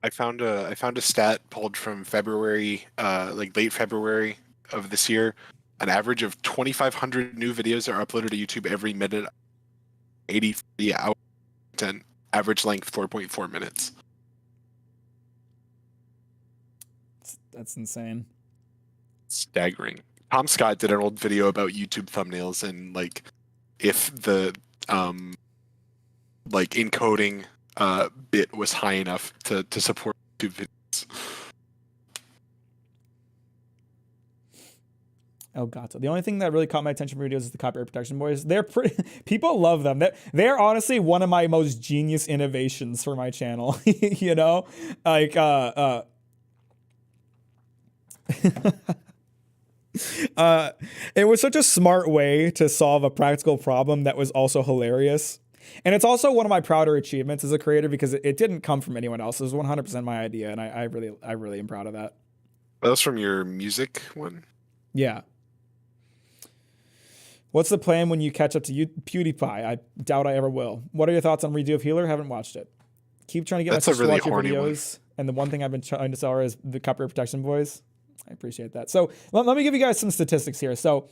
I found a stat pulled from February, like late February of this year. An average of 2,500 new videos are uploaded to YouTube every minute. 83 hours content, average length 4.4 minutes. That's insane. Staggering. Tom Scott did an old video about YouTube thumbnails and like if the like encoding bit was high enough to support YouTube videos. El Gato. The only thing that really caught my attention from videos is the copyright protection boys. They're pretty. People love them. They're honestly one of my most genius innovations for my channel. You know, like it was such a smart way to solve a practical problem that was also hilarious. And it's also one of my prouder achievements as a creator because it didn't come from anyone else. It was 100% my idea, and I really am proud of that. That was from your music one? Yeah. What's the plan when you catch up to PewDiePie? I doubt I ever will. What are your thoughts on Redo of Healer? Haven't watched it. Keep trying to get my sister to watch your videos. And the one thing I've been trying to sell her is the copyright protection boys. I appreciate that. So let me give you guys some statistics here. So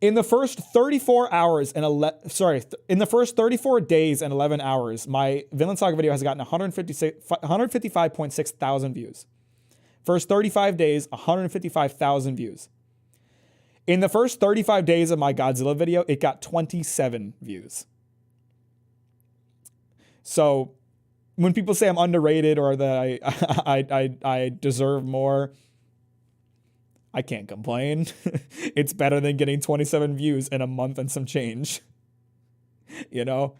in the first 34 hours and in the first 34 days and 11 hours, my Vinland Saga video has gotten 155.6 thousand views. First 35 days, 155,000 views. In the first 35 days of my Godzilla video, it got 27 views. So when people say I'm underrated or that I deserve more, I can't complain. It's better than getting 27 views in a month and some change. You know?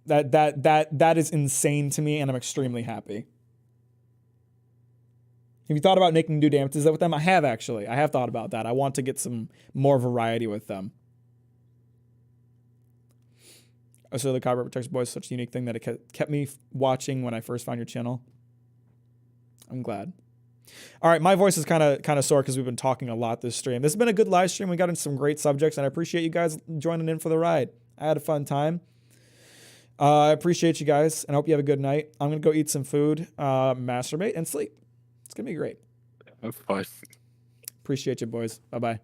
That is insane to me, and I'm extremely happy. Have you thought about making new dances with them? I have, actually. I have thought about that. I want to get some more variety with them. So the copyright protection boys is such a unique thing that it kept me watching when I first found your channel. I'm glad. All right, my voice is kind of sore because we've been talking a lot this stream. This has been a good live stream. We got into some great subjects, and I appreciate you guys joining in for the ride. I had a fun time. I appreciate you guys, and I hope you have a good night. I'm going to go eat some food, masturbate, and sleep. It's going to be great. Have fun. Appreciate you, boys. Bye-bye.